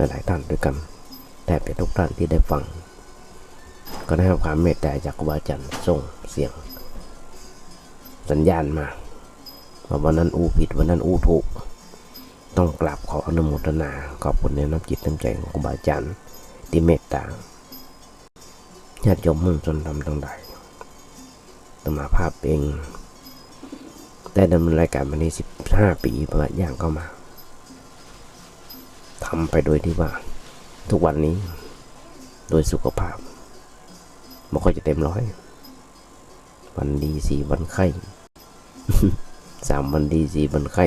หลายท่านด้วยกันแต่เป็นทุกท่านที่ได้ฟังก็ได้รับความเมตตาจากครูบาอาจารย์ส่งเสียงสัญญาณมาว่าวันนั้นอูผิดวันนั้นอูถูกต้องกราบขออนุโมทนาขอบคุณในน้ำจิตน้ำใจของครูบาอาจารย์ที่เมตตาญาติโยมมุ่งจนทำทั้งใดตมาภาพเองได้ดำเนินรายการมานี้15 ปีประมาณย่างเข้ามาทำไปโดยที่ว่าทุกวันนี้โดยสุขภาพไม่ค่อยจะเต็มร้อยวันดี4 วันไข้ 3 วันดี4 วันไข้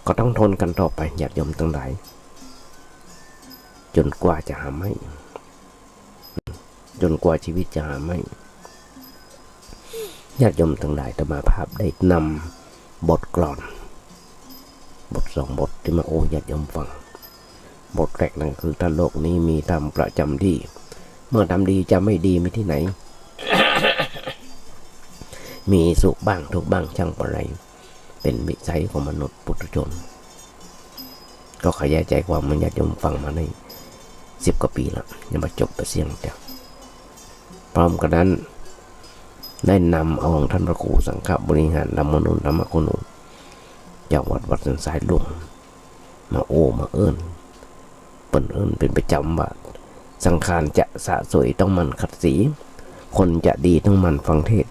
ก็ต้องทนกันต่อไปญาติโยมทั้งหลายจนกว่าจะหาไม่จนกว่าชีวิตจะหาไม่ญาติโยมทั้งหลายธรรมาภาพได้นำบทกลอนบท2 บทที่มาโอ้ญาติโยมฟังบทแรกนั่นคือถ้าโลกนี้มีธรรมประจำที่เมื่อทำดีจะไม่ดีมีที่ไหน มีสุขบ้างทุกบ้างช่างอะไรเป็นวิสัยของมนุษย์ปุถุชนก็ขยายใจความมันญาติโยมฟังมาใน10 กว่าปีแล้วยังมาจบไปเสียงเดียวพร้อมกันนั้นได้นำเอาของท่านพระครูสังฆบริหารธรรมนุนธรรมคุณูจากวัดสันทรายหลวงมาโอ้มาเอิ้นเปิ้นเอิ้นเป็นประจำว่าสังขารจะสะสวยต้องมันขัดสีคนจะดีต้องมันฟังเทศ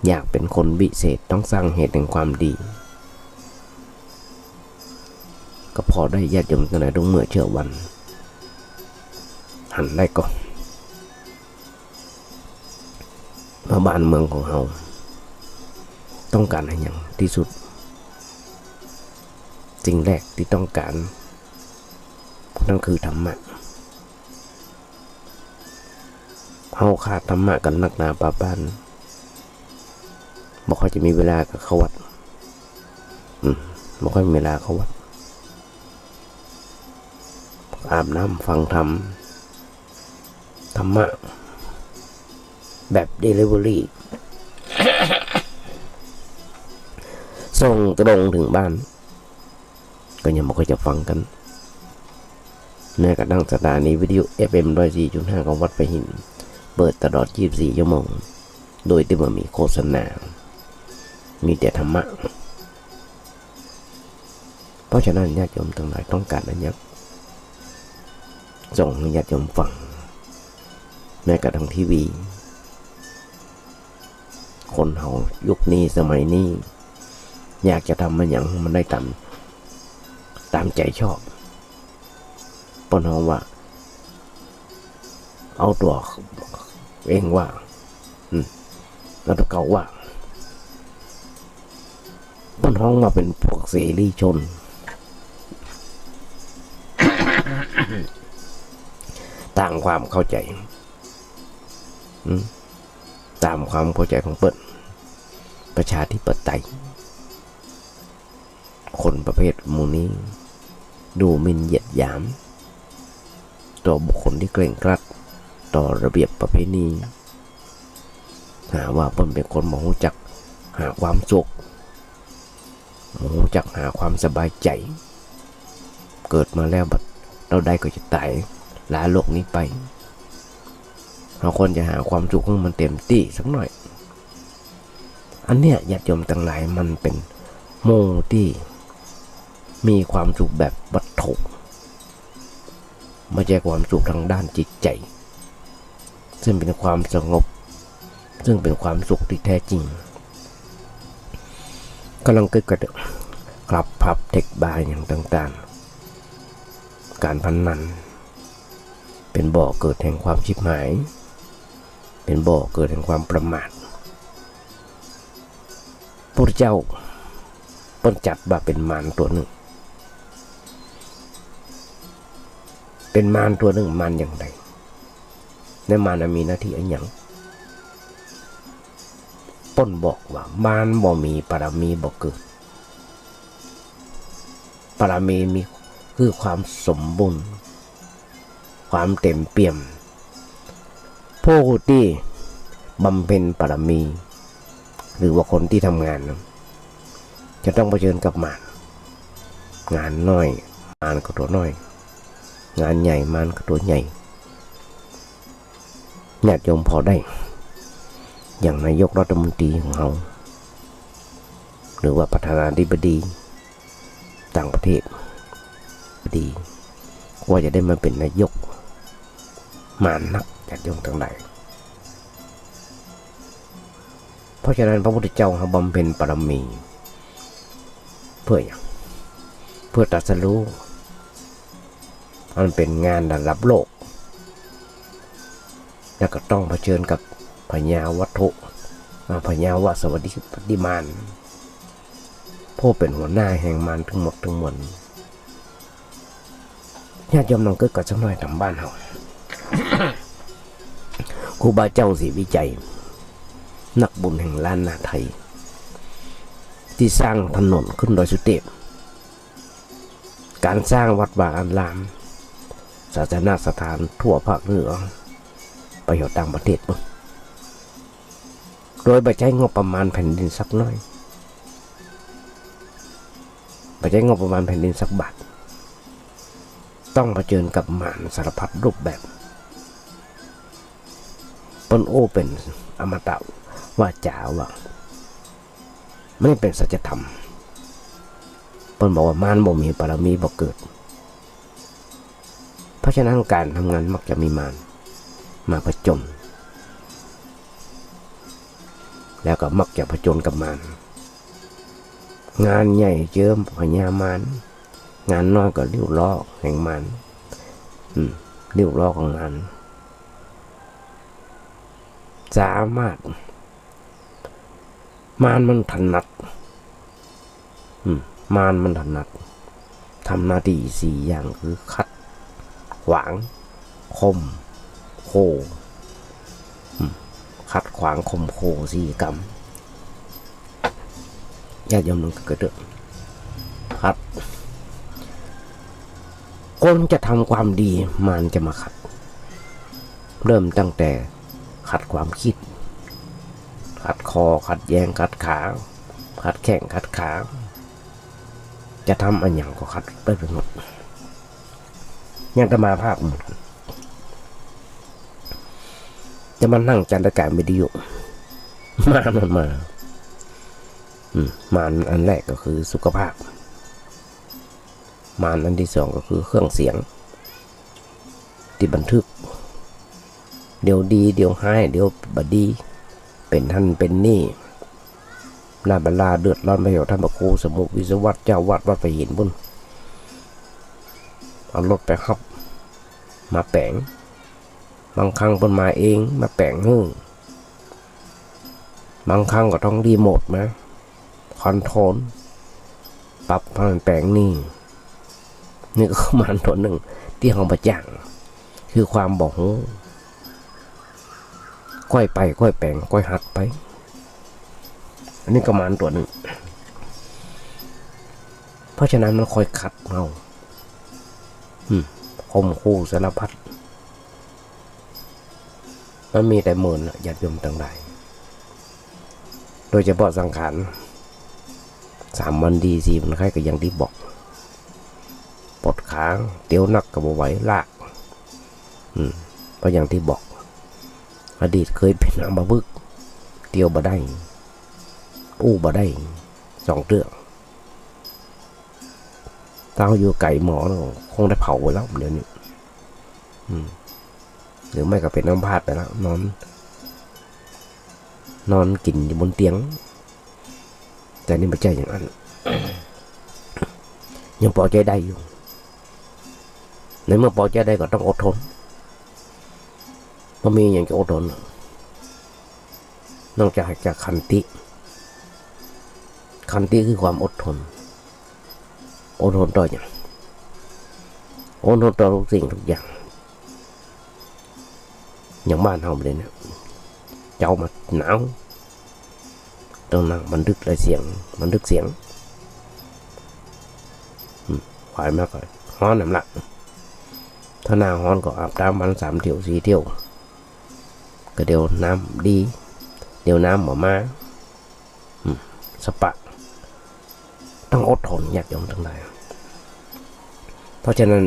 อยากเป็นคนวิเศษต้องสร้างเหตุแห่งความดีก็พอได้ญาติโยมตั้งแต่ดวงเมื่อเชื่อวันหันได้ก่อนมาบ้านเมืองของเราต้องการอะไรอย่างที่สุดสิ่งแรกที่ต้องการนั่นคือธรรมะเราขาดธรรมะกันนักหนาป่าบ้านบอกเขาจะมีเวลากับเขาวัดบอกเขามีเวลาเขาวัดอาบน้ำฟังธรรมะแบบเดลิเวอรี่ ส่งตรงถึงบ้านก็ยังไม่ค่อยจะฟังกันแม้กระทั่งสถานีวิทยุ FM 104.5 ของวัดพระหินเปิดตลอด24 ชั่วโมงโดยที่ไม่มีโฆษณามีแต่ธรรมะเพราะฉะนั้นญาติโยมทั้งหลายต้องการอันนี้ส่งให้ญาติโยมฟังแม้กระทั่งทีวีคนเฮายุคนี้สมัยนี้อยากจะทำมันอย่างมันได้ตามใจชอบปนเฮาว่าเอาตัวเองว่าแล้วตัวเก่าว่าปนห้องมาเป็นพวกเสรีชน ต่างความเข้าใจตามความเข้าใจของเปิ้ลประชาธิปไตยคนประเภทหมู่นี้ดูหมิ่นเหยียดหยามต่อบุคคลที่เคร่งครัดต่อระเบียบประเพณีหาว่าเปิ้ลเป็นคนบ่รู้จักหาความสุขบ่รู้จักหาความสบายใจเกิดมาแล้วบัดเราได้ก็จะตายลาโลกนี้ไปเราควรจะหาความสุขของมันเต็มที่สักหน่อยอันเนี้ยญาติโยมทั้งหลายมันเป็นโมที่มีความสุขแบบวัตถุไม่ใช่ความสุขทางด้านจิตใจซึ่งเป็นความสงบซึ่งเป็นความสุขที่แท้จริงกำลังเกิดกับคลับพับเทคบาร์อย่างต่างๆการพนันเป็นบ่อเกิดแห่งความชิบหายเป็นบ่อเกิดแห่งความประมาทพระเจ้าต้นจัดว่าเป็นมารตัวหนึ่งเป็นมารตัวหนึ่งมารอย่างไรในมารมีหน้าที่อะไรอย่างต้นบอกว่ามารบ่มีปรมีบ่เกิดปรมีมีคือความสมบูรณ์ความเต็มเปี่ยมผู้ที่บำเพ็ญปรมีหรือว่าคนที่ทำงานจะต้องเผชิญกับมารงานน้อยมารก็ตัวน้อย งานใหญ่มันก็ตัวใหญ่ญาติโยมพอได้อย่างนายกรัฐมนตรีของเราหรือว่าประธานาธิบดีต่างประเทศดีว่าจะได้มาเป็นนายกมานนักญาติโยมทั้งหลายเพราะฉะนั้นพระพุทธเจ้าเขาบำเพ็ญปรมีเพื่ออย่างเพื่อตรัสรู้มันเป็นงานระดับโลกแล้วก็ต้องเผชิญกับพญาวัตถุพญาวสวัสดิปฏิมานผู้เป็นหัวหน้าแห่งมารทั้งหมดทั้งมวลญาติโยมน้องเกิดกับสักหน่อยทำบ้านเขา ครูบาเจ้าศรีวิจัยนักบุญแห่งล้านนาไทยที่สร้างถนนขึ้นดอยสุเทพการสร้างวัดวาอารามศาสนสถานทั่วภาคเหนือไปอยู่ต่างประเทศมั้งโดยไปใช้งบประมาณแผ่นดินสักน้อยไปใช้งบประมาณแผ่นดินสักบาทต้องเผชิญกับมารสารพัดรูปแบบปนโอเป็นอมตะว่าจ๋าว่าไม่เป็นสัจธรรมเปิ้นบอกว่ามารบ่มีบารมีบ่เกิดเพราะฉะนั้นการทำงานมักจะมีมารมาผจญแล้วก็มักจะผจญกับมารงานใหญ่เจิมพญามารงานน้อยก็ริ้วล้อแห่งมารริ้วล้อของมารสามารถมารมันถนัดมารมันถนัดทำหน้าที่สี่อย่างคือขัดขวางคมโคขัดขวางคมโคสี่กรรมญาติโยมมันก็เกิดขัดคนจะทำความดีมารจะมาขัดเริ่มตั้งแต่ขัดความคิดขัดคอขัดแยงขัดขาขัดแข้งขัดขาจะทำอันอย่างก็ขัดไปหมดยังจะมาภาพจะมานั่งจันทการวิทยุมาอันแรกก็คือสุขภาพมารอันที่สองก็คือเครื่องเสียงที่บันทึกเดี๋ยวดีเดี๋ยวให้เดี๋ยวบดีเป็นท่านเป็นนี่ลาบลาเดือดร้อนไปเหรอท่านพระครูสมุวิศวัตเจ้าวัดวัดไปเห็นบุญเอารถไปขับมาแปลงบางครั้งเพิ่นมาเองมาแปลงบางครั้งก็ต้องรีโมทมาคอนโทรลปรับให้มันแปลงนี่ก็คือมันตัวหนึ่งที่ของประจังคือความบอกก้อยไปก้อยแปลงก้อยหัดไปอันนี้ก็มันตัวหนึ่งเพราะฉะนั้นมันคอยขัดเราคมคู่สารพัดมันมีแต่หมื่นญาติโยมต่างใดโดยเฉพาะสังขาร3 วันดี4 วันไข้ก็ยังที่บอกปวดขาเตี้ยวนักกับไหวลากเพราะอย่างที่บอกอดีตเคยเป็นอัมพฤกษ์เตี้ยวบ่ได้บ่ได้2 เรื่องถ้าเขาอยู่ไก่หมอคงได้เผาไปแล้วเดี๋ยวนี้หรือไม่ก็เป็นน้ำพาดไปแล้วนอนกินอยู่บนเตียงแต่นี่ไม่ใช่อย่างนั้น ยังพอใจได้อยู่ในเมื่อพอใจได้ก็ต้องอดทนมันมีอย่างจะอดทนนอกจากขันติคือความอดทนต่ออย่างอดทนต่อทุกสิ่งทุกอย่างอย่างบ้านเราเลยเนี่ยเจ้ามาหนาวต้องนั่งบันทึกเสียงควายมากเลยฮ้อนน้ำละถ้าหน้าฮ้อนก็อาบน้ำวัน3 เที่ยว 4 เที่ยวก็เดี๋ยวน้ำดีเดี๋ยวน้ำหมอมาสปะต้องอดทนญาติโยมทั้งหลายเพราะฉะนั้น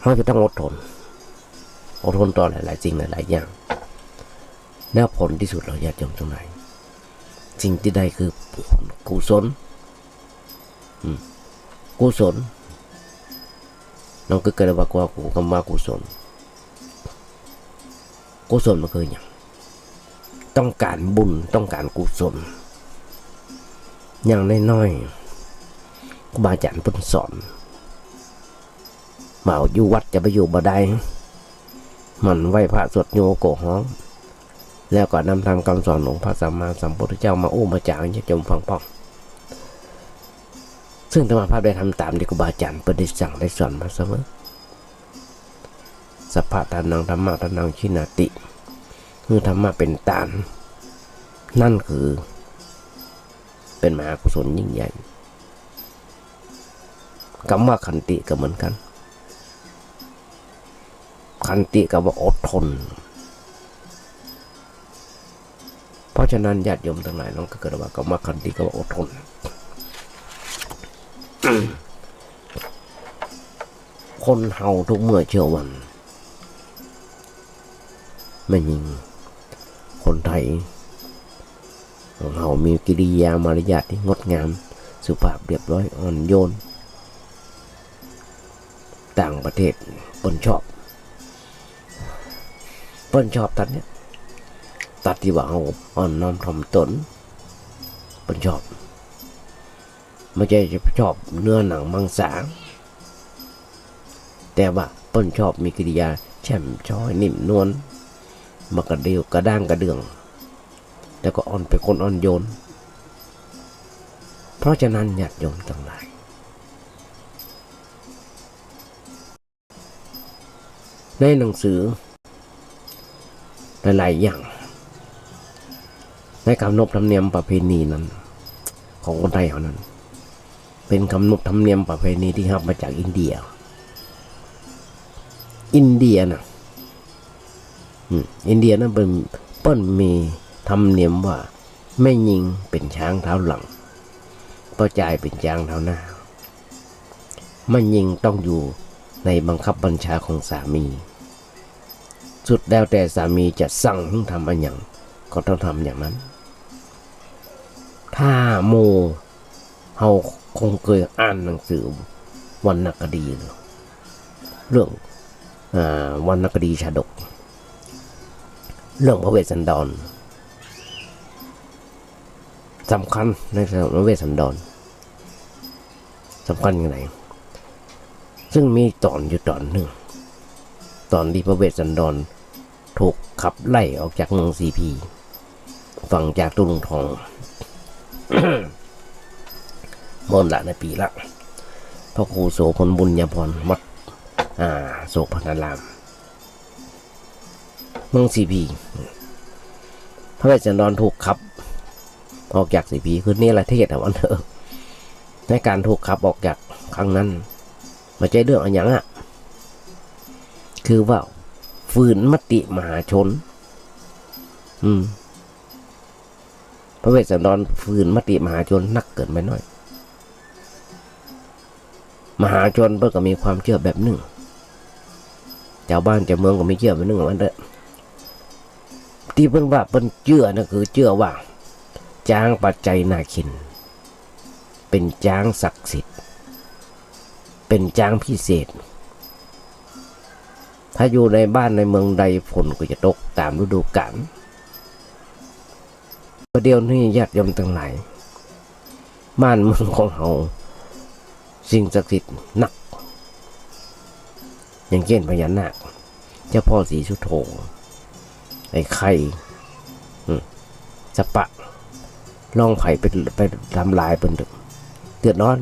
เราจะต้องอดทนต่อหลายๆสิ่งหลายๆอย่างแล้วผลที่สุดเราอยากจมตรงไหนสิ่งที่ได้คือผลกุศลกุศลน้องก็เกิดว่ากูคำว่ากุศลมันคืออย่างต้องการบุญต้องการกุศลอย่างน้อยๆครูบาอาจารย์เพิ่นสอนมาอยู่วัดจะไปอยู่บ่ได้มันไหว้พระสวดโยโกฮ้องแล้วก็นำทางคำสอนของพระสัมมาสัมพุทธเจ้ามาอู้มาจางจะจมฟังป้องซึ่งธรรมภาพได้ทำตามที่ครูบาอาจารย์เปิดได้สั่งได้สอนมาเสมอสัพพะทานังธรรมะทานังชินาติคือธรรมะเป็นตานนั่นคือเป็นมหากุศลยิ่งใหญ่คำว่าขันติก็เหมือนกันขันติก็ว่าอดทนเพราะฉะนั้นญาติโยมทั้งหลายน้องก็เกิดว่าคำว่าขันติก็ว่าอดทน คนเฮาทุกเมื่อเชื่อวันไม่ยิงคนไทยของเฮามีกิริยามารยาทที่งดงามสุภาพเรียบร้อยอ่อนโยนต่างประเทศเปิ้นชอบตัดเนี่ยตัดที่ว่าเอาอ่อนน้อมถ่อมตนเปิ้นชอบไม่ใช่ชอบเนื้อหนังมังสาแต่ว่าเปิ้นชอบมีกิริยาแช่มช้อยนิ่มนวลมากระเดียวกระด้างกระเดื่องแล้วก็อ่อนเป็นคนอ่อนโยนเพราะฉะนั้นญาติโยมทั้งหลายในหนังสือหลายๆอย่างในคำนบธรรมเนียมประเพณีนั้นของคนไทยเขานั้นเป็นคำนบธรรมเนียมประเพณีที่รับมาจากอินเดียนะอินเดียนั้นเป็นเปิ้นมีธรรมเนียมว่าแม่หญิงเป็นช้างเท้าหลังพ่อชายเป็นช้างเท้าหน้าแม่หญิงต้องอยู่ในบังคับบัญชาของสามีสุดแล้วแต่สามีจะสั่งให้ทำอะไรอย่างก็ต้องทำอย่างนั้นถ้าโมเฮาคงเคยอ่านหนังสือวรรณคดีเรื่องวรรณคดีชาดกเรื่องพระเวสสันดรสำคัญในเรื่องพระเวสสันดรสำคัญยังไงซึ่งมีตอนอยู่ตอนหนึ่งตอนที่พระเวสสันดรถูกขับไล่ออกจากเมืองสีพีฝั่งจากตุลงทอง เมื่อละในปีละพระครูโสพลบุญญาพรวัดโศกพนารามเมืองสีพีพระเวสสันดรถูกขับออกจากสีพีคือนี่แหละเทศวันเถอะในการถูกขับออกจากครั้งนั้นมาใจเรื่องอะไรอย่างคือว่าฝืนมติมหาชนพระเวสสันดรฝืนมติมหาชนนักเกินไปหน่อยมหาชนเพิ่งก็มีความเชื่อแบบหนึ่งชาวบ้านชาวเมืองก็ไม่เชื่อแบบหนึ่งวันเด้อที่เพิ่นว่าเพิ่นเชื่อนะคือเชื่อว่าจ้างปัจจัยนาคินเป็นจ้างศักดิ์สิทธิ์เป็นจ้างพิเศษถ้าอยู่ในบ้านในเมืองใดฝนก็จะตกตามฤดูกาลประเดี๋ยวนี้ญาติโยมทั้งหลายบ้านเมืองของเราสิ่งศักดิ์สิทธิ์หนักอย่างเช่นพญานาคเจ้าพ่อศรีสุโธไอ้ไข่สปะล่องไผ่ไปทำลายเป็นเดือดร้อน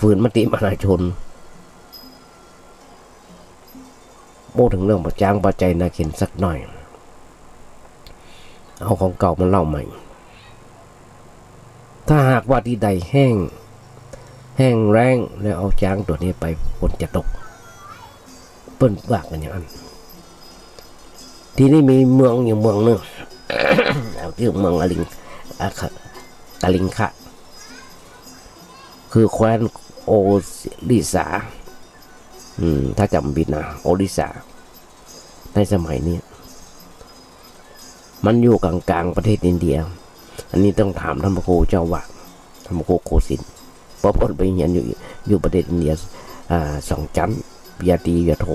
ฝืนมติมหาชนโม้ถึงเรื่องประจ้างปัจจัยนาคินสักหน่อยเอาของเก่ามาเล่าใหม่ถ้าหากว่าที่ใดแห้งแรงแล้วเอาจ้างตัวนี้ไปฝนจะตกเปิ้นว่ากันอย่างนั้นที่นี่มีเมืองอยู่เมืองนึง เอาที่เมืองกลิงคะคือแคว้นโอริสา ถ้าจำผิดนะโอริสาในสมัยนี้มันอยู่กลางๆประเทศอินเดียอันนี้ต้องถามท่านพระครูเจ้าว่าท่านพระครูโคสินเพราะผมไปเรียนอยู่ประเทศอินเดีย2 ชั้นปริญญาตรีปริญญาโท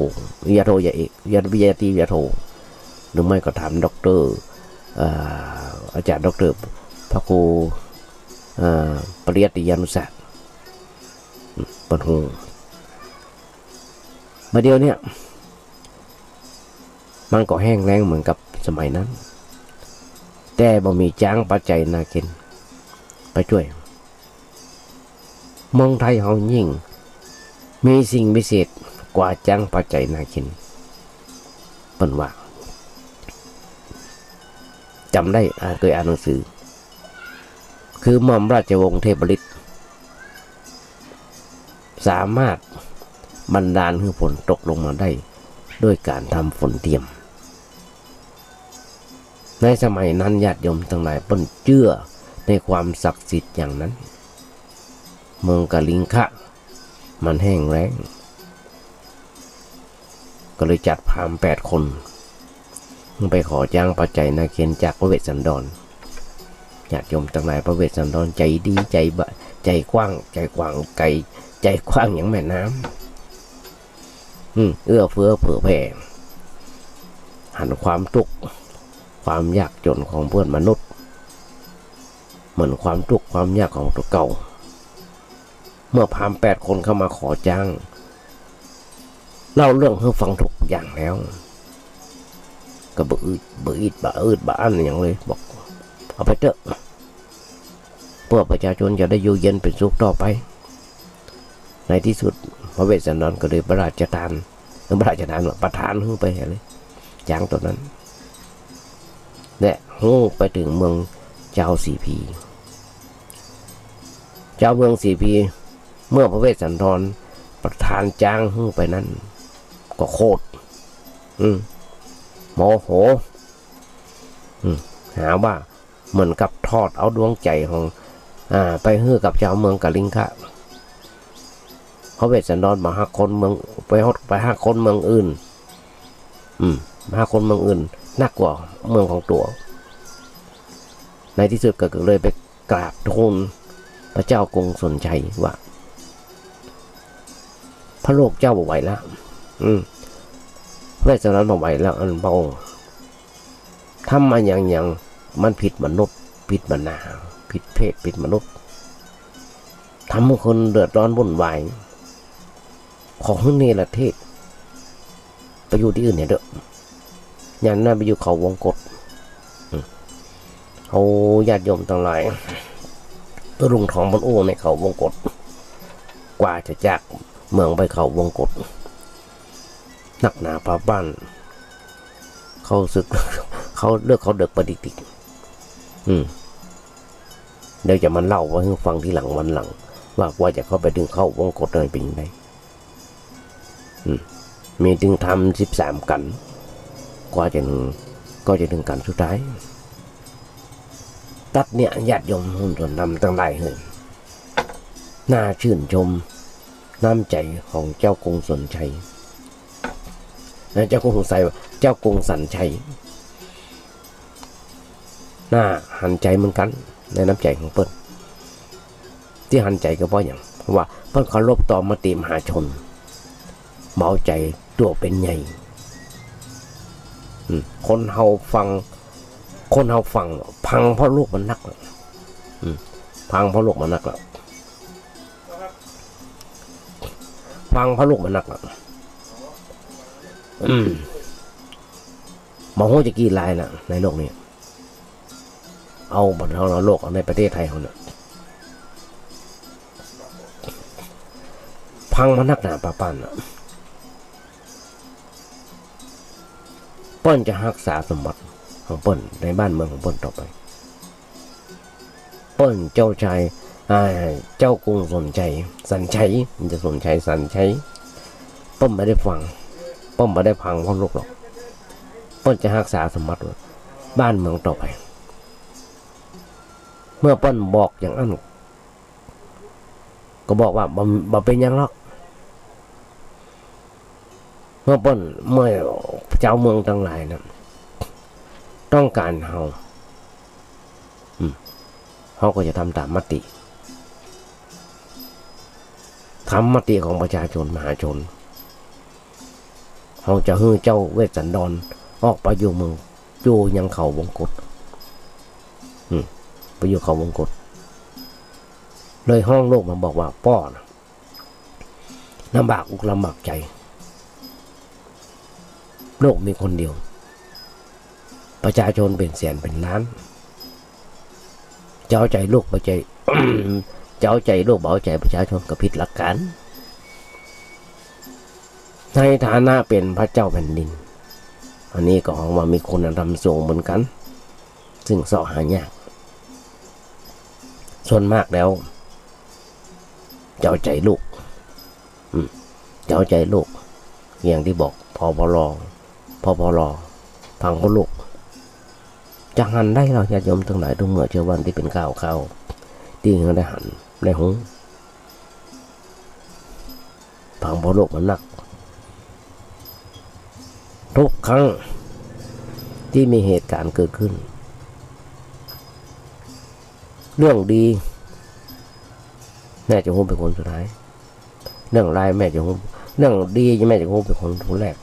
ปริญญาโทปริญญาเอกปริญญาตรีปริญญาโทหรือไม่ก็ถามด็อกเตอร์อาจารย์ด็อกเตอร์พระครูปริยัติยานุศาสตร์ปนหูมาเดียวเนี่ยมันก็แห้งแล้งเหมือนกับสมัยนั้นแต่บ่มีจ้างปัจจัยนากินไปช่วยเมืองไทยเฮายิ่งมีสิ่งพิเศษกว่าจ้างปัจจัยนากินเปิ้นว่าจำได้เคยอ่านหนังสือคือหม่อมราชวงศ์เทพฤทธิ์สามารถบันดาลให้ฝนตกลงมาได้ด้วยการทำฝนเทียมในสมัยนั้นญาติโยมทั้งหลายเปิ้นเชื่อในความศักดิ์สิทธิ์อย่างนั้นเมืองกะลิงคะมันแห้งแล้งก็เลยจัดพราหมณ์8 คนไปขอจ้างปัจจัยนาเคียนจากพระเวสสันดรญาติโยมทั้งหลายพระเวสสันดรใจดีใจกว้างใจกว้างใจกว้างอย่างแม่น้ำเอื้อเฟื้อเผื่อแผ่หันความทุกข์ความยากจนของเพื่อนมนุษย์เหมือนความทุกข์ความยากของตัวเก่าเมื่อพราหมณ์8 คนเข้ามาขอจ้างเล่าเรื่องให้ฟังทุกอย่างแล้วก็บ่อึดบ่อั้นอย่างเลยบอกเอาไปเถอะเพื่อประชาชนจะได้อยู่เย็นเป็นสุขต่อไปในที่สุดพระเวสสันดรก็เลยประทานประทานให้ไปเลยจ้างตัวนั้นและหูไปถึงเมืองเจ้าสีพีเจ้าเมืองสีพีเมื่อพระเวสสันดรประทานจ้างให้ไปนั้นก็โคตรโมโหหาว่าเหมือนกับทอดเอาดวงใจของไปฮื้อกับเจ้าเมืองกะลิงคะพระเวสสันดรมาหาคนเมืองไปหาคนเมืองอื่นหาคนเมืองอื่นนักกว่าเมืองของตัวในที่สุดก็เลยไปกราบทูลพระเจ้ากรุงสนชัยว่าพระโลกเจ้าบ่ไหวแล้วพระเวสสันดรบ่ไหวแล้วอันพระองค์ทำมาอย่างมันผิดมนุษย์ผิดมนาผิดเพศผิดมนุษย์ทำให้คนเดือดร้อนวุ่นวายของเนรเทศไปอยู่ที่อื่นเนี่ยเด้ออย่างนั้นไปอยู่เขาวงกฏเอาญาติโยมทั้งหลายรุ่งทองบนอู้ในเขาวงกฏกว่าจะจากเมืองไปเขาวงกฏนักหนาพาบ้านเขาศึกเขาเลือกเขาเดือกปฏิติเดี๋ยวจะมันเล่าไว้ให้ฟังทีหลังวันหลังว่าจะเข้าไปดึงเข้าวงกฏอะไรเป็นยังไงมีดึงทำ13 กันกว่าจะถึงกันสุดท้ายตัดเนี่ยญาติโยมหุ่นส่วนนำตั้งหลายเหินน่าชื่นชมน้ำใจของเจ้ากรุงสนชัยเจ้ากรุงสนชัยเจ้ากรุงสันชัยน่าหันใจเหมือนกันในน้ำใจของเปิ้ลที่หันใจก็เพราะอย่างเพราะว่าเปิ้ลเคารพต่อมติมหาชนเบาใจตัวเป็นใหญ่คนเฮาฟังพังเพราะลูกมันนักพังเพราะลูกมันนักแล้วฟังเพราะลูกมันนักแล้วมองว่าจะกี่ลายนะในโลกนี้เอาบนเราโลกเอาในประเทศไทยเขาเนี่ยพังมันนักหนาปะปั้นเปิ้ลจะรักษาสมบัติของเปิ้ลในบ้านเมืองของเปิ้ลต่อไปเปิ้ลเจ้าชายเจ้ากรุงสนชัยสันชัยมันจะสนชัยสันชัยเปิ้ลไม่ได้ฟังเปิ้ลไม่ได้พังเพราะลูกหรอกเปิ้ลจะรักษาสมบัติบ้านเมืองต่อไปเมื่อเปิ้ลบอกอย่างนั้นก็บอกว่าบ่เป็นยังหรอก เมื่อเจ้าเมืองทั้งหลายนะต้องการเฮาเขาก็จะทำตามมติของประชาชนมหาชนเขาจะให้เจ้าเวสสันดรออกไปอยู่เมืองอยู่ยังเขาวงกฏไปอยู่เขาวงกฏเลยห้องโลกมาบอกว่าป้อนะลำบากอกลำบากใจโลกมีคนเดียวประชาชนเป็นแสนเป็นล้านเจ้าใจโลกบ่ใจ เจ้าใจโลกเบาใจประชาชนก็ผิดหลักการในฐานะเป็นพระเจ้าแผ่นดินอันนี้ก็ว่ามีคนธรรมสูงเหมือนกันซึ่งสอหายากส่วนมากแล้วเจ้าใจลูกเจ้าใจลูกอย่างที่บอกพอพลพังพลูกจะหันได้เราญาติโยมทั้งหลายทุกเมื่อเชื่อวันที่เป็นข้าวที่เขาได้หันได้หงพังพลูกมันหนักทุกครั้งที่มีเหตุการณ์เกิดขึ้นเรื่องดีแม่จะโฮมเป็นคนสุดท้ายเรื่องร้ายแม่จะโฮมเรื่องดีแม่จะโฮมเป็นคนแรก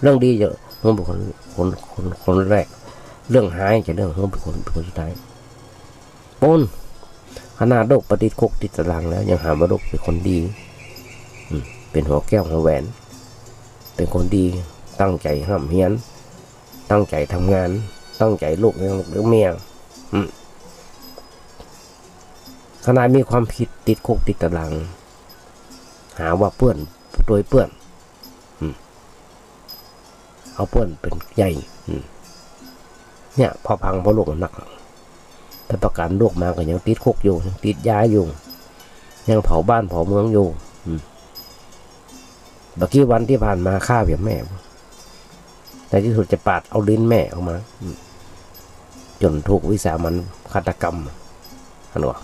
เรื่องดีจะโฮมเป็นคนแรกเรื่องหายจะเรื่องโฮมเป็นคนสุดท้ายปนขนาดโรคปฏิคุกติดตารางแล้วยังหาว่าโรคเป็นคนดีเป็นหัวแก้วหัวแหวนเป็นคนดีตั้งใจห้ามเฮียนตั้งใจทำงานตั้งใจลูกหรือเมียขณะมีความผิดติดคุกติดตารางหาว่าเปื้อนโดยเปื้อนเอาเปื้อนเป็นใหญ่เนี่ยพอพังเพราะลูกมันหนักแต่ประกันลูกมาก็ยังติดคุกอยู่ติดยาอยู่ยังเผาบ้านเผาเมืองอยู่เมื่อกี้วันที่ผ่านมาฆ่าเพียงแม่ในที่สุดจะปาดเอาลิ้นแม่ออกมาจนถูกวิสามันฆาตกรรมอันวะ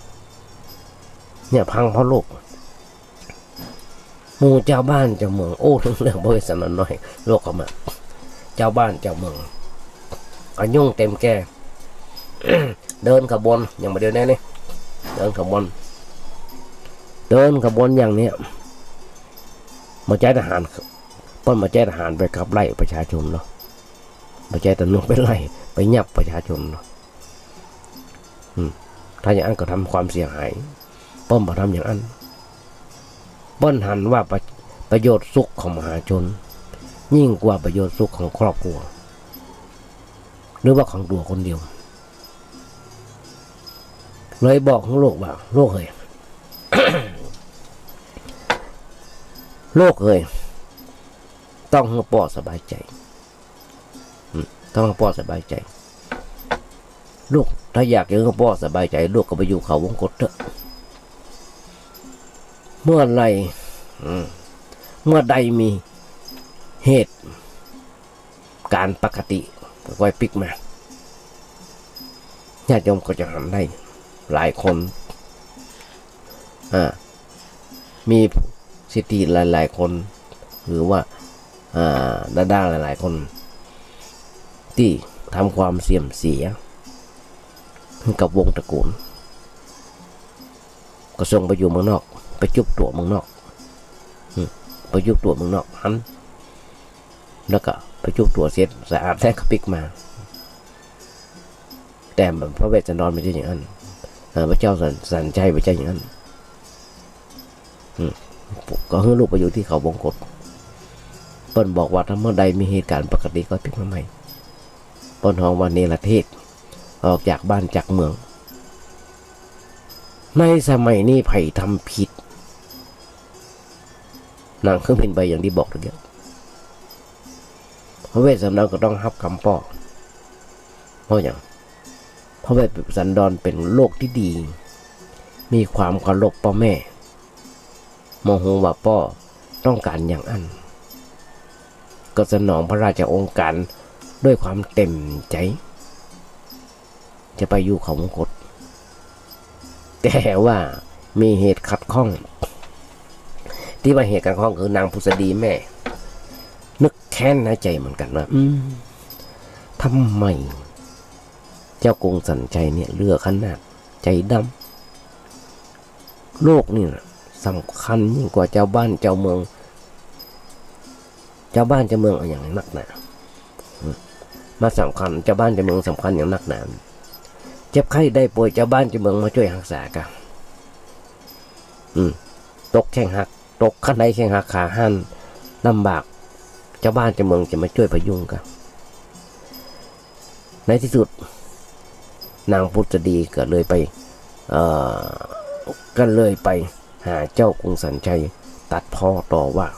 เนี่ยพังเพราะโลกหมู่เจ้าบ้านเจ้าเมืองโอ้ทั้งเรื่องบริษัทน้อยโลกเข้ามาเจ้าบ้านเจ้าเมืองก็ยุ่งเต็มแก่ เดินขบวนอย่างมาเดียวแน่นี่เดินขบวนอย่างเนี้ยมาใจทหารป้นมาใจทหารไปขับไล่ประชาชนเนาะมาใจตำรวจไปไล่ไปยับประชาชนเนาะถ้าอย่างนั้นก็ทำความเสียหายป้นมาทำอย่างนั้นป้นหันว่าประโยชน์สุขของมหาชนยิ่งกว่าประโยชน์สุขของครอบครัวหรือว่าของตัวคนเดียวเลยบอกของโลกว่าโลกเฮ้ย โลกเฮ้ยต้องให้พ่อสบายใจต้องให้พ่อสบายใจลูกถ้าอยากให้พ่อสบายใจลูกก็ไปอยู่เขาวงกฏเถอะเมื่อใดมีเหตุการปกติก็ไปปิกมาญาติโยมก็จะหันได้หลายคนมีสิทธิหลายๆคนหรือว่าด้าหลายๆคนที่ทำความเสื่อมเสียกับวงตระกูลก็ส่งไปอยู่เมืองนอกไปจุบตัวเมืองนอกไปจุบตัวเมืองนอกหันแล้วก็ไปจุบตัวเสียสะอาดแท้ขปิกมาแต่พระเวสสันดรไม่ใช่อย่างนั้นพระเจ้าสันใจไม่ใช่อย่างนั้นก็ให้ลูกไปอยู่ที่เขาวงกฏเปิ้นบอกว่าถ้าเมื่อใดมีเหตุการณ์ปกติก็ปิกมาใหม่เปิ้นห้องวันเนรเทศออกจากบ้านจากเมืองในสมัยนี้ไผ่ทำผิดนางเครื่องบินไปอย่างที่บอกทุกอย่างพระเวสสันดรก็ต้องรับคำป้อเพราะอย่างพระเวสสันดรเป็นโลกที่ดีมีความเคารพพ่อแม่โมโหว่าพ่อต้องการอย่างอันก็สนองพระราชโองการด้วยความเต็มใจจะไปอยู่เขาวงกฏแต่ว่ามีเหตุขัดข้องที่ว่าเหตุขัดข้องคือนางพุษดีแม่ นึกแค้นในใจเหมือนกันว่าทำไมเจ้ากรุงสันชัยเนี่ยเลือกขนาดใจดำโลกนี่นะสำคัญยิ่งกว่าเจ้าบ้านเจ้าเมืองเจ้าบ้านเจ้าเมืองอย่างนักหนามาสำคัญเจ้าบ้านเจ้าเมืองสำคัญอย่างนักหนาเจ็บไข้ได้ป่วยเจ้าบ้านเจ้าเมืองมาช่วยรักษากันตกแข้งหักตกขั้นใดแข้งหักขาหันลำบากเจ้าบ้านเจ้าเมืองจะมาช่วยพยุงกันในที่สุดนางพุทธดีก็เลยไปหาเจ้ากรุงสันชัยตัดพ้อต่อว่า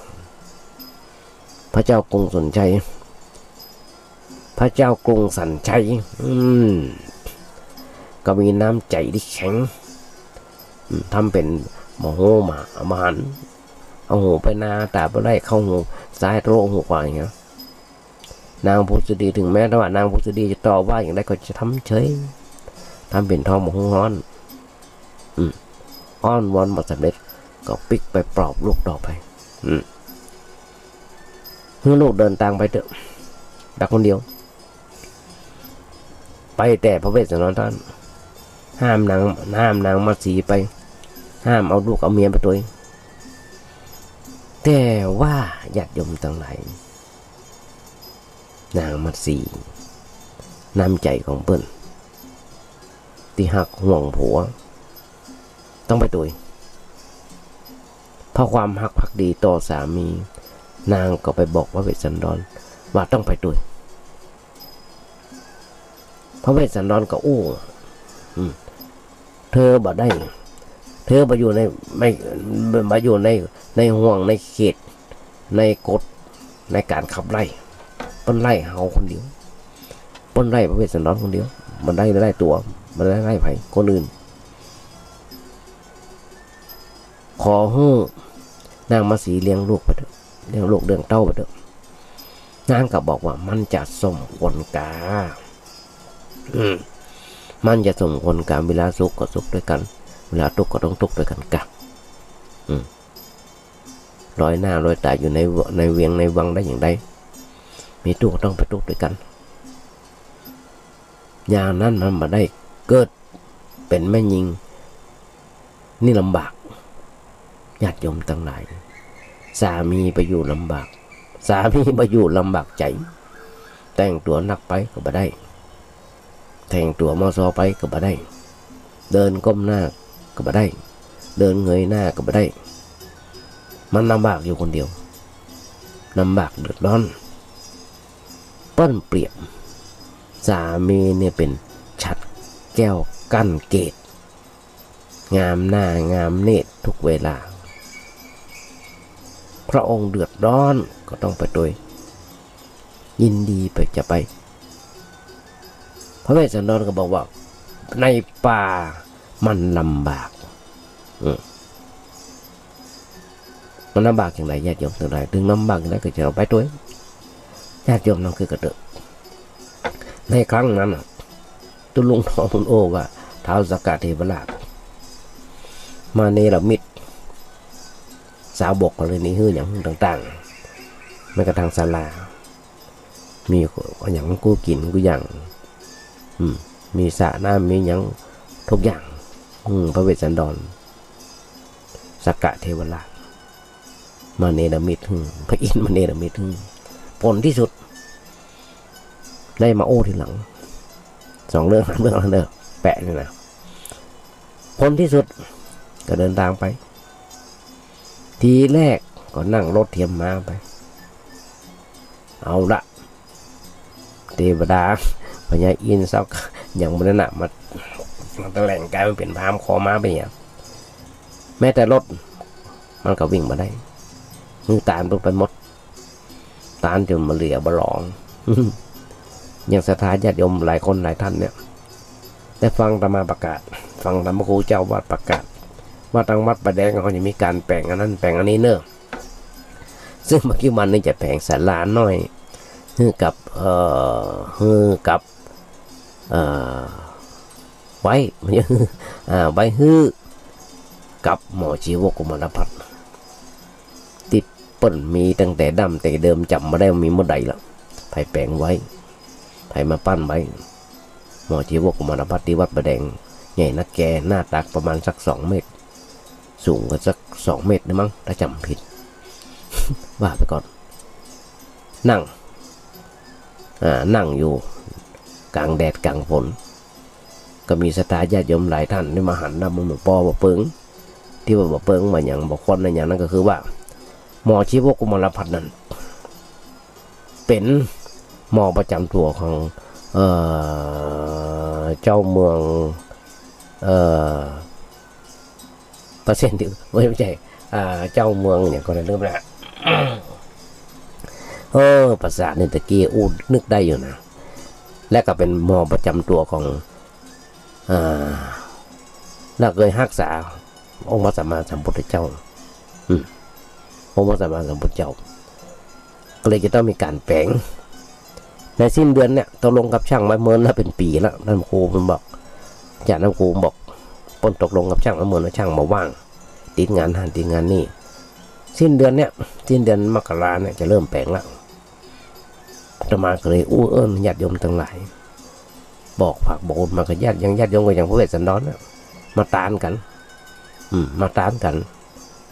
พระเจ้ากรุงสันชัยก็มีน้ำใจที่แข็งทำเป็นโมโหมาอมหันเอาหูไปนาตาไปไล่เข้าหูซ้ายโรคหูขวาอย่างเงี้ยนางพุทธดีถึงแม้ว่านางพุทธดีจะต่อว่าอย่างไรก็จะทำเฉยทำเป็นทองโมโหร้อนอ้อนวอนมาสำเร็จก็ปิกไปปลอบลูกต่อไปเมื่อลูกเดินทางไปเถอะดักคนเดียวไปแต่พระเวสสันดรท่านห้ามนางมาสีไปห้ามเอาลูกเอาเมียไปตัวแต่ว่าญาติโยมทั้งหลายนางมัดสีน้ำใจของเปิ้นที่หักห่วงผัวต้องไปตัวเพราะความหักภักดีต่อสามีนางก็ไปบอกพระเวสสันดรว่าต้องไปตัวพระเวสสันดรก็อู้เธอบ่ได้เธอมาอยู่ในไม่มาอยู่ในห่วงในเขตในกฎในการขับไล่ปนไล่เฮาคนเดียวปนไล่พระเวสสันดรคนเดียวมันได้ตัวมันได้ไล่ไผคนอื่นขอให้นางมาสีเลี้ยงลูกไปเถอะเลี้ยงลูกเลี้ยงเต้าไปเถอะนางก็บอกว่ามันจะสมควรกามันจะสมควรกาเวลาสุขก็สุขด้วยกันเวลาทุกข์ก็ต้องทุกข์ด้วยกันกันลอยหน้าลอยตาอยู่ในเวียงในวังได้อย่างไรมีทุกข์ก็ต้องไปทุกข์ด้วยกันอย่างนั้นมันมาได้เกิดเป็นแม่ยิงนี่ลำบากญาติโยมทั้งหลายสามีไปอยู่ลำบากสามีไปอยู่ลำบากใจแต่งตัวหนักไปก็บ่ได้แต่งตัวมอซอไปก็บ่ได้เดินก้มหน้าก็บ่ได้เดินเงยหน้าก็บ่ได้มันลำบากอยู่คนเดียวลำบากเดือดร้อนเปิ้นเปรียบสามีเนี่ยเป็นฉัตรแก้วกั้นเกตงามหน้างามเนตรทุกเวลาพระองค์เดือดร้อนก็ต้องไปโดยยินดีไปจะไปพระเวสสันดรก็บอกว่าในป่ามันลำบากมันลำบากอย่างไรญาติโยมทั้งหลายถึงลำบากอย่างไรก็จะเอาไปด้วยญาติโยมนั่นคือกระเดาะในครั้งนั้นตุลุงทองพุนโอว่าท้าวสักกะเทวราชมาเนรมิตสาวบกอะไรนี้ฮืออย่างต่างๆไม่กระทั่งศาลามีอย่างกูกินกูอย่างมีสระน้ำมีอย่างทุกอย่างพระเวสสันดรสักกะเทวราชมาเนรมิตพระอินทร์มาเนรมิตผลที่สุดได้มาโอ้ทีหลัง2 เรื่อง3 เรื่องแล้วเด้อแปะเลยนะผลที่สุดก็เดินทางไปทีแรกก็นั่งรถเทียมมาไปเอาละเทวดาพญาอินทร์สักอย่างมันน่ะมาตะแหล่งกายมันเป็นพามคอม้าไปอย่างแม้แต่รถมันก็วิ่งมาได้มือตาลไปหมดตาลจนมาเหลือบลองอย่างสถานญาติโยมหลายคนหลายท่านเนี่ยได้ฟังธรรมาประกาศฟังธรรมครูเจ้าวัดประกาศว่าทางวัดประแดงเขาจะมีการแปลงอันนั้นแปลงอันนี้เนอะซึ่งเมื่อกี้มันนี่จะแปลงศาลาน้อยกับไว้ไว้กับหมอชีวกุมารพัฒน์ติด เปิ้นมีตั้งแต่ดำแต่เดิมจำมาได้มีเมื่อใดแล้วไผ่แปลงไว้ไผ่มาปั้นไว้หมอชีวกกุมารพัฒน์ที่วัดประแดงใหญ่นักแกหน้าตักประมาณสัก2 เมตรสูงก็สัก2 เมตรนะมั้งถ้าจำผิด ว่าไปก่อนนั่งอยู่กลางแดดกลางฝนก็มีสตาญาติโยมหลายท่านที่มาหันหน้ามาปอบ่เปิงที่ว่าบ่เปิงมาอย่างบ่ควันในอย่างนั้นก็คือว่าหมอชีวกกุมารพัฒน์นั้นเป็นหมอประจำตัวของเจ้าเมืองเปอร์เซ็นต์ที่ไม่ใช่เจ้าเมืองเนี่ยก็ได้เริ่มแล้วภาษาเนี่ยตะกี้อูดนึกได้อยู่นะและก็เป็นหมอประจำตัวของแล้วเคยรักษาองค์พระสัมมาสัมพุทธเจ้าองค์พระสัมมาสัมพุทธเจ้าก็เลยจะต้องมีการแปลงในสิ้นเดือนเนี่ยตกลงกับช่างมาเมินแล้วเป็นปีแล้วท่านครูมันบอกจากนั้นครูบอกปนตกลงกับช่างมาเมินแล้วช่างมาว่างติดงานติดงานนี่สิ้นเดือนเนี่ยสิ้นเดือนมกราเนี่ยจะเริ่มแปลงแล้วอาตมาก็เลยญาติโยมทั้งหลายบอกฝากบอกมากับญาติโยมก็อย่างพระเวสสันดรมาตานกันมาตานกัน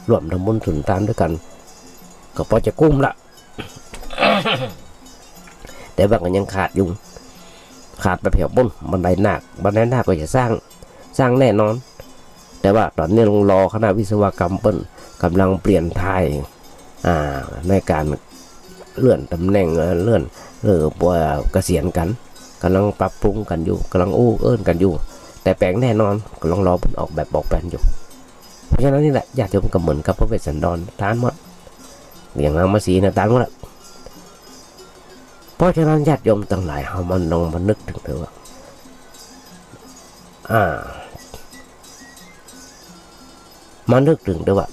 รวมทำบุญสุนทานด้วยกันก็พอจะกุ้มละ แต่ว่าก็ยังขาดอยู่ขาดไปเพียบบนบันไดนาคก็จะสร้างแน่นอนแต่ว่าตอนนี้รอคณะวิศวกรรมเปิ้นกำลังเปลี่ยนทายในการเลื่อนตำแหน่งเลื่อนเกษียณกันกำลังปรับปรุงกันอยู่กำลังกันอยู่แต่แปลงแน่นอนกำลังรอออกแบบบอกแปลนอยู่เพราะฉะนั้นนี่แหละญาติโยมก็เหมือนกับพระเวสสันดรทานหมดอย่างนางมาสีนะทานหมดเพราะฉะนั้นญาติโยมทั้งหลายเขามันลองมานึกถึงเถอะว่ามานึกถึงด้วยว่า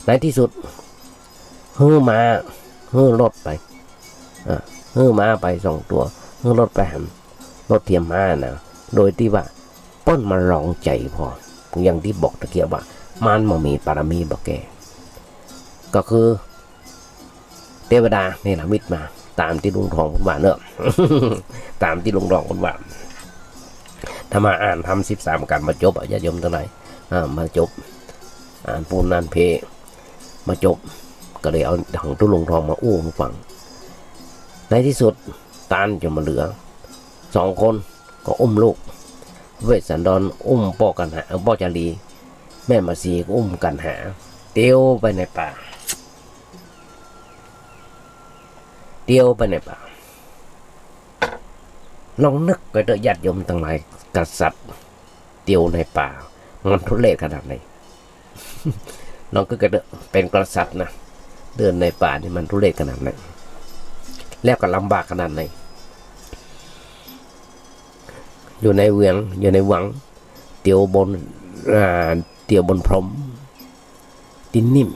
ในที่สุดรถไปม้าไป2 ตัวรถไปรถเทียมม้านะโดยที่ว่าป้นมาลองใจพออย่างที่บอกตะเกียบว่ามันมามีปารมีบอกแกก็คือเทวดาเนี่ยละมิตมาตามที่ลุงทองพูดว่าเนอะ ตามที่ลุงทองพูดว่าถ้ามาอ่านทำ13 กันมาจบญาติโยมทั้งหลายมาจบอ่านปูนานเพมาจบก็เลยเอาของตุลุงทองมาฟังในที่สุดตานจะมาเหลือ2 คนก็ลูกเวสสันดรพ่อกันหาพ่อจารีแม่มาสีก็กันหาเตียวไปในป่าลองนึกไปเถอะญาติโยมทั้งหลายกษัตริย์เตียวในป่ามันทุเรศขนาดไหน ลองก็เกิดเป็นกษัตริย์นะเดินในป่านี่มันทุเรศขนาดไหนแล้วก็ลำบากขนาดไหนอยู่ในวังเตียวบนพรหมดินนิ่ม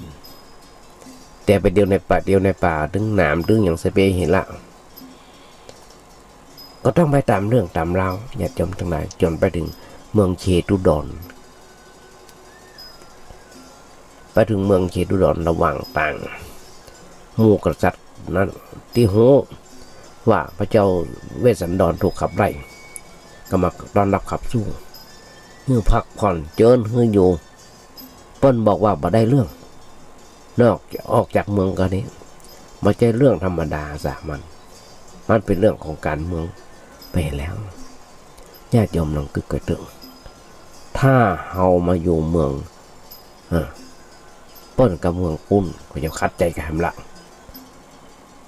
แต่ไปเดียวในป่าถึงหนามถึงอย่างสเปเห็นละก็ต้องไปตามเรื่องตามราวญาติโยมทั้งหลายจนไปถึงเมืองเชตุดรระหว่างต่างหมู่กษัตริย์นั้นที่โหว่าพระเจ้าเวสสันดรถูกขับไล่ก็มาต้อนรับขับสู้ฮือพักผ่อนเจิญฮืออยู่เปิ้นบอกว่าบ่ได้เรื่องออกจากเมืองกันนี้ไม่ใช่เรื่องธรรมดาสามันเป็นเรื่องของการเมืองไปแล้วญาติโยมลองคิดถึงถ้าเฮามาอยู่เมืองเปิ้นกับเมืองปุ้นก็จะคัดใจกันละ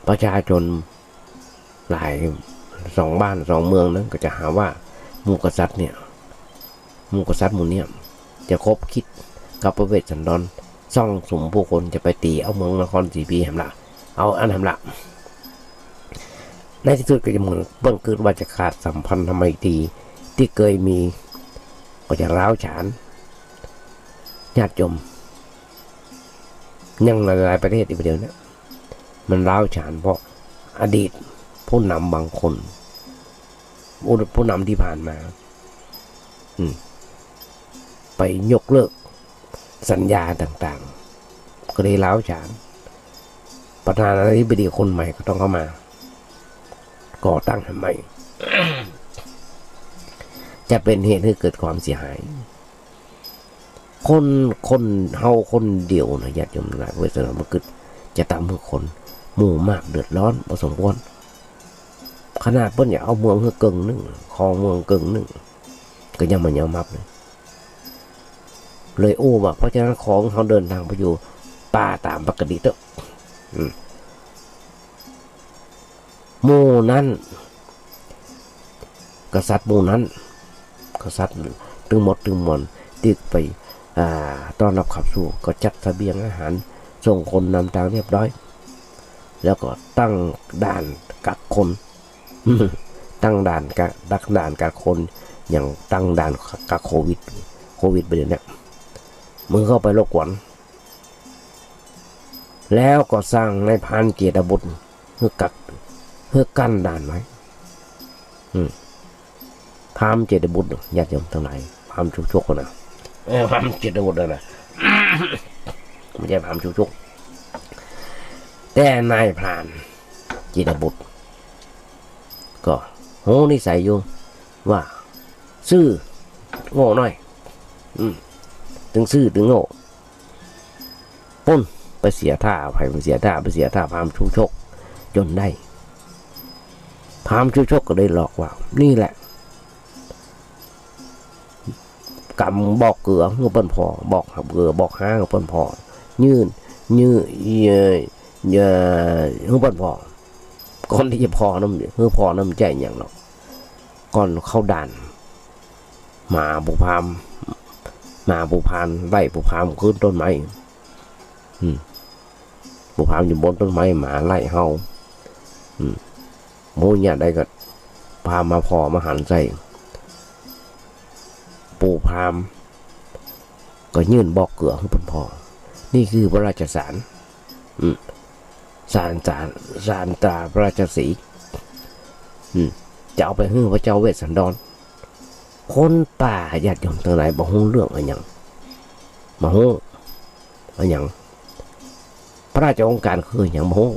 ประชาชนหลาย2 บ้าน2 เมืองนั้นก็จะหาว่าหมู่กษัตริย์หมู่เนี่ยจะคบคิดกับพระเวสสันดรซ่องสุมผู้คนจะไปตีเอาเมืองนครศรีพีแหมละเอาอันแหมละในที่สุดก็จะเหมือนเปิ้นคือว่าจะขาดสัมพันธ์ทำไมตีที่เคยมีก็จะร้าวฉานญาติโยมยังหลายประเทศอีกเดียวเนี่ยมันร้าวฉานเพราะอดีตผู้นำบางคนผู้นำที่ผ่านมาไปยกเลิกสัญญาต่างๆก็เลยร้าวฉาน ประธานาธิบดีคนใหม่ก็ต้องเข้ามาก่อตั้งทำไม จะเป็นเหตุให้เกิดความเสียหายคนเฮาคนเดียวนะญาติโยมหลายเวทนามันเกิดจะทำให้คนหมู่มากเดือดร้อนพอสมควรขนาดเพิ่นอยากเอาเมืองเพื่อเกิงหนึ่งคลองเมืองเกิงหนึ่งก็ยังมันยังมับเลยโอ้ว่าเพราะฉะนั้นของเขาเดินทางไปอยู่ป่าตามปกติเถอะหมู่นั้นกษัตริย์หมู่นั้นกษัตริย์ตึงหมดตึงมวลที่ไปต้อนรับขับสู่ก็จัดเสบียงอาหารส่งคนนำทางเรียบร้อยแล้วก็ตั้งด่านกักคน ตั้งด่านกักคนอย่างตั้งด่านกักโควิดไปเลยเนี่ยมึงเข้าไปรบกวนแล้วก็สร้างในพานเกียรติบุตรเพื่กั้นด่านไว้พามเจตบุตรญาติโยมทั้งหลายพามชุกๆนะพามเจตบุตรนะ ไม่ใช่พามชุกๆแต่นายพรานเจตบุตรก็โหนิสัยอยู่ว่าซื่อโง่หน่อยถึงซื่อถึงโง่ป้นไปเสียท่าไปเสียท่าพามชุกๆจนได้พามชุกๆก็ได้หลอกว่านี่แหละกำบอกเกลือเพื่อเปิ้นพอบอกเกลือบอกห้างเปิ้นพอยืนเพื่อเปิ้นพอก่อนที่จะพอน้ำเพื่อพอน้ำใจอย่างหรอกก่อนเข้าด่านมาบุพามไล่บุพามขึ้นต้นไม้บุพามอยู่บนต้นไม้หมาไล่เฮาโมเนี่ยได้ก็พามาพอมาหันใจปูพามก็ยื่นบอกเกลือให้เพิ่นพอนี่คือพระราชสารสารตราพระราชสีจะเอาไปให้พระเจ้าเวสสันดรคนป่าญาติโยมทั้งหลายบอกฮู้เรื่องอะไรอย่างมาฮู้อะไรอย่างพระราชองค์การคืออย่างมาฮู้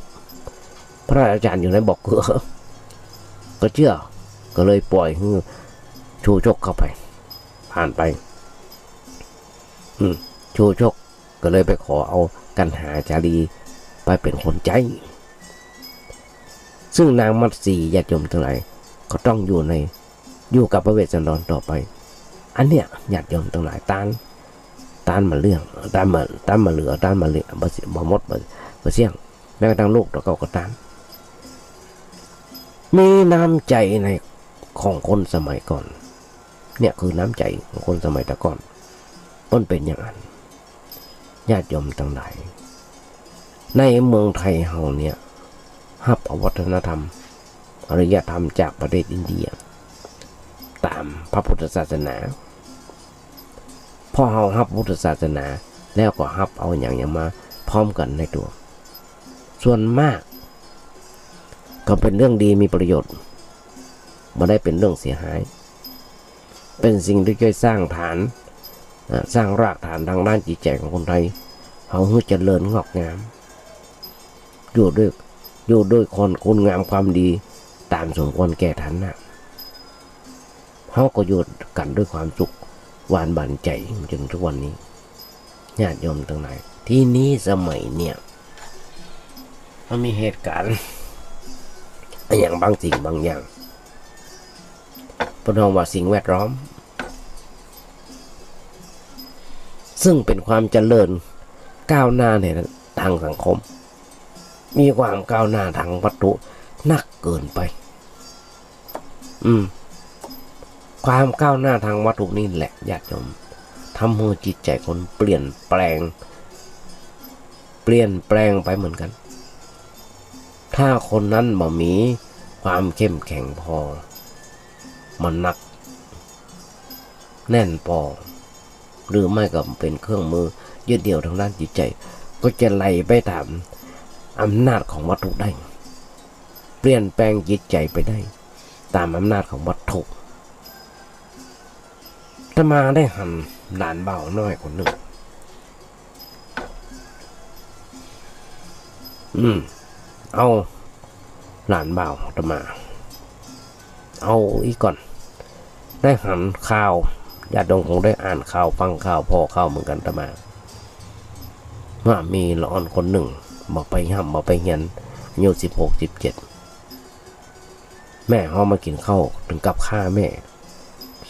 พระราชอาจารย์อยู่ในบอกเกลือก็เชื่อก็เลยปล่อยให้ชูชกเข้าไปผ่านไปชูชกก็เลยไปขอเอากันหาจารีไปเป็นคนใจซึ่งนางมัตสีญาติโยมทั้งหลายก็ต้องอยู่กับพระเวสสันดรต่อไปอันเนี้ยญาติโยมทั้งหลายต้านมาเรื่องต้านมาเหลือบ่หมดบ่เสี่ยงแม้กระทั่งลูกตัวเก่าก็ต้านมีน้ำใจในของคนสมัยก่อนเนี่ยคือน้ำใจของคนสมัยตะก่อนต้นเป็นอย่างนั้นญาติโยมทั้งหลายในเมืองไทยเฮาเนี่ยฮับเอาวัฒนธรรมอารยธรรมจากประเทศอินเดียตามพระพุทธศาสนาพอเฮาฮับพุทธศาสนาแล้วก็ฮับเอาอย่างมาพร้อมกันในตัวส่วนมากก็เป็นเรื่องดีมีประโยชน์ไม่ได้เป็นเรื่องเสียหายเป็นสิ่งที่ช่วยสร้างฐานสร้างรากฐานทางด้านจิตใจของคนไทยเขาให้เจริญงอกงามอยู่ด้วยคนงามความดีตามสมควรแก่ฐานะเขาก็อยู่กันด้วยความสุขหวานบานใจจนทุกวันนี้ญาติโยมทั้งหลายที่นี้สมัยเนี่ยมันมีเหตุการณ์อย่างบางสิ่งบางอย่างเป็นว่าสิ่งแวดล้อมซึ่งเป็นความเจริญก้าวหน้าในทางสังคมมีความก้าวหน้าทางวัตถุนักเกินไปความก้าวหน้าทางวัตถุนี่แหละญาติโยมทำให้จิตใจคนเปลี่ยนแปลงไปเหมือนกันถ้าคนนั้นบ่มีความเข้มแข็งพอมันหนักแน่นพอหรือไม่ก็เป็นเครื่องมือยึดเดี่ยวทางด้านจิตใจก็จะไหลไปตามอำนาจของวัตถุได้เปลี่ยนแปลงจิตใจไปได้ตามอำนาจของวัตถุถ้ามาได้หันหลานเบาน้อยคนหนึ่ง เอาหลานบ่าวจะมาเอาอีกก่อนได้หันข่าวญาติโยมคงได้อ่านข่าวฟังข่าวพอข่าวเหมือนกันจะมาว่ามีละอ่อนคนหนึ่งบอกไปห้ำบอกไปเฮียนอายุ16-17แม่เขามากินข้าวถึงกับฆ่าแม่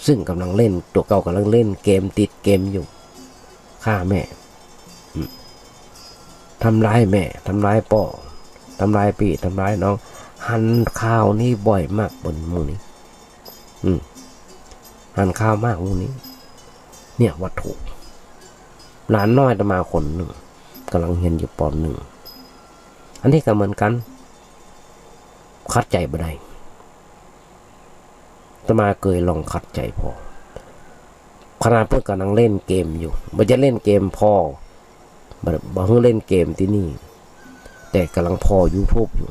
ซึ่งกำลังเล่นตัวเก่ากำลังเล่นเกมติดเกมอยู่ฆ่าแม่ทำร้ายแม่ทำร้ายพ่อทำร้ายพี่ทำร้ายน้องหันข่าวนี่บ่อยมากบนหมู่นี้หันข่าวมากหมู่นี้เนี่ยวัตถุหลานน้อยจะมาคนหนึ่งกำลังเรียนอยู่ป.1อันนี้ก็เหมือนกันคัดใจบ่ได้จะมาเคยลองคัดใจพอขนาดเพื่อนกำลังเล่นเกมอยู่มันจะเล่นเกมพอบ่เพิ่งเล่นเกมที่นี่แต่กำลังพอ YouTube อยู่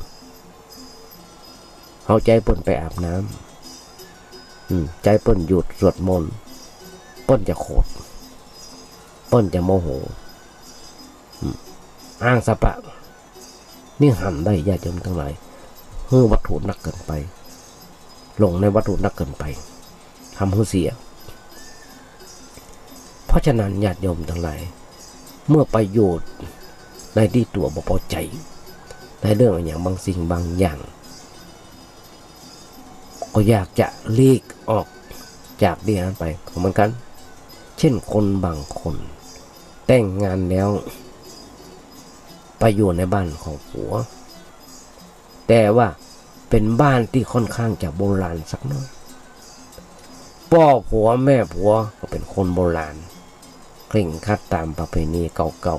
เอาใจเปิ้นไปอาบน้ำใจเปิ้นหยุดสวดมนต์เปิ้นจะโกรธเปิ้นจะโมโหอ้างสะปะนี่หันได้ญาติโยมทั้งหลายเฮ้อวัตถุนักเกินไปลงในวัตถุนักเกินไปทำให้เสียเพราะฉะนั้นญาติโยมทั้งหลายเมื่อประโยชน์ในที่ตัวบ่พอใจในเรื่องอย่างบางสิ่งบางอย่างก็อยากจะหลีกออกจากที่นั้นไปเหมือนกันเช่นคนบางคนแต่งงานแล้วไปอยู่ในบ้านของผัวแต่ว่าเป็นบ้านที่ค่อนข้างจะโบราณสักหน่อยพ่อผัวแม่ผัวก็เป็นคนโบราณเคร่งครัดตามประเพณีเก่า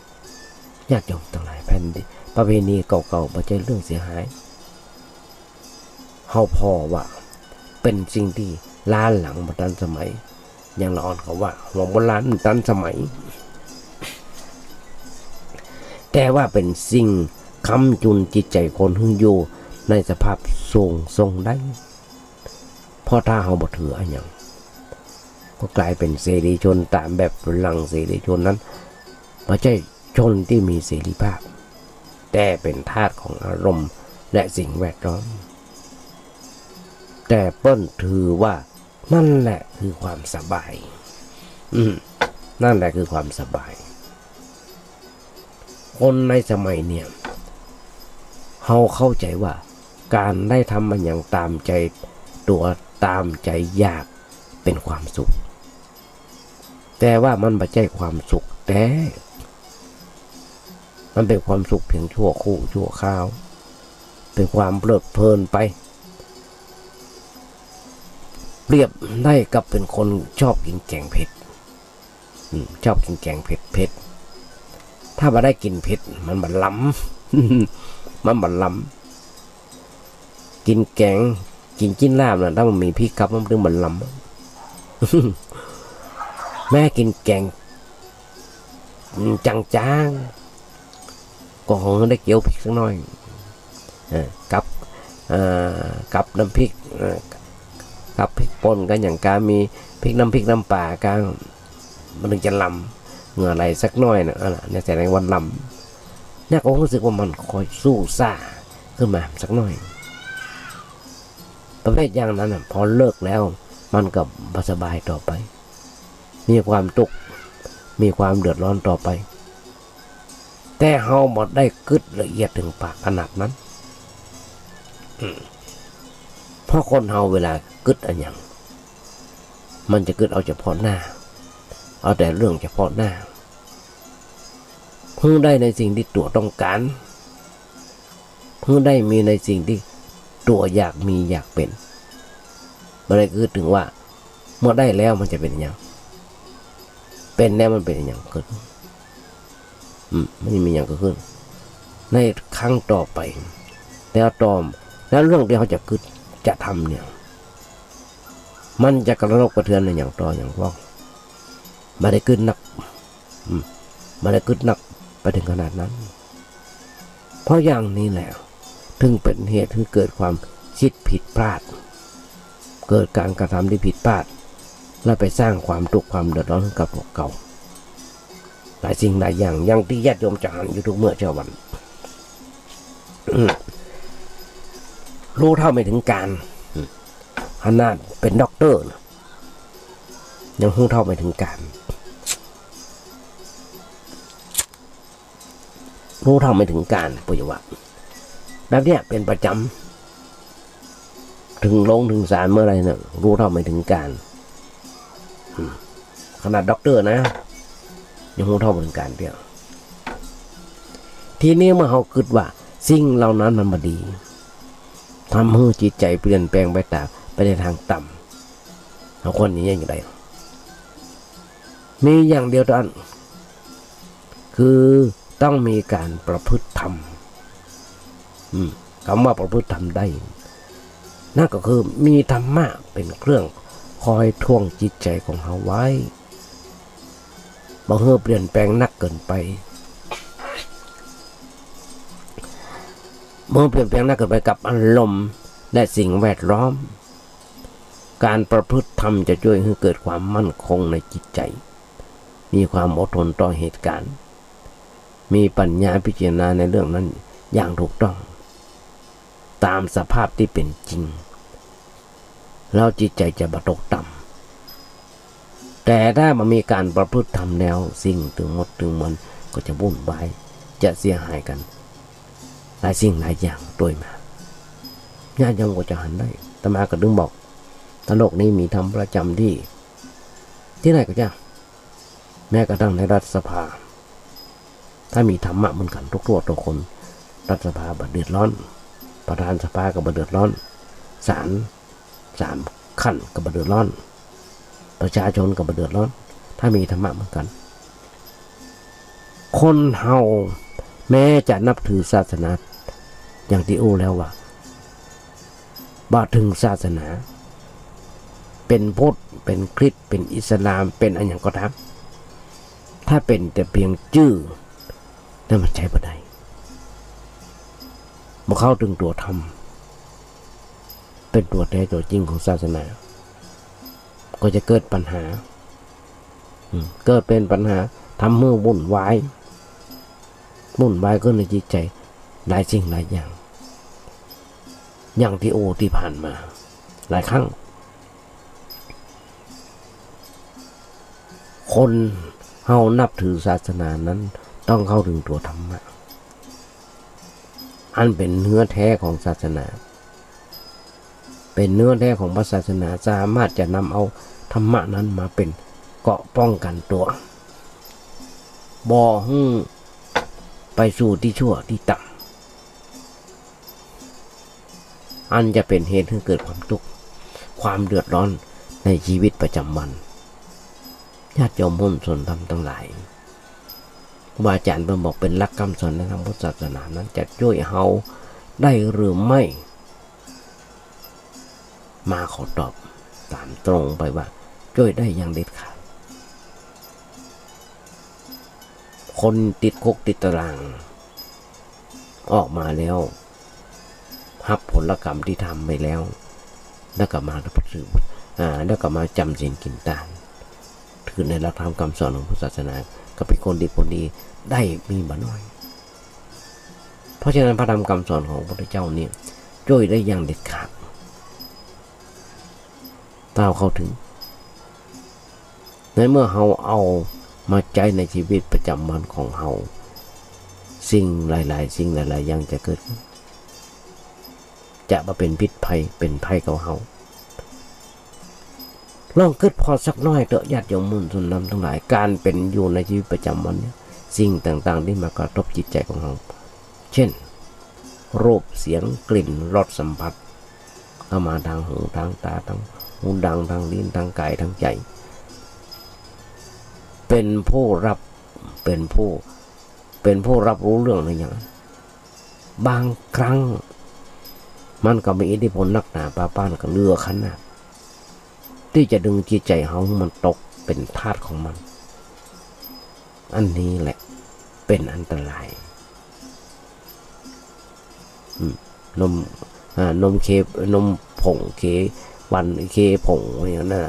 ๆญาติโยมทั้งหลายแผ่นดินประเพณีเก่าๆไม่ใช่เรื่องเสียหายเฮาพอว่าเป็นสิ่งที่ล้าหลังมาทันสมัยอย่างละอ่อนเขาว่าหัวโบราณทันสมัยแต่ว่าเป็นสิ่งค้ำจุนจิตใจคนหึงอยู่ในสภาพทรงได้เพราะถ้าเขาบ่ถืออะไรอย่างก็กลายเป็นเสรีชนตามแบบฝรั่งเสรีชนนั้นไม่ใช่ชนที่มีเสรีภาพแต่เป็นทาสของอารมณ์และสิ่งแวดล้อมแต่เปิ้ลถือว่านั่นแหละคือความสบายนั่นแหละคือความสบายคนในสมัยเนี่ยเขาเข้าใจว่าการได้ทำมันอย่างตามใจตัวตามใจอยากเป็นความสุขแต่ว่ามันไม่ใช่ความสุขแต่มันเป็นความสุขเพียงชั่วคู่ชั่วคราวเป็นความเพลิดเพลินไปเปรียบได้กับเป็นคนชอบกินแกงเผ็ดชอบกินแกงเผ็ดถ้ามาได้กินเผ็ดมันบัดล้ำมันบัดล้ำกินแกงกินลาบนะถ้ามันมีพริกครับมันถึงบัดล้ำแม่กินแกงจางๆก็คงได้เกี่ยวพริกสักหน่อยกับน้ำพริกกับพริกป่นกันอย่างการมีพริกน้ำปลากันมันถึงจะล้ำเหงื่อไหลสักหน่อยนะเนี่ยแต่ในวันลำเนี่ยก็รู้สึกว่ามันคอยสู้ซ่าขึ้นมาสักหน่อยประเภทอย่างนั้นพอเลิกแล้วมันก็สบายต่อไปมีความทุกข์มีความเดือดร้อนต่อไปแต่เฮาหมดได้กึดละเอียดถึงปากขนาดนั้นเพราะคนเฮาเวลากึดอันอย่างมันจะกึดเอาเฉพาะหน้าเอาแต่เรื่องเฉพาะหน้าเพิ่งได้ในสิ่งที่ตัวต้องการเพิ่งได้มีในสิ่งที่ตัวอยากมีอยากเป็นมันเลยคือถึงว่าเมื่อได้แล้วมันจะเป็นอย่างเป็นแล้วมันเป็นอย่างเกิดไม่มีอย่างเกิดขึ้นในครั้งต่อไปแล้วแล้วเรื่องที่เขาจะกึดจะทำเนี่ยมันจะกระทบกระเทือนในอย่างต่ออย่างว่าไม่ได้กึดนักไม่ได้กึดนักไปถึงขนาดนั้นเพราะอย่างนี้แหละถึงเป็นเหตุที่เกิดความคิดผิดพลาดเกิดการกระทำที่ผิดพลาดและไปสร้างความทุกข์ความเดือดร้อนกับพวกเก่าหลายสิ่งหลายอย่างที่ญาติโยมจะอ่านอยู่ทุกเมื่อเช้าวัน รู้เท่าไม่ถึงการขนาดเป็นด็อกเตอร์ยังรู้เท่าไม่ถึงการรู้เท่าไม่ถึงการปุยวัตแบบเนี้ยเป็นประจำถึงลงถึงศาลเมื่อไรเนี่ยรู้เท่าไม่ถึงการขนาดด็อกเตอร์นะยังรู้เท่าไม่ถึงการเดียวทีนี้เมื่อเขาคิดว่าสิ่งเหล่านั้นมันมาดีทำให้จิตใจเปลี่ยนแปลงไปในทางต่ำเขาคนนี้อย่างไรมีอย่างเดียวเท่านั้นคือต้องมีการประพฤติธรรมคำว่าประพฤติธรรมได้นั่นก็คือมีธรรมะเป็นเครื่องคอยท่วงจิตใจของเขาไว้บ่ให้เปลี่ยนแปลงนักเกินไปเมื่อเปลี่ยนแปลงนักเกินไปกับอารมณ์และสิ่งแวดล้อมการประพฤติธรรมจะช่วยให้เกิดความมั่นคงในจิตใจมีความอดทนต่อเหตุการณ์มีปัญญาพิจารณาในเรื่องนั้นอย่างถูกต้องตามสภาพที่เป็นจริงแล้วจิตใจจะบ่ตกต่ำแต่ถ้ามันมีการประพฤติธรรมแล้วสิ่งถึงหมดถึงมันก็จะวุ่นวายจะเสียหายกันหลายสิ่งหลายอย่างโดยมาญาติโยมก็จะหันได้อาตมาก็ดึงบอกตลกนี้มีธรรมประจำที่ไหนก็จะแม้กระทั่งในรัฐสภาถ้ามีธรรมะเหมือนกันทุกคนรัฐสภาบ่เดือดร้อนประธานสภาก็บ่เดือดร้อนศาล3 ขั้นก็บ่เดือดร้อนประชาชนก็บ่เดือดร้อนถ้ามีธรรมะเหมือนกันคนเฮาแม้จะนับถือศาสนาอย่างที่อู้แล้วว่าบาถึงศาสนาเป็นพุทธเป็นคริสต์เป็นอิสลามเป็นอะไรอย่างก็ตามถ้าเป็นแต่เพียงชื่อนั่นมันใช้บ่ได้บ่เข้าถึงตัวธรรมเป็นตัวแท้ตัวจริงของศาสนาก็จะเกิดปัญหาเกิดเป็นปัญหาทำให้วุ่นวายก็ในจิตใจหลายสิ่งหลายอย่างที่ที่ผ่านมาหลายครั้งคนเฮานับถือศาสนานั้นต้องเข้าถึงตัวธรรมะอันเป็นเนื้อแท้ของศาสนาเป็นเนื้อแท้ของพระศาสนาสามารถจะนำเอาธรรมะนั้นมาเป็นเกราะป้องกันตัวบ่ให้ไปสู่ที่ชั่วที่ต่ำอันจะเป็นเหตุให้เกิดความทุกข์ความเดือดร้อนในชีวิตประจำวันญาติโยมมุ่นสนธรรมทั้งหลายครูบาอาจารย์บอกเป็นหลักคำสอนในทางพุทธศาสนานั้นจะช่วยเฮาได้หรือไม่มาขอตอบตามตรงไปว่าช่วยได้อย่างเด็ดขาดคนติดคุกติดตารางออกมาแล้วรับผลกรรมที่ทำไปแล้วแล้วก็มารับสืบแล้วก็มาจำศีลกินทานถือในหลักธรรมคำสอนของพุทธศาสนาก็เป็นคนดีผลดีได้มีบ่น้อยเพราะฉะนั้นพระธรรมคำสอนของพระพุทธเจ้านี่ช่วยได้อย่างเด็ดขาดถ้าเข้าถึงในเมื่อเราเอามาใจในชีวิตประจำวันของเราสิ่งหลายๆสิ่งหลายๆอย่างจะเกิดจะมาเป็นพิษภัยเป็นภัยกับเราลองคิดพอสักน้อยเถอะญาติโยมมุ่นสุนนำทั้งหลายการเป็นอยู่ในชีวิตประจำวันเนี่ยสิ่งต่างๆที่มากระทบจิตใจของเราเช่นรูปเสียงกลิ่นรสสัมผัสเข้ามาทางหูทางตาทางหูดังทางลิ้นทางกายทางใจเป็นผู้รับรู้เรื่องอะไรอย่างนั้นบางครั้งมันก็มีอิทธิพลนักหนาป้านกับเรือขนาดที่จะดึงจิตใจเขามันตกเป็นทาสของมันอันนี้แหละเป็นอันตรายนมผงเควันเคผงอย่างนั้นน่ะ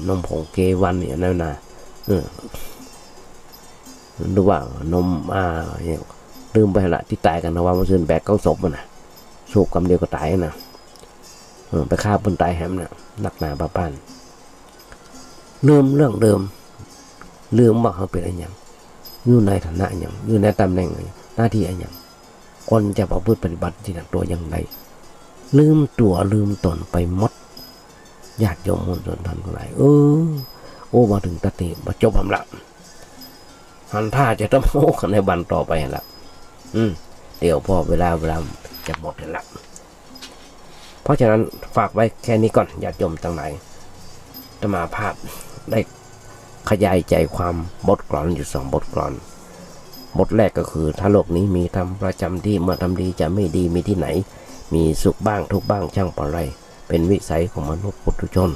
นมผงเควันอย่างนั้นน่ะหรือว่านม ลืมไปละที่ตายกันนะว่ามันซื้อแบกก้องศพมันนะสูบกำเดียวก็ตายนะไปฆ่าคนตายแฮมนะนักหนาบ้านลืมเรื่องเดิมลืมว่าเขาเป็นอะไรอย่างอยู่ในฐานะอย่างอยู่ในตำแหน่งหน้าที่อะไรอย่างคนจะประพฤติปฏิบัติที่หนักตัวอย่างไรลืมตัวลืมตนไปหมดญาติโยมมนส่วนทันทั้งหลายโอ้มาถึงตติมาจบคำละหันท่าจะต้องโอ้ในบันต่อไปละเดี๋ยวพอเวลาจะหมดแล้วเพราะฉะนั้นฝากไว้แค่นี้ก่อนญาติโยมทั้งหลายธรรมาภาพได้ขยายใจความบทกลอนอยู่2 บทกลอนบทแรกก็คือถ้าโลกนี้มีทำประจำที่เมื่อทำดีจะไม่ดีมีที่ไหนมีสุขบ้างทุกบ้างช่างปล่อยไรเป็นวิสัยของมนุษย์ปุถุชน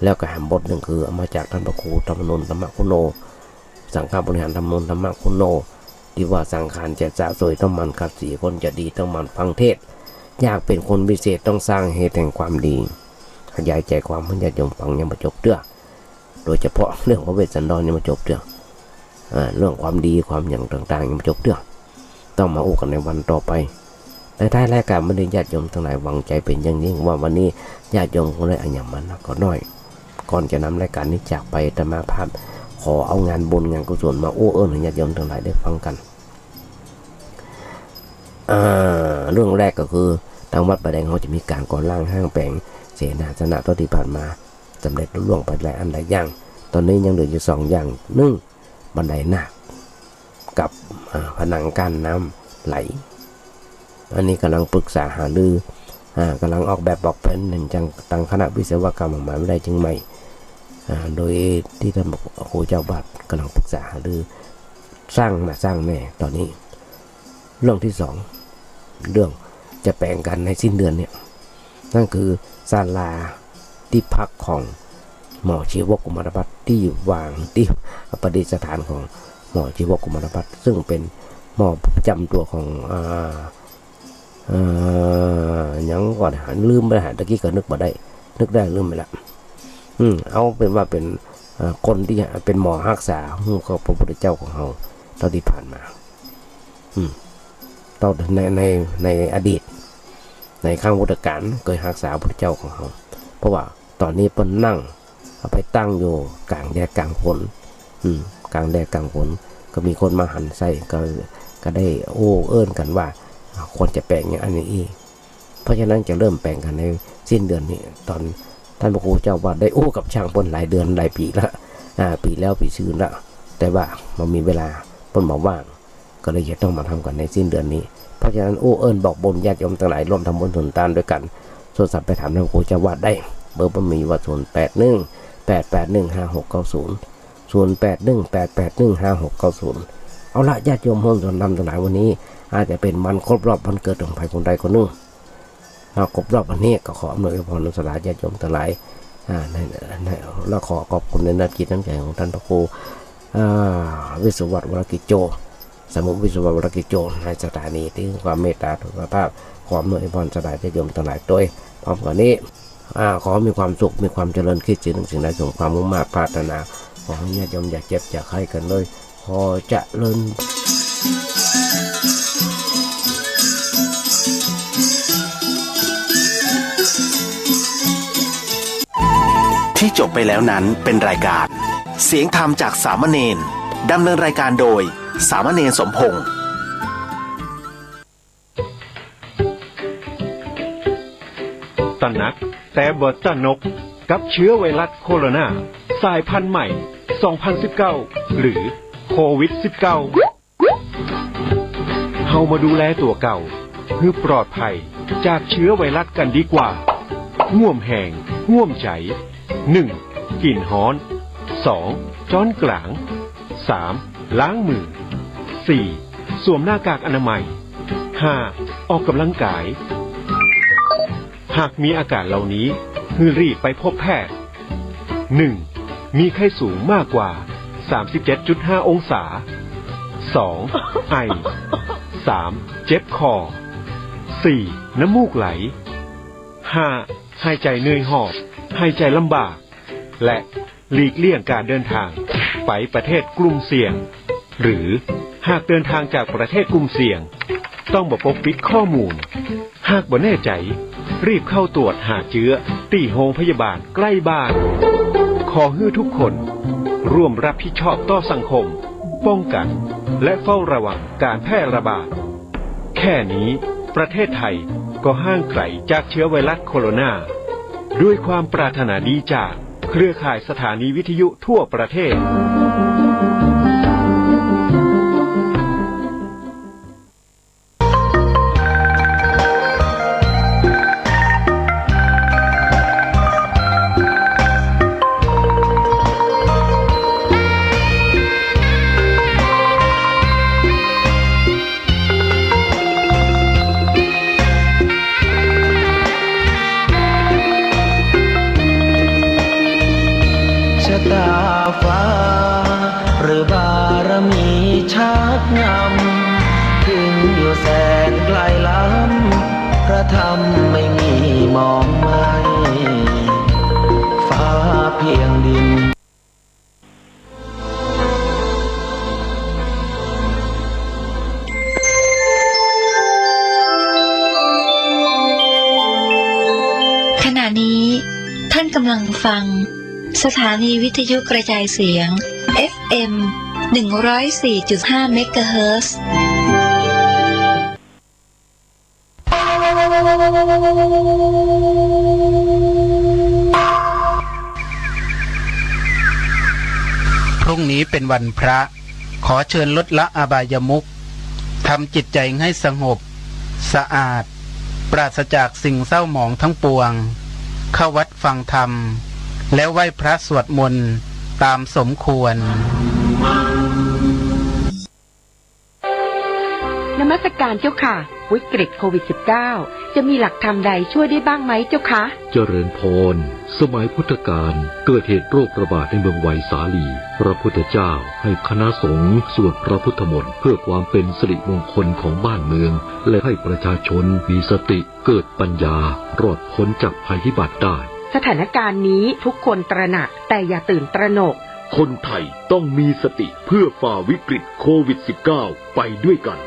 แล้วก็แหมบทหนึ่งคือเอามาจากท่านพระครูธรรมนนท์ธรรมคุโนสังฆบริหารธรรมนนท์ธรรมคุโนที่ว่าสังขารจะสะสวยต้องมันขัดสีคนจะดีต้องมันฟังเทศอยากเป็นคนพิเศษต้องสร้างเหตุแห่งความดีขยายใจความให้ญาติโยมฟังยังมาจบเด้อโดยเฉพาะเรื่องพระเวสสันดรยังมาจบเด้อเรื่องความดีความอย่างต่างๆยังมาจบเด้อต้องมาอู้กันในวันต่อไปในท้ายรายการไม่ได้ญาติโยมทั้งหลายหวังใจเป็นอย่างยิ่งว่าวันนี้ญาติโยมคงได้อัญญมันก็น้อยก่อนจะนำรายการนี้จากไปธรรมาภาพขอเอางานบุญงานกุศลมาโอ้เอิญให้ญาติโยมทั้งหลายได้ฟังกันเรื่องแรกก็คือทางวัดประแดงเขาจะมีการก่อร่างห้างแปลงเสนาสนะต้นที่ผ่านมาสำเร็จรุ่ล่วงไปหลายอันหลายอย่างตอนนี้ยังเหลืออยู่2 อย่าง1บันไดนาคกับผนังกั้นน้ำไหลอันนี้กำลังปรึกษาหารือกำลังออกแบบบอกเป็นหนึ่งจังตั้งคณะวิศวกรรมของมหาวิทยาลัยเชียงใหม่โดยที่ท่านครูเจ้าบาทกำลังปรึกษาหารือสร้างแน่ตอนนี้เรื่องที่2เรื่องจะแปลงกันในสิ้นเดือนเนี่ยนั่นคือศาลาที่พักของหมอชีวกุมารพัฒน์ที่วางที่ประดิษฐานของหมอชีวกุมารพัฒน์ซึ่งเป็นหมอประจำตัวของยังก่อนลืมไปตะกี้ก็นึกได้ลืมไปละเอาเป็นว่าเป็นคนที่เป็นหมอรักษาของพระพุทธเจ้าของเราตอนที่ผ่านมาตอนในอดีตในข้างพุทธกาลเคยรักษาพระพุทธเจ้าของเราเพราะว่าตอนนี้เปิ้นนั่งเอาไปตั้งอยู่กลางแดดกลางฝนกลางแดดกลางฝนก็มีคนมาหันใส่ก็ได้โอ้เอิ้นกันว่าควรจะแปลงอย่างอันนี้เพราะฉะนั้นจะเริ่มแปลงกันในสิ้นเดือนนี้ตอนท่านพระครูเจ้าว่าได้โอ้กับช่างเปิ้นหลายเดือนหลายปีละปีแล้วปีซื่นละแต่ว่ามันมีเวลาเปิ้นมาว่างก็เลยจะต้องมาทำกันในสิ้นเดือนนี้เพราะฉะนั้นโอ้เอิ้นบอกบุญญาติโยมทั้งหลายร่วมทำบุญสุนทานด้วยกันโทรศัพท์ไปถามท่านพระครูเจ้าว่าได้เบอร์มันมีว่า0818815690 เอาละญาติโยมร่วมทำทั้งหลายวันนี้อาจจะเป็นวันครบรอบวันเกิดของใครคนใดคนหนึ่งเราครบรอบวันนี้ก็ขออำนวยพรสลายญาติโยมทั้งหลายและขอขอบคุณในน้ำจิตน้ำใจของท่านพระครูวิศวัตรวรกิจโจสมุวิศวัตรวรกิจโจในสถานีที่ความเมตตาทุกภาพขออำนวยพรสลายญาติโยมทั้งหลายโดยพร้อมกันนี้ขอมีความสุขมีความเจริญคิดสิ่งใดสมความมุ่งมั่นปรารถนาขอให้ญาติโยมอย่าเจ็บอย่าไข้กันเลยขอเจริญที่จบไปแล้วนั้นเป็นรายการเสียงธรรมจากสามเณรดำเนินรายการโดยสามเณรสมพงษ์ตระหนักแต่บ่ตระหนกกับเชื้อไวรัสโคโรนาสายพันธุ์ใหม่ 2019 หรือโควิด -19 เฮามาดูแลตัวเก่าเพื่อปลอดภัยจากเชื้อไวรัสกันดีกว่าง่วมแหงง่วมใจ 1. กลิ่นฮ้อน 2. จ้อนกลาง 3. ล้างมือ 4. สวมหน้ากากอนามัย 5. ออกกำลังกายหากมีอาการเหล่านี้ให้รีบไปพบแพทย์ 1. มีไข้สูงมากกว่า 37.5 องศา 2. ไอ 3. เจ็บคอ 4. น้ำมูกไหล 5. หายใจเหนื่อยหอบหายใจลำบากและหลีกเลี่ยงการเดินทางไปประเทศกลุ่มเสี่ยง หรือหากเดินทางจากประเทศกลุ่มเสี่ยงต้องบ่ปกปิดข้อมูลหากบ่แน่ใจรีบเข้าตรวจหาเชื้อที่โรงพยาบาลใกล้บ้านขอให้ทุกคนร่วมรับผิดชอบต่อสังคมป้องกันและเฝ้าระวังการแพร่ระบาดแค่นี้ประเทศไทยก็ห่างไกลจากเชื้อไวรัสโคโรนาด้วยความปรารถนาดีจากเครือข่ายสถานีวิทยุทั่วประเทศ ชะตาฟ้าหรือบารมีชักนำถึงอยู่แสนไกลล้ำพระธรรมไม่มีมองไม่ฟ้าเพียงดิน ขณะนี้ท่านกำลังฟังสถานีวิทยุกระจายเสียง FM 104.5 เมกะเฮิรตซ์ พรุ่งนี้เป็นวันพระ ขอเชิญลดละอบายมุขทำจิตใจให้สงบ สะอาด ปราศจากสิ่งเศร้าหมองทั้งปวง เข้าวัดฟังธรรม แล้วไหว้พระสวดมนต์ตามสมควร นมัสการเจ้าค่ะวิกฤตโควิด -19 จะมีหลักธรรมใดช่วยได้บ้างไหมเจ้าคะ เจริญพรสมัยพุทธกาลเกิดเหตุโรคระบาดในเมืองไวสาลีพระพุทธเจ้าให้คณะสงฆ์สวดพระพุทธมนต์เพื่อความเป็นสิริมงคลของบ้านเมืองและให้ประชาชนมีสติเกิดปัญญารอดพ้นจากภัยพิบัติได้ สถานการณ์นี้ทุกคนตระหนักแต่อย่าตื่นตระหนก คนไทยต้องมีสติเพื่อฝ่าวิกฤตโควิด -19 ไปด้วยกัน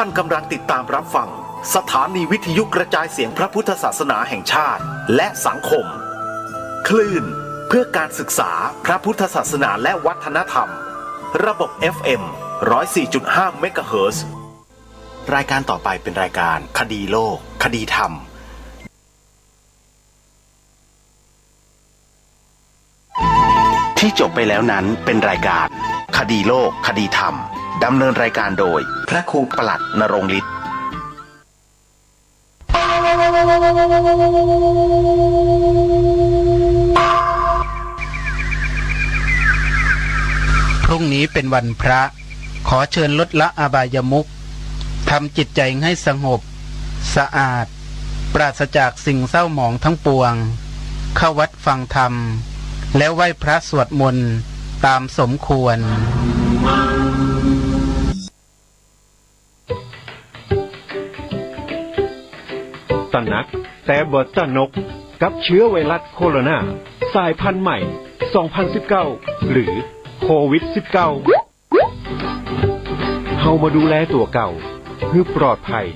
ท่านกำลังติดตามรับฟังสถานีวิทยุกระจายเสียงพระพุทธศาสนาแห่งชาติและสังคม คลื่นเพื่อการศึกษาพระพุทธศาสนาและวัฒนธรรม ระบบ FM 104.5 เมกะเฮิรตซ์ รายการต่อไปเป็นรายการคดีโลก คดีธรรม ที่จบไปแล้วนั้นเป็นรายการคดีโลก คดีธรรม ดำเนินรายการโดยพระครูปลัดนรงค์ฤทธิ์ พรุ่งนี้เป็นวันพระขอเชิญลดละอบายมุขทำจิตใจให้สงบสะอาดปราศจากสิ่งเศร้าหมองทั้งปวงเข้าวัดฟังธรรมแล้วไหว้พระสวดมนต์ตามสมควรตระหนักแต่บ่ตระหนกกับเชื้อไวรัสโคโรนาสายพันธุ์ใหม่ 2019 หรือโควิด -19 เฮามาดูแลตัวเก่าเพื่อปลอดภัย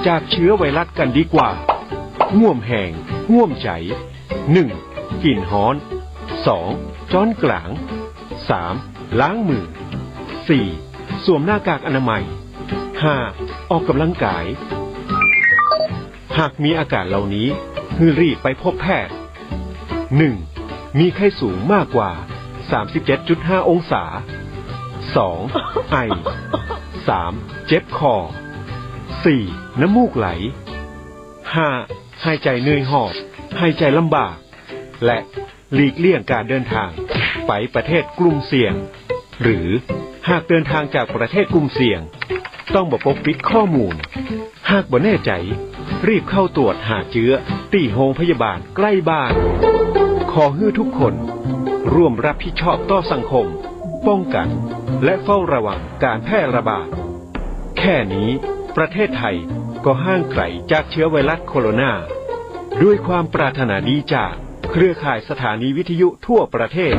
จากเชื้อไวรัสกันดีกว่าง่วมแหงง่วมใจ 1. กลิ่นฮ้อน 2. จ้อนกลาง 3. ล้างมือ 4. สวมหน้ากากอนามัย 5. ออกกำลังกายหากมีอาการเหล่านี้ให้รีบไปพบแพทย์ 1. มีไข้สูงมากกว่า 37.5 องศา 2. ไอ 3. เจ็บคอ 4. น้ำมูกไหล 5. หายใจเหนื่อยหอบหายใจลำบากและหลีกเลี่ยงการเดินทางไปประเทศกลุ่มเสี่ยงหรือหากเดินทางจากประเทศกลุ่มเสี่ยงต้องบ่ปกปิดข้อมูลหากบ่แน่ใจรีบเข้าตรวจหาเชื้อที่โรงพยาบาลใกล้บ้านขอให้ทุกคนร่วมรับผิดชอบต่อสังคมป้องกันและเฝ้าระวังการแพร่ระบาดแค่นี้ประเทศไทยก็ห่างไกลจากเชื้อไวรัสโคโรนาด้วยความปรารถนาดีจากเครือข่ายสถานีวิทยุทั่วประเทศ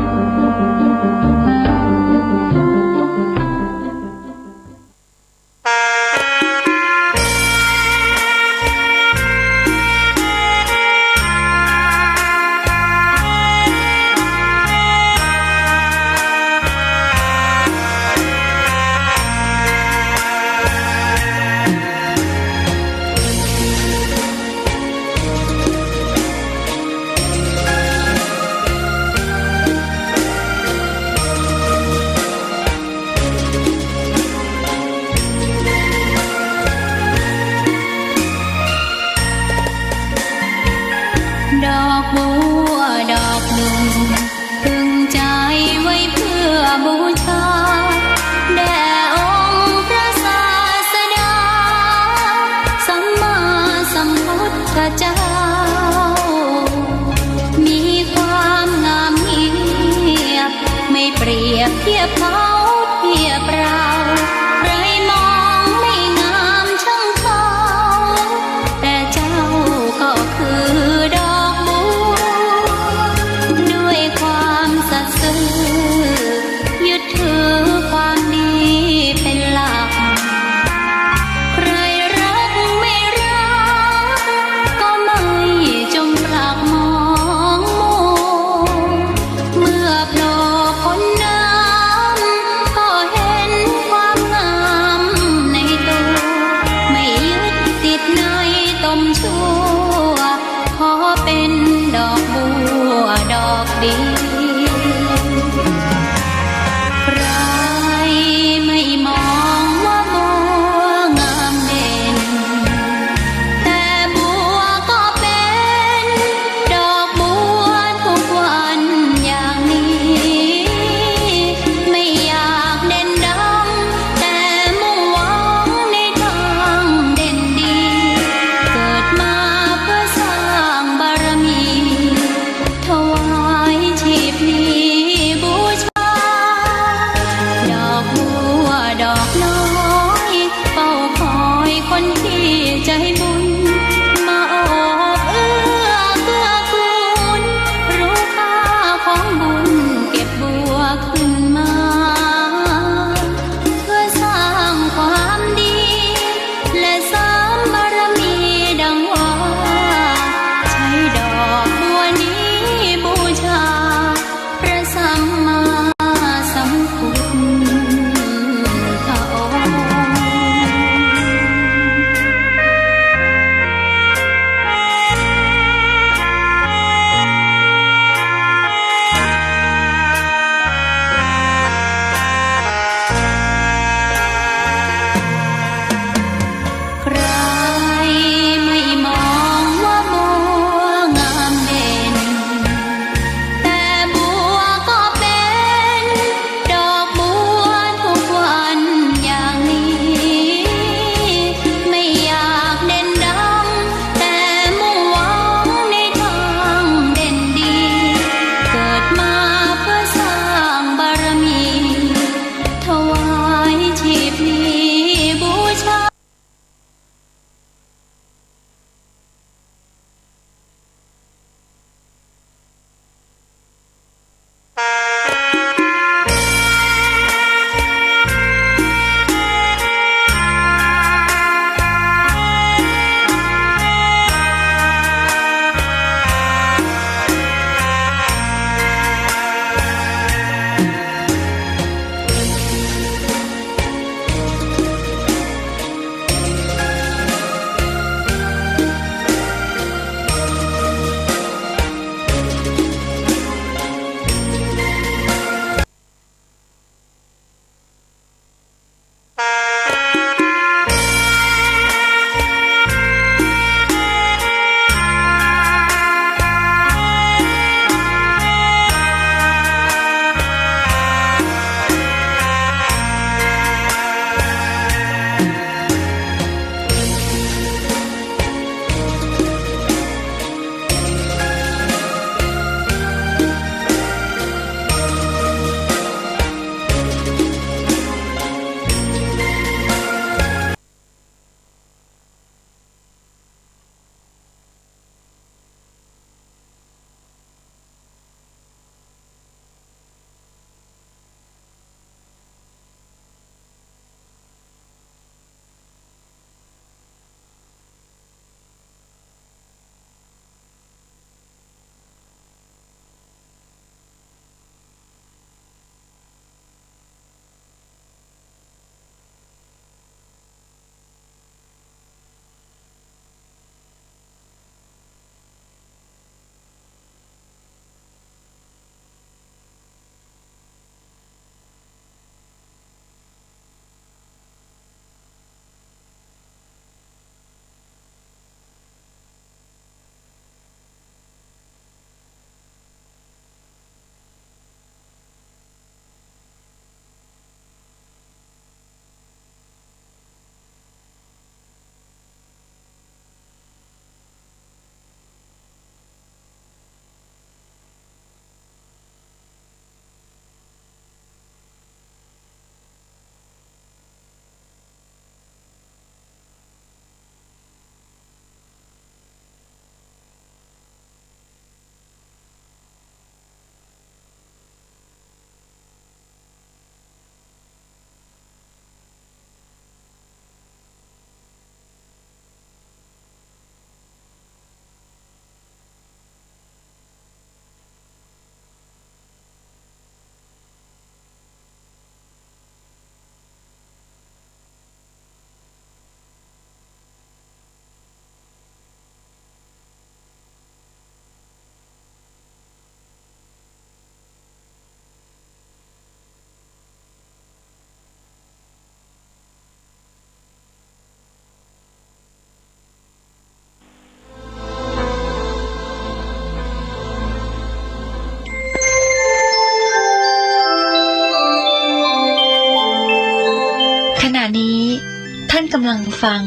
กำลังฟัง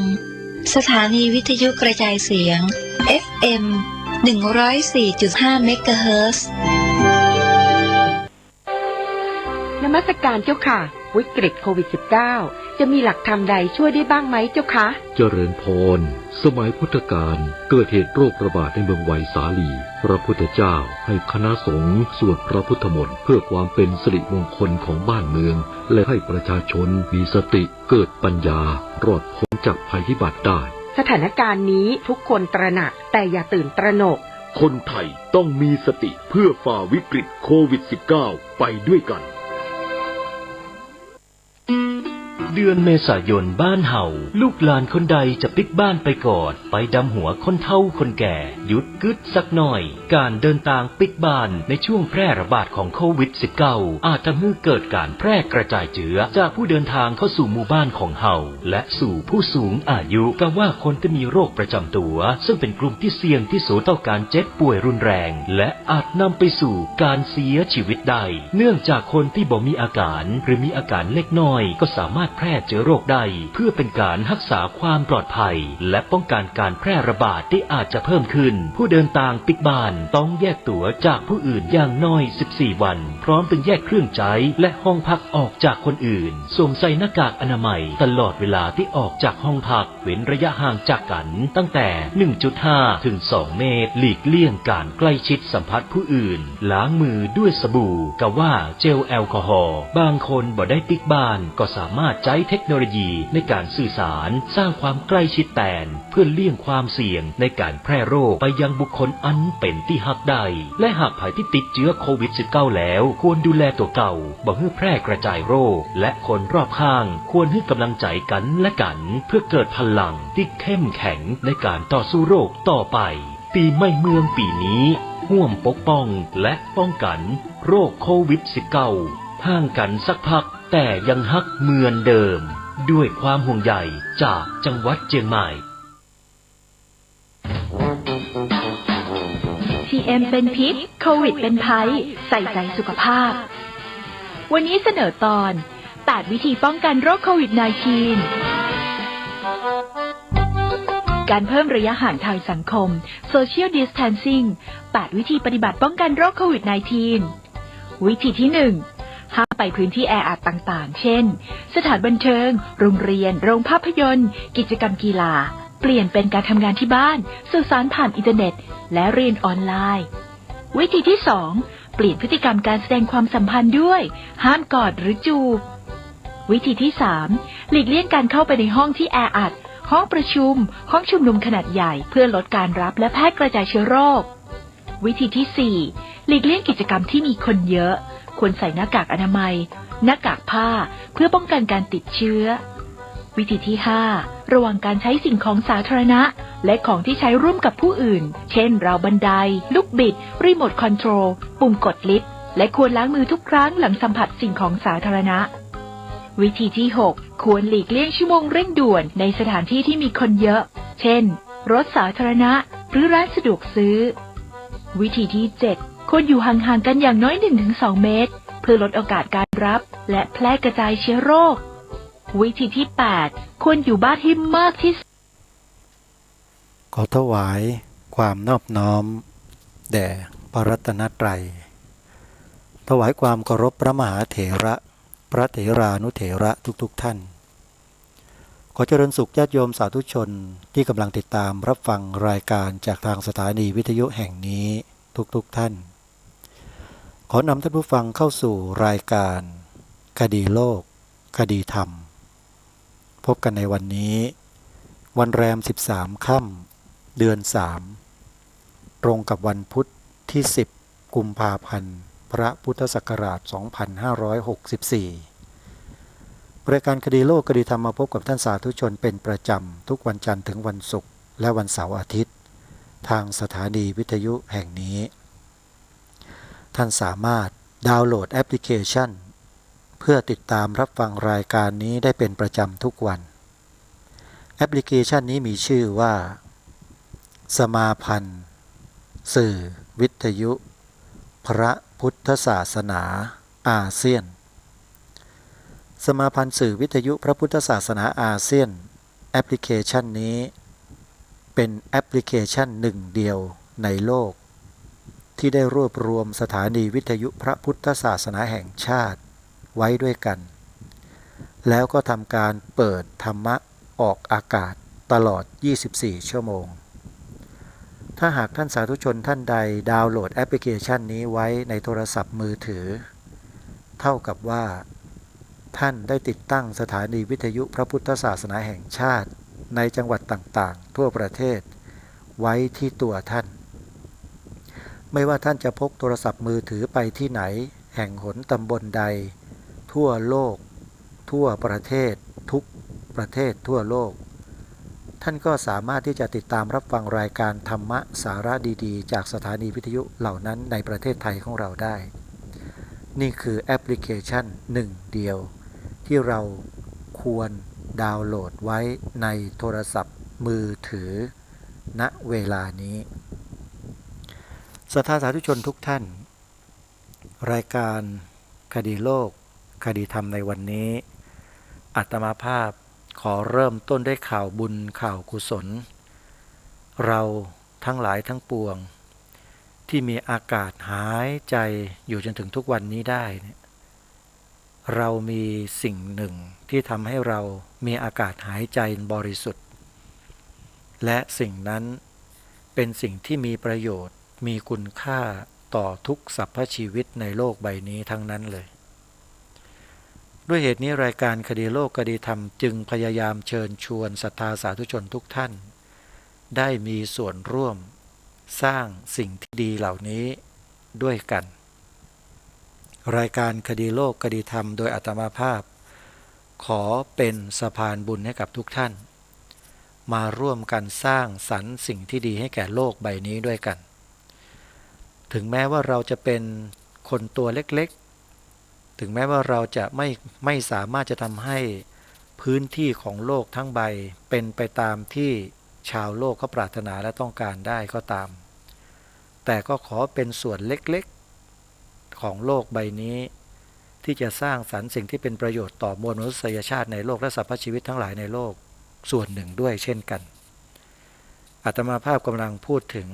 สถานีวิทยุกระจายเสียง FM 104.5 เมกะเฮิรตซ์ นมัสการเจ้าค่ะวิกฤตโควิด -19 จะมีหลักธรรมใดช่วยได้บ้างไหมเจ้าคะเจริญพรสมัยพุทธกาลเกิดเหตุโรคระบาดในเมืองไวสาลี พระพุทธเจ้าให้คณะสงฆ์สวดพระพุทธมนต์เพื่อความเป็นสิริมงคลของบ้านเมืองและให้ประชาชนมีสติเกิดปัญญารอดพ้นจากภัยพิบัติได้สถานการณ์นี้ทุกคนตระหนักแต่อย่าตื่นตระหนกคนไทยต้องมีสติเพื่อฝ่าวิกฤตโควิด -19 ไปด้วยกันเดือนเมษายนบ้านเห่าลูกหลานคนใดจะปิกบ้านไปก่อนไปดำหัวคนเฒ่าคนแก่หยุดกึดสักหน่อยการเดินทางปิกบ้านในช่วงแพร่ระบาดของโควิด -19 อาจทำให้เกิดการแพร่กระจายเชื้อจากผู้เดินทางเข้าสู่หมู่บ้านของเห่าและสู่ผู้สูงอายุก็ว่าคนที่มีโรคประจำตัวซึ่งเป็นกลุ่มที่เสี่ยงที่สุดต่อการเจ็บป่วยรุนแรงและอาจนำไปสู่การเสียชีวิตได้เนื่องจากคนที่บ่มีอาการหรือมีอาการเล็กน้อยก็สามารถแพร่เชื้อโรคได้เพื่อเป็นการรักษาความปลอดภัยและป้องกันการแพร่ระบาดที่อาจจะเพิ่มขึ้นผู้เดินทางปิกบ้านต้องแยกตั๋วจากผู้อื่นอย่างน้อย14วันพร้อมเป็นแยกเครื่องใช้และห้องพักออกจากคนอื่นสวมใส่หน้ากากอนามัยตลอดเวลาที่ออกจากห้องพักเว้นระยะห่างจากกันตั้งแต่ 1.5 ถึง 2 เมตรหลีกเลี่ยงการใกล้ชิดสัมผัสผู้อื่นล้างมือด้วยสบู่กับว่าเจลแอลกอฮอล์บางคนบ่ได้ปิกบ้านก็สามารถใช้เทคโนโลยีในการสื่อสารสร้างความใกล้ชิดแทนเพื่อเลี่ยงความเสี่ยงในการแพร่โรคไปยังบุคคลอันเป็นที่หักได้และหากภัยที่ติดเชื้อโควิด -19 แล้วควรดูแลตัวเก่าบ่ให้แพร่กระจายโรคและคนรอบข้างควรให้กำลังใจกันและกันเพื่อเกิดพลังที่เข้มแข็งในการต่อสู้โรคต่อไปปีใหม่เมืองปีนี้ร่วมปกป้องและป้องกันโรคโควิด -19 ห่างกันสักพักแต่ยังฮักเหมือนเดิมด้วยความห่วงใยจากจังหวัดเชียงใหม่ TM เป็นพิษโควิดเป็นภัยใส่ใจสุขภาพวันนี้เสนอตอน8วิธีป้องกันโรคโควิด -19 การเพิ่มระยะห่างทางสังคม Social Distancing 8 วิธีปฏิบัติป้องกันโรคโควิด -19 วิธีที่ 1ห้ามไปพื้นที่แออัดต่างๆ เช่นสถานบันเทิงโรงเรียนโรงภาพยนตร์กิจกรรมกีฬาเปลี่ยนเป็นการทำงานที่บ้านสื่อสารผ่านอินเทอร์เน็ตและเรียนออนไลน์วิธีที่ 2เปลี่ยนพฤติกรรมการแสดงความสัมพันธ์ด้วยห้ามกอดหรือจูบวิธีที่ 3หลีกเลี่ยงการเข้าไปในห้องที่แออัดห้องประชุมห้องชุมนุมขนาดใหญ่เพื่อลดการรับและแพร่กระจายเชื้อโรควิธีที่ 4หลีกเลี่ยงกิจกรรมที่มีคนเยอะควรใส่หน้ากากอนามัยหน้ากากผ้าเพื่อป้องกันการติดเชื้อวิธีที่ 5ระวังการใช้สิ่งของสาธารณะและของที่ใช้ร่วมกับผู้อื่นเช่นราวบันไดลูกบิดรีโมทคอนโทรลปุ่มกดลิฟต์และควรล้างมือทุกครั้งหลังสัมผัสสิ่งของสาธารณะวิธีที่ 6ควรหลีกเลี่ยงชั่วโมงเร่งด่วนในสถานที่ที่มีคนเยอะเช่นรถสาธารณะหรือร้านสะดวกซื้อวิธีที่ 7ควรอยู่ห่างๆกันอย่างน้อย 1-2 เมตรเพื่อลดโอกาสการรับและแพร่กระจายเชื้อโรควิธีที่ 8ควรอยู่บ้านให้มากที่สุดขอถวายความนอบน้อมแด่พระรัตนตรัยถวายความเคารพพระมหาเถระพระเถรานุเถระทุกท่านขอเจริญสุขญาติโยมสาธุชนที่กำลังติดตามรับฟังรายการจากทางสถานีวิทยุแห่งนี้ทุกท่านขอนำท่านผู้ฟังเข้าสู่รายการคดีโลกคดีธรรมพบกันในวันนี้วันแรม13ค่ำเดือน3ตรงกับวันพุธที่10กุมภาพันธ์พระพุทธศักราช2564รายการคดีโลกคดีธรรมมาพบกับท่านสาธุชนเป็นประจำทุกวันจันทร์ถึงวันศุกร์และวันเสาร์อาทิตย์ทางสถานีวิทยุแห่งนี้ท่านสามารถดาวน์โหลดแอปพลิเคชันเพื่อติดตามรับฟังรายการนี้ได้เป็นประจำทุกวันแอปพลิเคชันนี้มีชื่อว่าสมาพันธ์สื่อวิทยุพระพุทธศาสนาอาเซียนสมาพันธ์สื่อวิทยุพระพุทธศาสนาอาเซียน แอปพลิเคชันนี้เป็นแอปพลิเคชันหนึ่งเดียวในโลกที่ได้รวบรวมสถานีวิทยุพระพุทธศาสนาแห่งชาติไว้ด้วยกันแล้วก็ทำการเปิดธรรมะออกอากาศตลอด24ชั่วโมงถ้าหากท่านสาธุชนท่านใดดาวน์โหลดแอปพลิเคชันนี้ไว้ในโทรศัพท์มือถือเท่ากับว่าท่านได้ติดตั้งสถานีวิทยุพระพุทธศาสนาแห่งชาติในจังหวัดต่างๆทั่วประเทศไว้ที่ตัวท่านไม่ว่าท่านจะพกโทรศัพท์มือถือไปที่ไหนแห่งหนตำบลใดทั่วโลกทั่วประเทศทุกประเทศทั่วโลกท่านก็สามารถที่จะติดตามรับฟังรายการธรรมะสาระดีๆจากสถานีวิทยุเหล่านั้นในประเทศไทยของเราได้นี่คือแอปพลิเคชันหนึ่งเดียวที่เราควรดาวน์โหลดไว้ในโทรศัพท์มือถือณเวลานี้ศรัทธาสาธุชนทุกท่านรายการคดีโลกคดีธรรมในวันนี้อาตมาภาพขอเริ่มต้นด้วยข่าวบุญข่าวกุศลเราทั้งหลายทั้งปวงที่มีอากาศหายใจอยู่จนถึงทุกวันนี้ได้เนี่ยเรามีสิ่งหนึ่งที่ทำให้เรามีอากาศหายใจบริสุทธิ์และสิ่งนั้นเป็นสิ่งที่มีประโยชน์มีคุณค่าต่อทุกสรรพชีวิตในโลกใบนี้ทั้งนั้นเลยด้วยเหตุนี้รายการคดีโลกคดีธรรมจึงพยายามเชิญชวนศรัทธาสาธุชนทุกท่านได้มีส่วนร่วมสร้างสิ่งที่ดีเหล่านี้ด้วยกันรายการคดีโลกคดีธรรมโดยอาตมาภาพขอเป็นสะพานบุญให้กับทุกท่านมาร่วมกันสร้างสรรค์สิ่งที่ดีให้แก่โลกใบนี้ด้วยกันถึงแม้ว่าเราจะเป็นคนตัวเล็กๆถึงแม้ว่าเราจะไม่สามารถจะทำให้พื้นที่ของโลกทั้งใบเป็นไปตามที่ชาวโลกเขาปรารถนาและต้องการได้ก็ตามแต่ก็ขอเป็นส่วนเล็กๆของโลกใบนี้ที่จะสร้างสรรค์สิ่งที่เป็นประโยชน์ต่อมวลมนุษยชาติในโลกและสรรพชีวิตทั้งหลายในโลกส่วนหนึ่งด้วยเช่นกันอาตมาภาพกำลังพูดถึง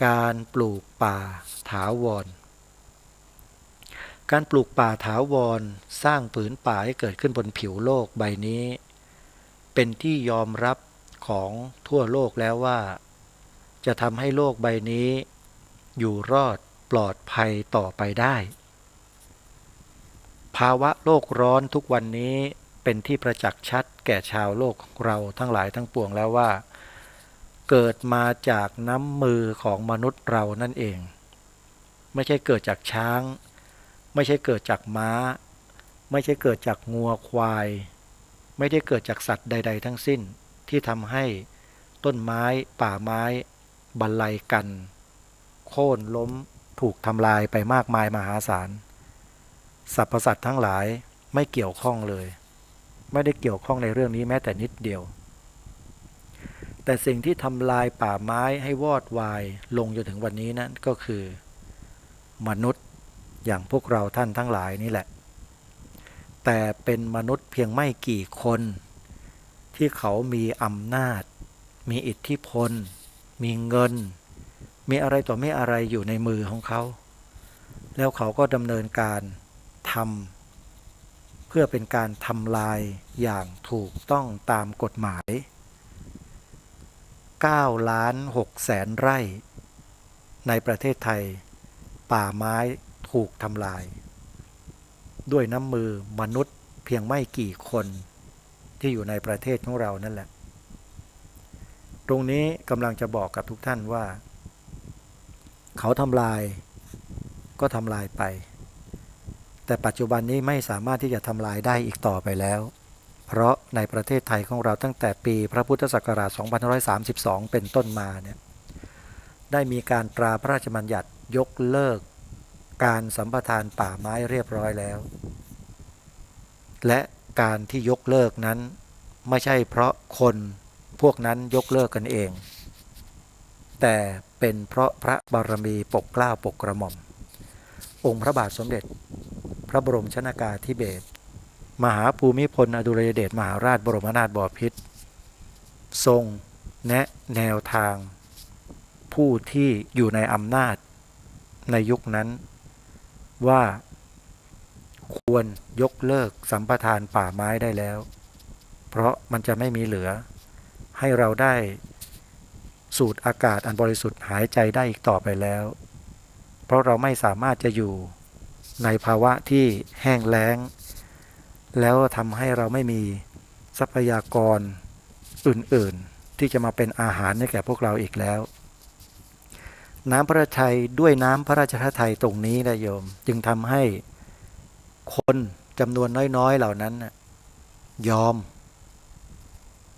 การปลูกป่าถาวรการปลูกป่าถาวรสร้างผืนป่าให้เกิดขึ้นบนผิวโลกใบนี้เป็นที่ยอมรับของทั่วโลกแล้วว่าจะทำให้โลกใบนี้อยู่รอดปลอดภัยต่อไปได้ภาวะโลกร้อนทุกวันนี้เป็นที่ประจักษ์ชัดแก่ชาวโลกเราทั้งหลายทั้งปวงแล้วว่าเกิดมาจากน้ำมือของมนุษย์เรานั่นเองไม่ใช่เกิดจากช้างไม่ใช่เกิดจากม้าไม่ใช่เกิดจากงัวควายไม่ได้เกิดจากสัตว์ใดๆทั้งสิ้นที่ทำให้ต้นไม้ป่าไม้บรรลัยกันโค่นล้มถูกทำลายไปมากมายมหาศาลสรรพสัตว์ทั้งหลายไม่เกี่ยวข้องเลยไม่ได้เกี่ยวข้องในเรื่องนี้แม้แต่นิดเดียวแต่สิ่งที่ทำลายป่าไม้ให้วอดวายลงจนถึงวันนี้นั้นก็คือมนุษย์อย่างพวกเราท่านทั้งหลายนี่แหละแต่เป็นมนุษย์เพียงไม่กี่คนที่เขามีอำนาจมีอิทธิพลมีเงินมีอะไรต่อไม่อะไรอยู่ในมือของเขาแล้วเขาก็ดำเนินการทำเพื่อเป็นการทำลายอย่างถูกต้องตามกฎหมาย9,600,000 ไร่ในประเทศไทยป่าไม้ถูกทำลายด้วยน้ำมือมนุษย์เพียงไม่กี่คนที่อยู่ในประเทศของเรานั่นแหละตรงนี้กำลังจะบอกกับทุกท่านว่าเขาทำลายก็ทำลายไปแต่ปัจจุบันนี้ไม่สามารถที่จะทำลายได้อีกต่อไปแล้วเพราะในประเทศไทยของเราตั้งแต่ปีพระพุทธศักราช 2532 เป็นต้นมาเนี่ยได้มีการตราพระราชบัญญัติยกเลิกการสัมปทานป่าไม้เรียบร้อยแล้วและการที่ยกเลิกนั้นไม่ใช่เพราะคนพวกนั้นยกเลิกกันเองแต่เป็นเพราะพระบารมีปกเกล้าปกกระหม่อมองค์พระบาทสมเด็จพระบรมชนกาธิเบศรมหาภูมิพลอดุลยเดชมหาราชบรมนาถบพิตร ทรงแนะแนวทางผู้ที่อยู่ในอำนาจในยุคนั้นว่าควรยกเลิกสัมปทานป่าไม้ได้แล้วเพราะมันจะไม่มีเหลือให้เราได้สูดอากาศอันบริสุทธิ์หายใจได้อีกต่อไปแล้วเพราะเราไม่สามารถจะอยู่ในภาวะที่แห้งแล้งแล้วทำให้เราไม่มีทรัพยากรอื่นๆที่จะมาเป็นอาหารให้แก่พวกเราอีกแล้วน้ำพระราชทัยด้วยน้ำพระราชทัยตรงนี้นะโยมจึงทำให้คนจำนวนน้อยๆเหล่านั้นยอม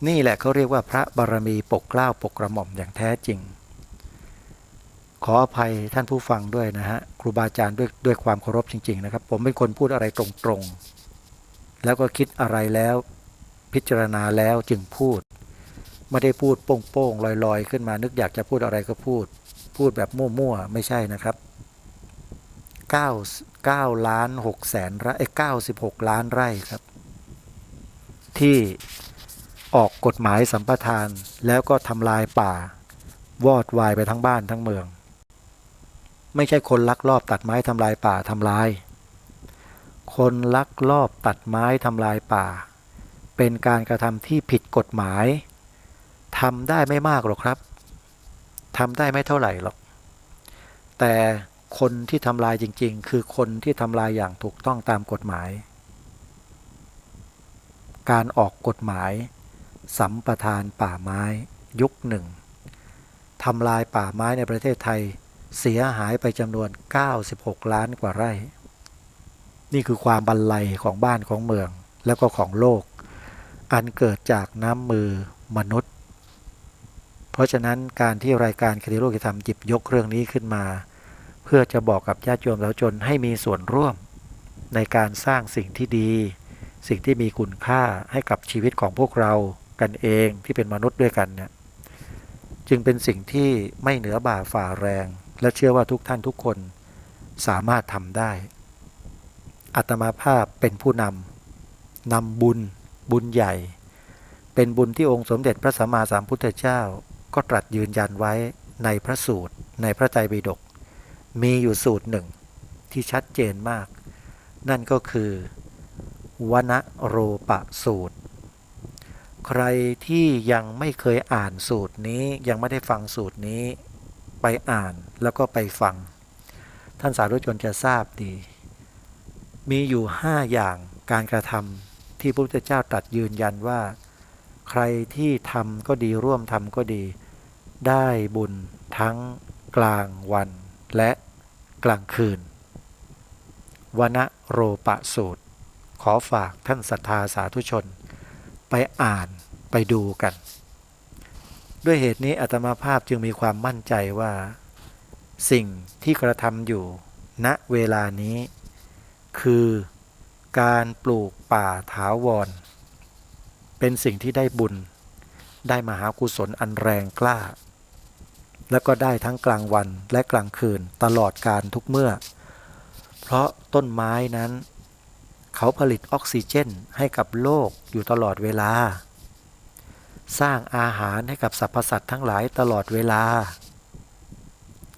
นี่แหละเขาเรียกว่าพระบารมีปกเกล้าปกกระหม่อมอย่างแท้จริงขออภัยท่านผู้ฟังด้วยนะฮะครูบาอาจารย์ด้วยความเคารพจริงๆนะครับผมเป็นคนพูดอะไรตรงๆแล้วก็คิดอะไรแล้วพิจารณาแล้วจึงพูดไม่ได้พูดโป้งๆลอยๆขึ้นมานึกอยากจะพูดอะไรก็พูดแบบมั่วๆไม่ใช่นะครับ9 ล้าน 6 แสนไร่96 ล้านไร่ครับที่ออกกฎหมายสัมปทานแล้วก็ทำลายป่าวอดวายไปทั้งบ้านทั้งเมืองไม่ใช่คนลักลอบตัดไม้ทำลายป่าทำลายคนลักลอบตัดไม้ทำลายป่าเป็นการกระทำที่ผิดกฎหมายทำได้ไม่มากหรอกครับทำได้ไม่เท่าไหร่หรอกแต่คนที่ทำลายจริงๆคือคนที่ทำลายอย่างถูกต้องตามกฎหมายการออกกฎหมายสัมปทานป่าไม้ยุคหนึ่งทำลายป่าไม้ในประเทศไทยเสียหายไปจำนวน96 ล้านกว่าไร่นี่คือความบันไลของบ้านของเมืองแล้วก็ของโลกอันเกิดจากน้ำมือมนุษย์เพราะฉะนั้นการที่รายการคติโลกธรรมหยิบยกเรื่องนี้ขึ้นมาเพื่อจะบอกกับญาติโยมสาธุชนให้มีส่วนร่วมในการสร้างสิ่งที่ดีสิ่งที่มีคุณค่าให้กับชีวิตของพวกเรากันเองที่เป็นมนุษย์ด้วยกันเนี่ยจึงเป็นสิ่งที่ไม่เหนือบ่าฝ่าแรงและเชื่อว่าทุกท่านทุกคนสามารถทำได้อาตมาภาพเป็นผู้นำบุญใหญ่เป็นบุญที่องค์สมเด็จพระสัมมาสัมพุทธเจ้าก็ตรัสยืนยันไว้ในพระสูตรในพระไตรปิฎกมีอยู่สูตรหนึ่งที่ชัดเจนมากนั่นก็คือวนโรปสูตรใครที่ยังไม่เคยอ่านสูตรนี้ยังไม่ได้ฟังสูตรนี้ไปอ่านแล้วก็ไปฟังท่านสาธุชนจะทราบดีมีอยู่5อย่างการกระทำที่พระพุทธเจ้าตรัสยืนยันว่าใครที่ทำก็ดีร่วมทำก็ดีได้บุญทั้งกลางวันและกลางคืนวนโรปสูตรขอฝากท่านศรัทธาสาธุชนไปอ่านไปดูกันด้วยเหตุนี้อาตมาภาพจึงมีความมั่นใจว่าสิ่งที่กระทำอยู่ณเวลานี้คือการปลูกป่าถาวรเป็นสิ่งที่ได้บุญได้มหากุศลอันแรงกล้าแล้วก็ได้ทั้งกลางวันและกลางคืนตลอดการทุกเมื่อเพราะต้นไม้นั้นเขาผลิตออกซิเจนให้กับโลกอยู่ตลอดเวลาสร้างอาหารให้กับสรรพสัตว์ทั้งหลายตลอดเวลา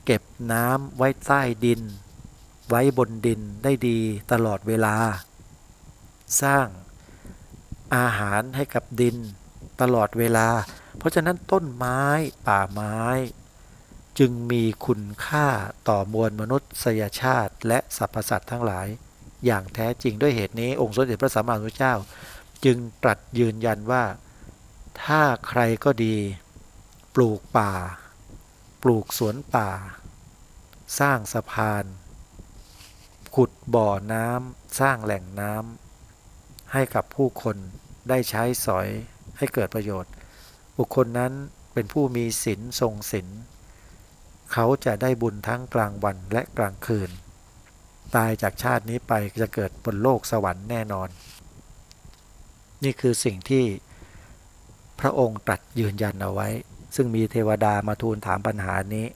เก็บน้ำไว้ใต้ดินไว้บนดินได้ดีตลอดเวลาสร้างอาหารให้กับดินตลอดเวลาเพราะฉะนั้นต้นไม้ป่าไม้จึงมีคุณค่าต่อมวลมนุษยชาติและสรรพสัตว์ทั้งหลายอย่างแท้จริงด้วยเหตุนี้องค์สมเด็จพระสัมมาสัมพุทธเจ้าจึงตรัสยืนยันว่าถ้าใครก็ดีปลูกป่าปลูกสวนป่าสร้างสะพานขุดบ่อน้ำสร้างแหล่งน้ำให้กับผู้คนได้ใช้สอยให้เกิดประโยชน์บุคคลนั้นเป็นผู้มีศีลทรงศีลเขาจะได้บุญทั้งกลางวันและกลางคืนตายจากชาตินี้ไปจะเกิดบนโลกสวรรค์แน่นอนนี่คือสิ่งที่พระองค์ตรัสยืนยันเอาไว้ซึ่งมีเทวดามาทูลถามปัญหานี้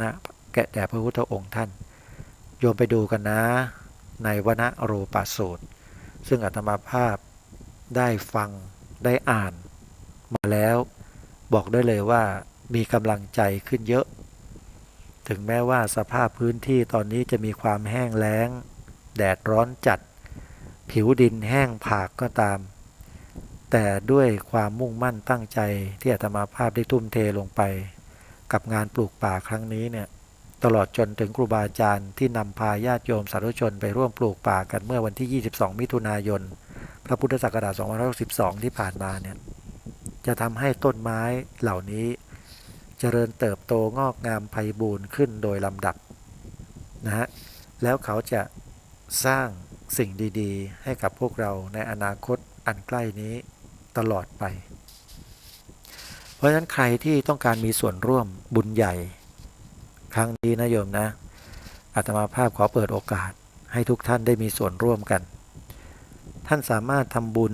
นะแด่พระพุทธองค์ท่านโยมไปดูกันนะในวนโรปสูตรซึ่งอาตมาภาพได้ฟังได้อ่านมาแล้ว บอกได้เลยว่ามีกำลังใจขึ้นเยอะ ถึงแม้ว่าสภาพพื้นที่ตอนนี้จะมีความแห้งแล้งแดดร้อนจัดผิวดินแห้งผากก็ตามแต่ด้วยความมุ่งมั่นตั้งใจที่อาตมาภาพได้ทุ่มเทลงไปกับงานปลูกป่าครั้งนี้เนี่ยตลอดจนถึงครูบาอาจารย์ที่นำพาญาติโยมสาธุชนไปร่วมปลูกป่ากันเมื่อวันที่22มิถุนายนพระพุทธศักราช2562ที่ผ่านมาเนี่ยจะทำให้ต้นไม้เหล่านี้เจริญเติบโตงอกงามไพบูรย์ขึ้นโดยลำดับนะฮะแล้วเขาจะสร้างสิ่งดีๆให้กับพวกเราในอนาคตอันใกล้นี้ตลอดไปเพราะฉะนั้นใครที่ต้องการมีส่วนร่วมบุญใหญ่ครั้งนี้นะโยมนะอาตมาภาพขอเปิดโอกาสให้ทุกท่านได้มีส่วนร่วมกันท่านสามารถทำบุญ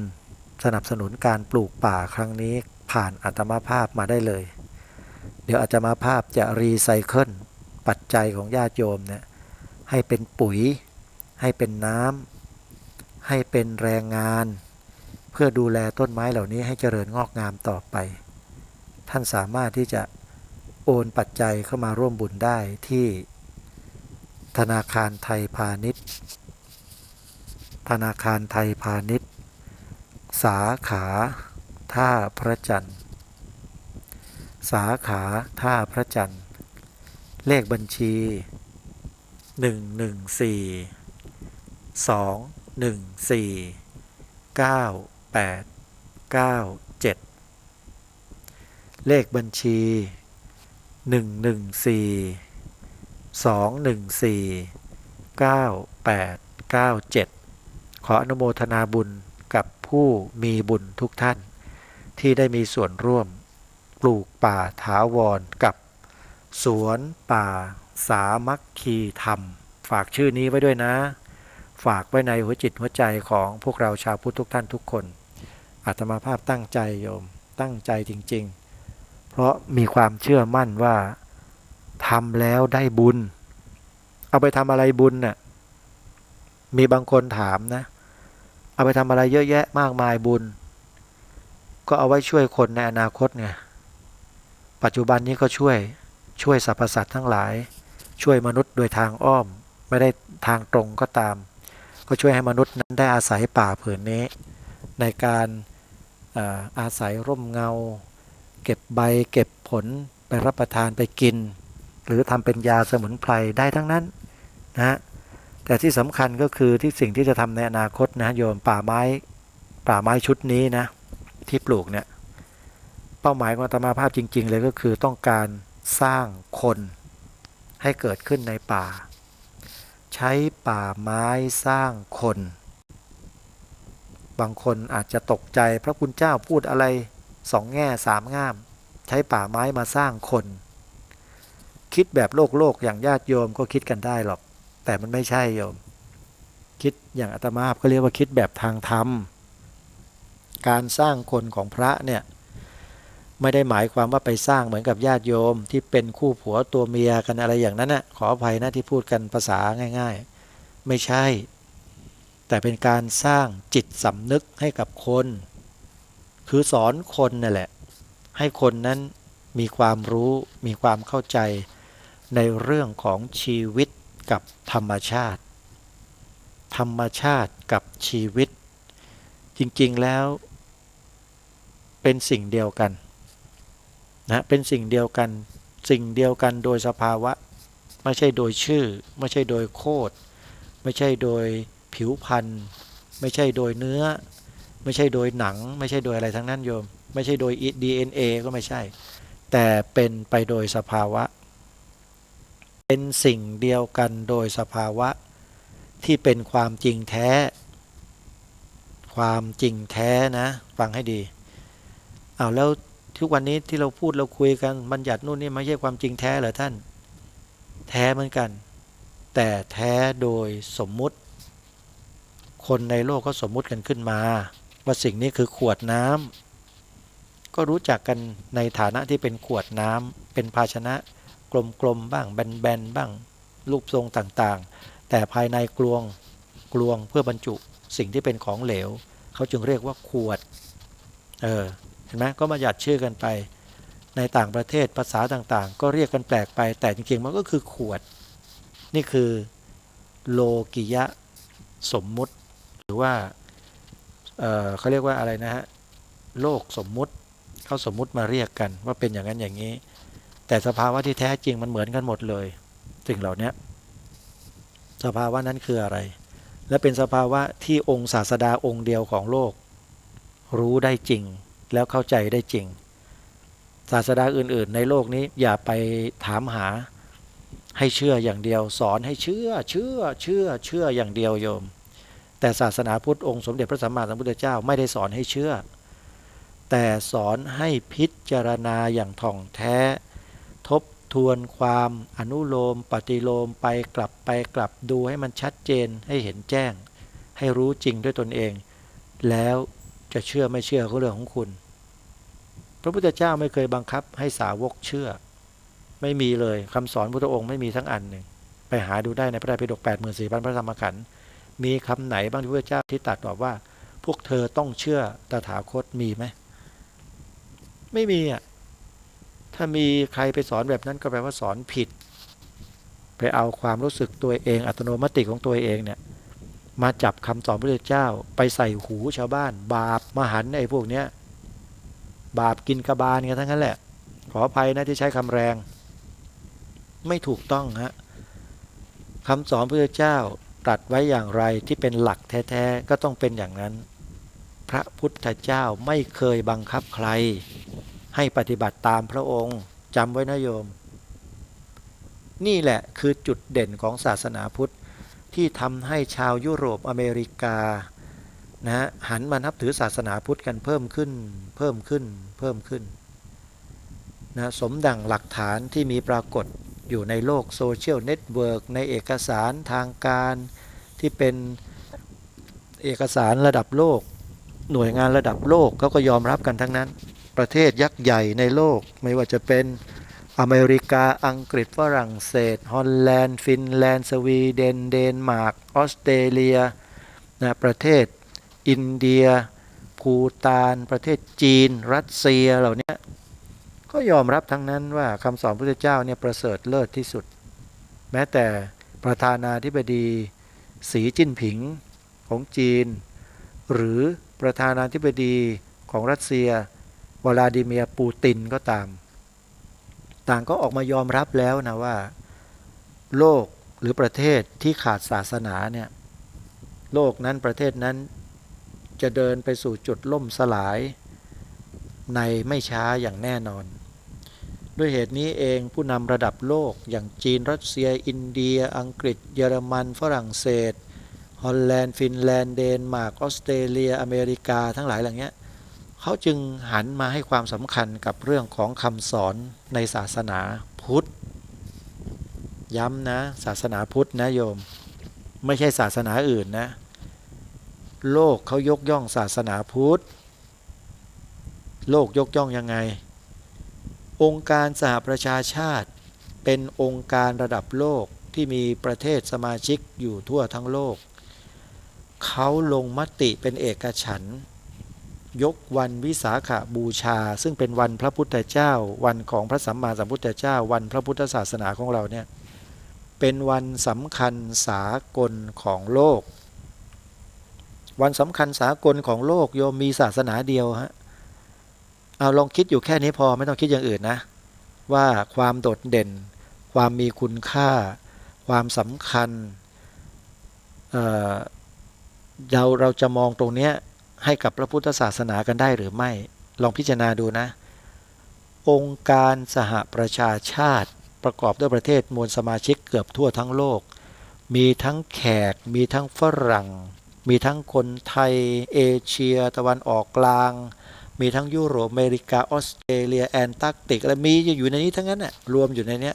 สนับสนุนการปลูกป่าครั้งนี้ผ่านอาตมาภาพมาได้เลยเดี๋ยวอาตมาภาพจะรีไซเคิลปัจจัยของญาติโยมเนี่ยให้เป็นปุ๋ยให้เป็นน้ำให้เป็นแรงงานเพื่อดูแลต้นไม้เหล่านี้ให้เจริญงอกงามต่อไปท่านสามารถที่จะโอนปัจจัยเข้ามาร่วมบุญได้ที่ธนาคารไทยพาณิชย์ธนาคารไทยพาณิชย์สาขาท่าพระจันทร์สาขาท่าพระจันทร์เลขบัญชี114-214-9897เลขบัญชี114-214-9897ขออนุโมทนาบุญกับผู้มีบุญทุกท่านที่ได้มีส่วนร่วมปลูกป่าถาวรกับสวนป่าสามัคคีธรรมฝากชื่อนี้ไว้ด้วยนะฝากไว้ในหัวจิตหัวใจของพวกเราชาวพุทธทุกท่านทุกคนอาตมาภาพตั้งใจโยมตั้งใจจริงๆเพราะมีความเชื่อมั่นว่าทำแล้วได้บุญเอาไปทำอะไรบุญน่ะมีบางคนถามนะเอาไปทำอะไรเยอะแยะมากมายบุญก็เอาไว้ช่วยคนในอนาคตไงปัจจุบันนี้ก็ช่วยสรรพสัตว์ทั้งหลายช่วยมนุษย์โดยทางอ้อมไม่ได้ทางตรงก็ตามก็ช่วยให้มนุษย์นั้นได้อาศัยป่าผืนนี้ในการอาศัยร่มเงาเก็บใบเก็บผลไปรับประทานไปกินหรือทำเป็นยาสมุนไพรได้ทั้งนั้นนะแต่ที่สำคัญก็คือที่สิ่งที่จะทำในอนาคตนะโยมป่าไม้ชุดนี้นะที่ปลูกเนี่ยเป้าหมายของอาตมาภาพจริงๆเลยก็คือต้องการสร้างคนให้เกิดขึ้นในป่าใช้ป่าไม้สร้างคนบางคนอาจจะตกใจพระคุณเจ้าพูดอะไรสองแง่สามง่ามใช้ป่าไม้มาสร้างคนคิดแบบโลกอย่างญาติโยมก็คิดกันได้หรอกแต่มันไม่ใช่โยมคิดอย่างอาตมาภาพก็เรียกว่าคิดแบบทางธรรมการสร้างคนของพระเนี่ยไม่ได้หมายความว่าไปสร้างเหมือนกับญาติโยมที่เป็นคู่ผัวตัวเมียกันอะไรอย่างนั้นน่ะขออภัยนะที่พูดกันภาษาง่ายๆไม่ใช่แต่เป็นการสร้างจิตสำนึกให้กับคนคือสอนคนนั่นแหละให้คนนั้นมีความรู้มีความเข้าใจในเรื่องของชีวิตกับธรรมชาติกับชีวิตจริงๆแล้วเป็นสิ่งเดียวกันนะเป็นสิ่งเดียวกันโดยสภาวะไม่ใช่โดยชื่อไม่ใช่โดยโคตรไม่ใช่โดยผิวพรรณไม่ใช่โดยเนื้อไม่ใช่โดยหนังไม่ใช่โดยอะไรทั้งนั้นโยมไม่ใช่โดย DNA ก็ไม่ใช่แต่เป็นไปโดยสภาวะเป็นสิ่งเดียวกันโดยสภาวะที่เป็นความจริงแท้นะฟังให้ดีเอาแล้วทุกวันนี้ที่เราพูดเราคุยกันบัญญัตินู่นนี่ไม่ใช่ความจริงแท้เหรอท่านแท้เหมือนกันแต่แท้โดยสมมุติคนในโลกก็สมมุติกันขึ้นมาว่าสิ่งนี้คือขวดน้ำก็รู้จักกันในฐานะที่เป็นขวดน้ำเป็นภาชนะกลมๆบ้างแบนๆบ้างรูปทรงต่างๆแต่ภายในกลวงเพื่อบรรจุสิ่งที่เป็นของเหลวเขาจึงเรียกว่าขวดเห็นไหมก็มาหยัดชื่อกันไป ในต่างประเทศภาษาต่างๆก็เรียกกันแปลกไปแต่จริงๆมันก็คือขวดนี่คือโลกิยะสมมุติหรือว่าเขาเรียกว่าอะไรนะฮะโลกสมมุติเขาสมมุติมาเรียกกันว่าเป็นอย่างนั้นอย่างนี้แต่สภาวะที่แท้จริงมันเหมือนกันหมดเลยสิ่งเหล่านี้สภาวะนั้นคืออะไรและเป็นสภาวะที่องค์ศาสดาองค์เดียวของโลกรู้ได้จริงแล้วเข้าใจได้จริงศาสดาอื่นๆในโลกนี้อย่าไปถามหาให้เชื่ออย่างเดียวสอนให้เชื่ออย่างเดียวโยมแต่ศาสนาพุทธองค์สมเด็จพระสัมมาสัมพุทธเจ้าไม่ได้สอนให้เชื่อแต่สอนให้พิจารณาอย่างท่องแท้ทบทวนความอนุโลมปฏิโลมไปกลับดูให้มันชัดเจนให้เห็นแจ้งให้รู้จริงด้วยตนเองแล้วจะเชื่อไม่เชื่อก็เรื่องของคุณพระพุทธเจ้าไม่เคยบังคับให้สาวกเชื่อไม่มีเลยคำสอนพุทธองค์ไม่มีทั้งอันหนึ่งไปหาดูได้ในพระไตรปิฎก 84,000 พระธรรมขันธ์มีคำไหนบ้างที่พระพุทธเจ้าที่ตรัสบอกว่าพวกเธอต้องเชื่อตถาคตมีไหมไม่มีอ่ะถ้ามีใครไปสอนแบบนั้นก็แปลว่าสอนผิดไปเอาความรู้สึกตัวเองอัตโนมัติของตัวเองเนี่ยมาจับคำสอนพระพุทธเจ้าไปใส่หูชาวบ้านบาปมหันต์ไอ้พวกเนี้ยบาปกินกบาลกันทั้งนั้นแหละขออภัยนะที่ใช้คำแรงไม่ถูกต้องฮะคำสอนพระพุทธเจ้าตรัสไว้อย่างไรที่เป็นหลักแท้ๆก็ต้องเป็นอย่างนั้นพระพุทธเจ้าไม่เคยบังคับใครให้ปฏิบัติตามพระองค์จำไว้นะโยมนี่แหละคือจุดเด่นของศาสนาพุทธที่ทำให้ชาวยุโรปอเมริกานะหันมานับถือศาสนาพุทธกันเพิ่มขึ้นนะสมดังหลักฐานที่มีปรากฏอยู่ในโลกโซเชียลเน็ตเวิร์กในเอกสารทางการที่เป็นเอกสารระดับโลกหน่วยงานระดับโลกเขาก็ยอมรับกันทั้งนั้นประเทศยักษ์ใหญ่ในโลกไม่ว่าจะเป็นอเมริกาอังกฤษฝรั่งเศสฮอลแลนด์ฟินแลนด์สวีเดนเดนมาร์กออสเตรเลียนะประเทศอินเดียภูฏานประเทศจีนรัสเซียเหล่านี้ก็ยอมรับทั้งนั้นว่าคำสอนพระพุทธเจ้าเนี่ยประเสริฐเลิศที่สุดแม้แต่ประธานาธิบดีสีจิ้นผิงของจีนหรือประธานาธิบดีของรัสเซียวลาดิเมียร์ปูตินก็ตามต่างก็ออกมายอมรับแล้วนะว่าโลกหรือประเทศที่ขาดศาสนาเนี่ยโลกนั้นประเทศนั้นจะเดินไปสู่จุดล่มสลายในไม่ช้าอย่างแน่นอนด้วยเหตุนี้เองผู้นำระดับโลกอย่างจีนรัสเซียอินเดียอังกฤษเยอรมันฝรั่งเศสฮอลแลนด์ฟินแลนด์เดนมาร์กออสเตรเลียอเมริกาทั้งหลายเหล่านี้เขาจึงหันมาให้ความสำคัญกับเรื่องของคำสอนในศาสนาพุทธย้ำนะศาสนาพุทธนะโยมไม่ใช่ศาสนาอื่นนะโลกเขายกย่องศาสนาพุทธโลกยกย่องยังไงองค์การสหประชาชาติเป็นองค์การระดับโลกที่มีประเทศสมาชิกอยู่ทั่วทั้งโลกเขาลงมติเป็นเอกฉันท์ยกวันวิสาขบูชาซึ่งเป็นวันพระพุทธเจ้าวันของพระสัมมาสัมพุทธเจ้าวันพระพุทธศาสนาของเราเนี่ยเป็นวันสำคัญสากลของโลกวันสำคัญสากลของโลกโยมมีศาสนาเดียวฮะเอาลองคิดอยู่แค่นี้พอไม่ต้องคิดอย่างอื่นนะว่าความโดดเด่นความมีคุณค่าความสำคัญเราจะมองตรงนี้ให้กับพระพุทธศาสนากันได้หรือไม่ลองพิจารณาดูนะองค์การสหประชาชาติประกอบด้วยประเทศมวลสมาชิกเกือบทั่วทั้งโลกมีทั้งแขกมีทั้งฝรั่งมีทั้งคนไทยเอเชียตะวันออกกลางมีทั้งยุโรปอเมริกาออสเตรเลียแอนตาร์กติกอะไรมีอยู่ในนี้ทั้งนั้นน่ะรวมอยู่ในนี้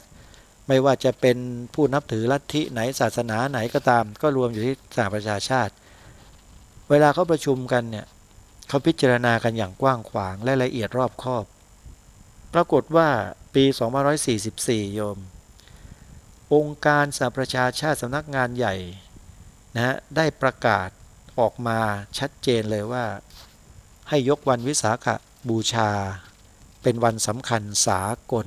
ไม่ว่าจะเป็นผู้นับถือลัทธิไหนศาสนาไหนก็ตามก็รวมอยู่ที่สหประชาชาติเวลาเขาประชุมกันเนี่ยเขาพิจารณากันอย่างกว้างขวางและละเอียดรอบคอบปรากฏว่าปี2544โยมองค์การสหประชาชาติสำนักงานใหญ่นะได้ประกาศออกมาชัดเจนเลยว่าให้ยกวันวิสาขบูชา เป็นวันสำคัญสากล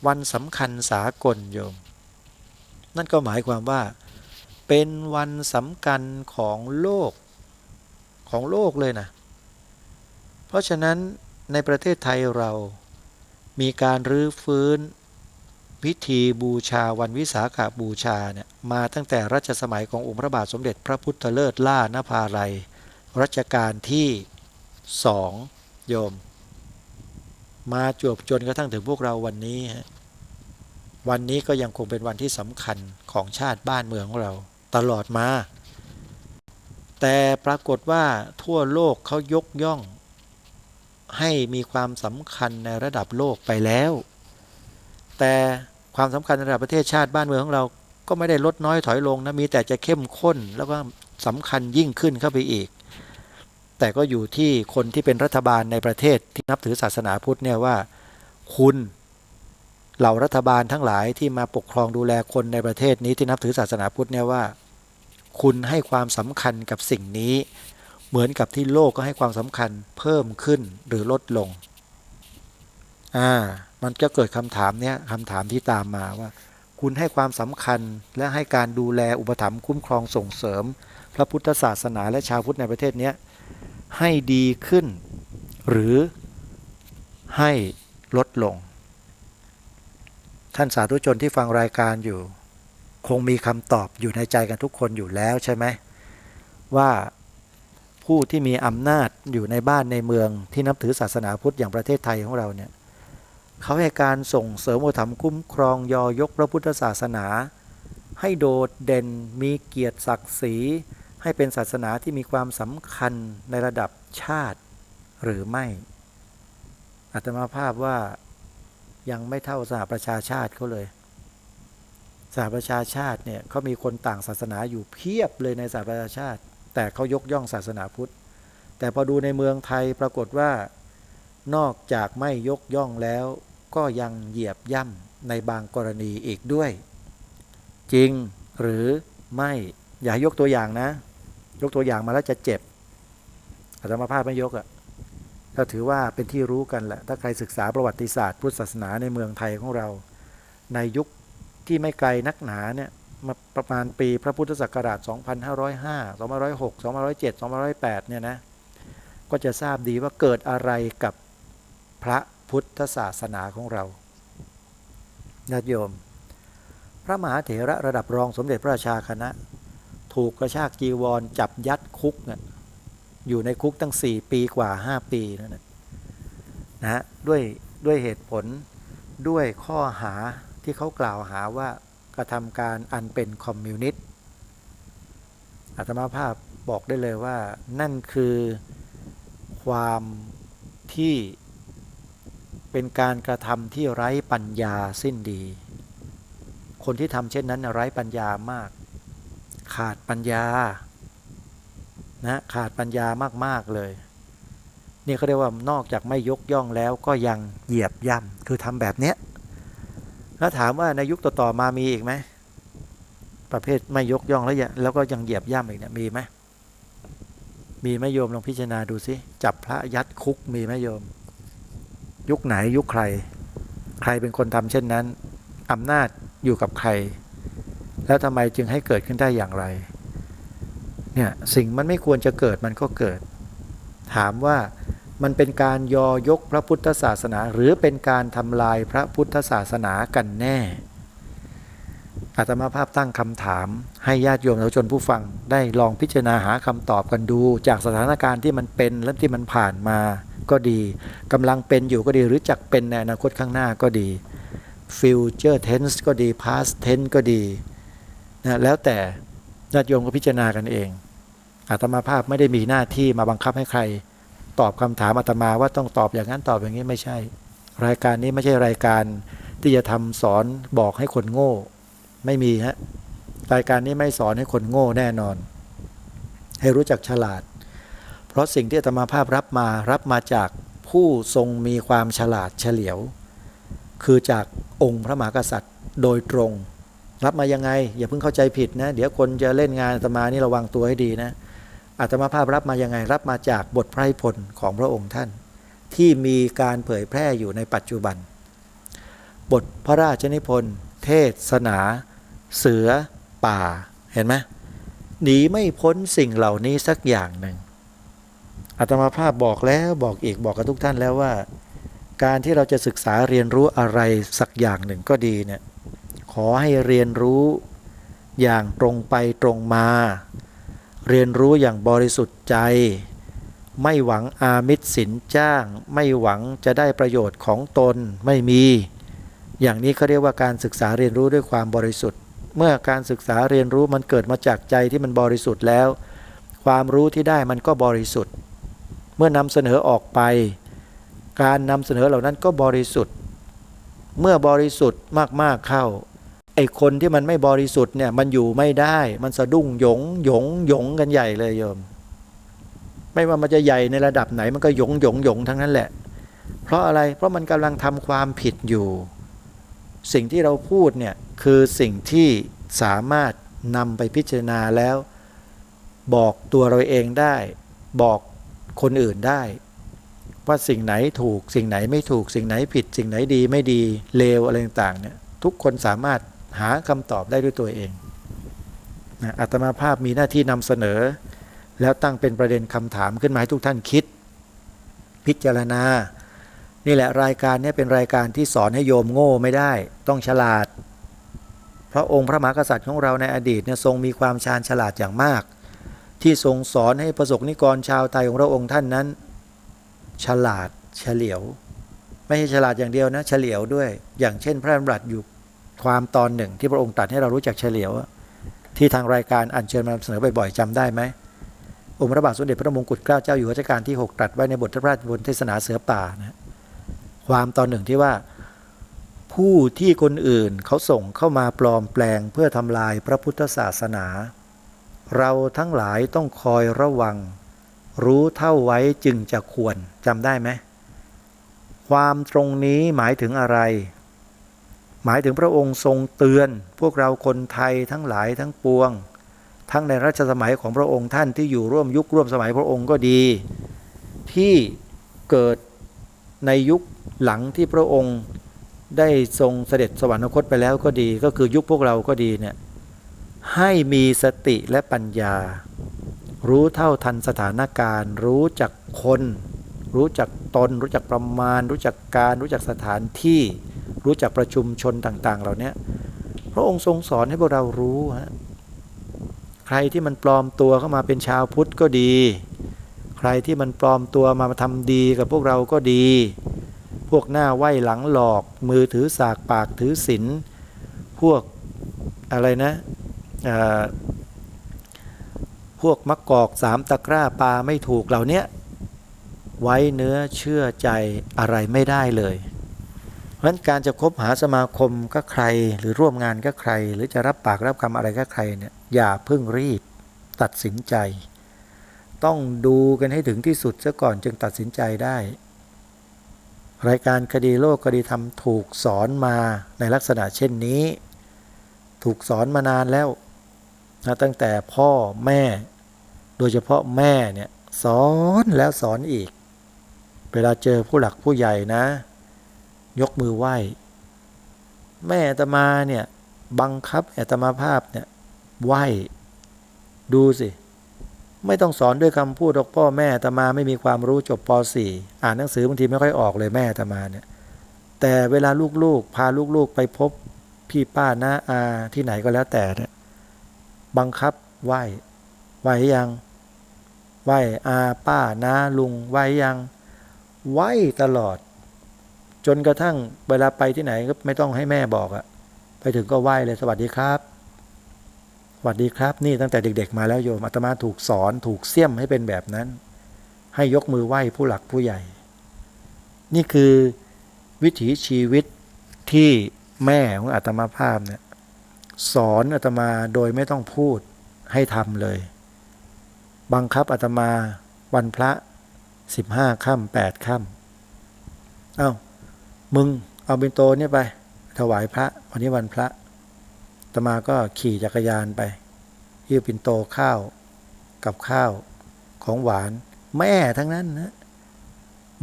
วันสำคัญสากลโยมนั่นก็หมายความว่าเป็นวันสำคัญของโลกเลยนะเพราะฉะนั้นในประเทศไทยเรามีการรื้อฟื้นพิธีบูชาวันวิสาขบูชาเนี่ยมาตั้งแต่รัชสมัยขององค์พระบาทสมเด็จพระพุทธเลิศล่านภาลัยรัชกาลที่2โยมมาจวบจนกระทั่งถึงพวกเราวันนี้วันนี้ก็ยังคงเป็นวันที่สำคัญของชาติบ้านเมืองของเราตลอดมาแต่ปรากฏว่าทั่วโลกเขายกย่องให้มีความสำคัญในระดับโลกไปแล้วแต่ความสำคัญในระดับประเทศชาติบ้านเมืองของเราก็ไม่ได้ลดน้อยถอยลงนะมีแต่จะเข้มข้นแล้วก็สำคัญยิ่งขึ้นเข้าไปอีกแต่ก็อยู่ที่คนที่เป็นรัฐบาลในประเทศที่นับถือศาสนาพุทธเนี่ยว่าคุณเหล่ารัฐบาลทั้งหลายที่มาปกครองดูแลคนในประเทศนี้ที่นับถือศาสนาพุทธเนี่ยว่าคุณให้ความสำคัญกับสิ่งนี้เหมือนกับที่โลกก็ให้ความสำคัญเพิ่มขึ้นหรือลดลงมันก็เกิดคำถามเนี้ยคำถามที่ตามมาว่าคุณให้ความสำคัญและให้การดูแลอุปถัมภ์คุ้มครองส่งเสริมพระพุทธศาสนาและชาวพุทธในประเทศนี้ให้ดีขึ้นหรือให้ลดลงท่านสาธุชนที่ฟังรายการอยู่คงมีคำตอบอยู่ในใจกันทุกคนอยู่แล้วใช่ไหมว่าผู้ที่มีอำนาจอยู่ในบ้านในเมืองที่นับถือศาสนาพุทธอย่างประเทศไทยของเราเนี่ยเขาให้การส่งเสริมอุปถัมภ์คุ้มครองยอยกพระพุทธศาสนาให้โดดเด่นมีเกียรติศักดิ์ศรีให้เป็นศาสนาที่มีความสำคัญในระดับชาติหรือไม่อาตมาภาพว่ายังไม่เท่าสหประชาชาติเขาเลยสหประชาชาติเนี่ยเขามีคนต่างศาสนาอยู่เพียบเลยในสหประชาชาติแต่เขายกย่องศาสนาพุทธแต่พอดูในเมืองไทยปรากฏว่านอกจากไม่ยกย่องแล้วก็ยังเหยียบย่ำในบางกรณีอีกด้วยจริงหรือไม่อย่ายกตัวอย่างนะยกตัวอย่างมาแล้วจะเจ็บอาตมาภาพไม่ยกก็ถือว่าเป็นที่รู้กันแหละถ้าใครศึกษาประวัติศาสตร์พุทธศาสนาในเมืองไทยของเราในยุคที่ไม่ไกลนักหนาเนี่ยมาประมาณปีพระพุทธศักราช 2505 2506 2507 2508เนี่ยนะก็จะทราบดีว่าเกิดอะไรกับพระพุทธศาสนาของเราญาติโยมพระมหาเถระระดับรองสมเด็จพระราชาคณะถูกกระชากจีวรจับยัดคุกเนี่ยอยู่ในคุกตั้ง4 ปีกว่า5 ปีนั่นนะด้วยเหตุผลด้วยข้อหาที่เขากล่าวหาว่ากระทำการอันเป็นคอมมิวนิสต์อาตมาภาพบอกได้เลยว่านั่นคือความที่เป็นการกระทำที่ไร้ปัญญาสิ้นดีคนที่ทำเช่นนั้นไร้ปัญญามากขาดปัญญานะขาดปัญญามากๆเลยนี่เขาเรียกว่านอกจากไม่ยกย่องแล้วก็ยังเหยียบย่ำคือทำแบบเนี้ยแล้วถามว่าในยุคต่อๆมามีอีกไหมประเภทไม่ยกย่องแล้วก็ยังเหยียบย่ำอีกเนี่ยมีไหมโยมลองพิจารณาดูสิจับพระยัดคุกมีไหมโยมยุคไหนยุคใครเป็นคนทำเช่นนั้นอำนาจอยู่กับใครแล้วทำไมจึงให้เกิดขึ้นได้อย่างไรเนี่ยสิ่งมันไม่ควรจะเกิดมันก็เกิดถามว่ามันเป็นการยอยกพระพุทธศาสนาหรือเป็นการทำลายพระพุทธศาสนากันแน่อาตมาภาพตั้งคำถามให้ญาติโยมและชนผู้ฟังได้ลองพิจารณาหาคำตอบกันดูจากสถานการณ์ที่มันเป็นและที่มันผ่านมาก็ดีกำลังเป็นอยู่ก็ดีหรือจักเป็นในอนาคตข้างหน้าก็ดี future tense ก็ดี past tense ก็ดีนะแล้วแต่ญาติโยมก็พิจารณากันเองอาตมาภาพไม่ได้มีหน้าที่มาบังคับให้ใครตอบคำถามอาตมาว่าต้องตอบอย่างนั้นตอบอย่างนี้ไม่ใช่รายการนี้ไม่ใช่รายการที่จะทำสอนบอกให้คนโง่ไม่มีฮะรายการนี้ไม่สอนให้คนโง่แน่นอนให้รู้จักฉลาดเพราะสิ่งที่อาตมาภาพรับมาจากผู้ทรงมีความฉลาดเฉลียวคือจากองค์พระมหากษัตริย์โดยตรงรับมายังไงอย่าเพิ่งเข้าใจผิดนะเดี๋ยวคนจะเล่นงานอาตมานี่ระวังตัวให้ดีนะอาตมาภาพรับมายังไงรับมาจากบทไพร่พลของพระองค์ท่าน ที่มีการเผยแพร่อยู่ในปัจจุบันบทพระราชนิพนธ์เทศนาเสือป่าเห็นไหมหนีไม่พ้นสิ่งเหล่านี้สักอย่างหนึ่งอาตมาภาพบอกแล้วบอกอีกบอกกับทุกท่านแล้วว่าการที่เราจะศึกษาเรียนรู้อะไรสักอย่างหนึ่งก็ดีเนี่ยขอให้เรียนรู้อย่างตรงไปตรงมาเรียนรู้อย่างบริสุทธิ์ใจไม่หวังอามิสสินจ้างไม่หวังจะได้ประโยชน์ของตนไม่มีอย่างนี้เขาเรียกว่าการศึกษาเรียนรู้ด้วยความบริสุทธิ์เมื่อการศึกษาเรียนรู้มันเกิดมาจากใจที่มันบริสุทธิ์แล้วความรู้ที่ได้มันก็บริสุทธิ์เมื่อนำเสนอออกไปการนำเสนอเหล่านั้นก็บริสุทธิ์เมื่อบริสุทธิ์มากๆเข้าไอ้คนที่มันไม่บริสุทธิ์เนี่ยมันอยู่ไม่ได้มันสะดุ้งหยงกันใหญ่เลยโยมไม่ว่ามันจะใหญ่ในระดับไหนมันก็หยงทั้งนั้นแหละเพราะอะไรเพราะมันกำลังทำความผิดอยู่สิ่งที่เราพูดเนี่ยคือสิ่งที่สามารถนำไปพิจารณาแล้วบอกตัวเราเองได้บอกคนอื่นได้ว่าสิ่งไหนถูกสิ่งไหนไม่ถูกสิ่งไหนผิดสิ่งไหนดีไม่ดีเลวอะไรต่างๆเนี่ยทุกคนสามารถหาคำตอบได้ด้วยตัวเองนะอาตมาภาพมีหน้าที่นำเสนอแล้วตั้งเป็นประเด็นคำถามขึ้นมาให้ทุกท่านคิดพิจารณานี่แหละรายการนี้เป็นรายการที่สอนให้โยมโง่ไม่ได้ต้องฉลาดเพราะองค์พระมหากษัตริย์ของเราในอดีตเนี่ยทรงมีความชาญฉลาดอย่างมากที่ทรงสอนให้ประสบนิกรชาวไทยของพระองค์ท่านนั้นฉลาดเฉลียวไม่ใช่ฉลาดอย่างเดียวนะเฉลียวด้วยอย่างเช่นพระดำรัสอยู่ความตอนหนึ่งที่พระองค์ตรัสให้เรารู้จักเฉลียวที่ทางรายการอัญเชิญมานำเสนอบ่อยๆจำได้ไหมองค์พระบาทสมเด็จพระมงกุฎเกล้าเจ้าอยู่หัวรัชกาลที่6ตรัสไว้ในบทพระราชนิพนธ์เทศนาเสือป่านะความตอนหนึ่งที่ว่าผู้ที่คนอื่นเขาส่งเข้ามาปลอมแปลงเพื่อทำลายพระพุทธศาสนาเราทั้งหลายต้องคอยระวังรู้เท่าไว้จึงจะควรจำได้ไหมความตรงนี้หมายถึงอะไรหมายถึงพระองค์ทรงเตือนพวกเราคนไทยทั้งหลายทั้งปวงทั้งในรัชสมัยของพระองค์ท่านที่อยู่ร่วมยุคร่วมสมัยพระองค์ก็ดีที่เกิดในยุคหลังที่พระองค์ได้ทรงเสด็จสวรรคตไปแล้วก็ดีก็คือยุคพวกเราก็ดีเนี่ยให้มีสติและปัญญารู้เท่าทันสถานการณ์รู้จักคนรู้จักตนรู้จักประมาณรู้จักการรู้จักสถานที่รู้จักประชุมชนต่างๆเหล่านี้พระองค์ทรงสอนให้พวกเรารู้ฮะใครที่มันปลอมตัวเข้ามาเป็นชาวพุทธก็ดีใครที่มันปลอมตัวมาทำดีกับพวกเราก็ดีพวกหน้าไหว้หลังหลอกมือถือสากปากถือศีลพวกอะไรนะพวกมะกอกสามตะกร้าปลาไม่ถูกเหล่านี้ไว้เนื้อเชื่อใจอะไรไม่ได้เลยเพราะฉะนั้นการจะคบหาสมาคมก็ใครหรือร่วมงานก็ใครหรือจะรับปากรับคำอะไรก็ใครเนี่ยอย่าเพิ่งรีบตัดสินใจต้องดูกันให้ถึงที่สุดซะก่อนจึงตัดสินใจได้รายการคดีโลกคดีธรรมถูกสอนมาในลักษณะเช่นนี้ถูกสอนมานานแล้วนะตั้งแต่พ่อแม่โดยเฉพาะแม่เนี่ยสอนแล้วสอนอีกเวลาเจอผู้หลักผู้ใหญ่นะยกมือไหว้แม่อาตมาเนี่ยบังคับอาตมาภาพเนี่ยไหว้ดูสิไม่ต้องสอนด้วยคำพูดหรอกพ่อแม่อาตมาไม่มีความรู้จบป .4 อ่านหนังสือบางทีไม่ค่อยออกเลยแม่อาตมาเนี่ยแต่เวลาลูกๆพาลูกๆไปพบพี่ป้าน้าอาที่ไหนก็แล้วแต่เนี่ยบังคับไหว้ยังไหว้อาป้าน้าลุงไหว้ยังไหว้ตลอดจนกระทั่งเวลาไปที่ไหนก็ไม่ต้องให้แม่บอกอะไปถึงก็ไหว้เลยสวัสดีครับสวัสดีครับนี่ตั้งแต่เด็กๆมาแล้วโยมอาตมาถูกสอนถูกเสี่ยมให้เป็นแบบนั้นให้ยกมือไหว้ผู้หลักผู้ใหญ่นี่คือวิถีชีวิตที่แม่ของอาตมาภาพเนี่ยสอนอาตมาโดยไม่ต้องพูดให้ทำเลยบังคับอาตมาวันพระ15 ค่ำ8 ค่ำเอ้ามึงเอาปิ่นโตเนี่ยไปถวายพระวันนี้วันพระอาตมาก็ขี่จักรยานไปหิ้วปิ่นโตข้าวกับข้าวของหวานแม่ทั้งนั้นนะ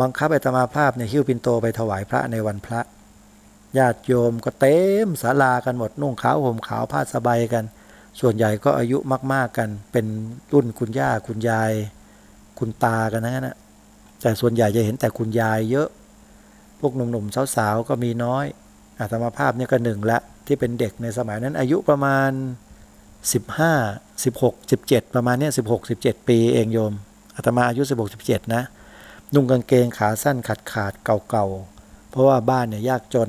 บังคับอาตมาภาพเนี่ยหิ้วปิ่นโตไปถวายพระในวันพระญาติโยมก็เต็มศาลากันหมดนุ่งขาวห่มขาวผ้าสบายกันส่วนใหญ่ก็อายุมากๆกันเป็นรุ่นคุณย่าคุณยายคุณตากันนะแต่ส่วนใหญ่จะเห็นแต่คุณยายเยอะพวกหนุ่มๆสาวๆก็มีน้อยอาตมาภาพเนี่ยก็หนึ่งละที่เป็นเด็กในสมัยนั้นอายุประมาณ15 16 17ประมาณเนี้ย16 17ปีเองโยมอาตมาอายุ16 17นะนุ่งกางเกงขาสั้นขาดเก่าๆเพราะว่าบ้านเนี่ยยากจน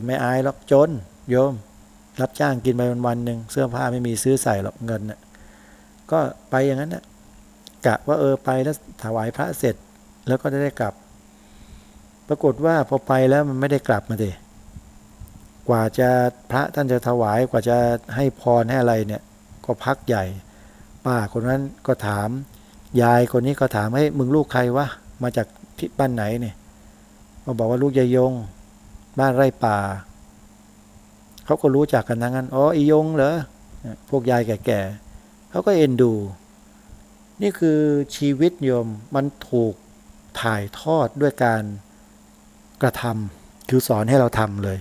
ไม่อายหรอกจนโยมรับจ้างกินไปวันๆนึงเสื้อผ้าไม่มีซื้อใส่หรอกเงินน่ะก็ไปอย่างนั้นน่ะกะว่าไปแล้วถวายพระเสร็จแล้วก็ได้กลับปรากฏว่าพอไปแล้วมันไม่ได้กลับมาดิกว่าจะพระท่านจะถวายกว่าจะให้พรให้อะไรเนี่ยก็พักใหญ่ป้าคนนั้นก็ถามยายคนนี้ก็ถามให้มึงลูกใครวะมาจากที่บ้านไหนเนี่ยมาบอกว่าลูกยายยงบ้านไร่ป่าเขาก็รู้จักกันทั้งนั้นอ๋ออียงเหรอพวกยายแก่ๆเขาก็เอ็นดูนี่คือชีวิตโยมมันถูกถ่ายทอดด้วยการกระทำคือสอนให้เราทำเลย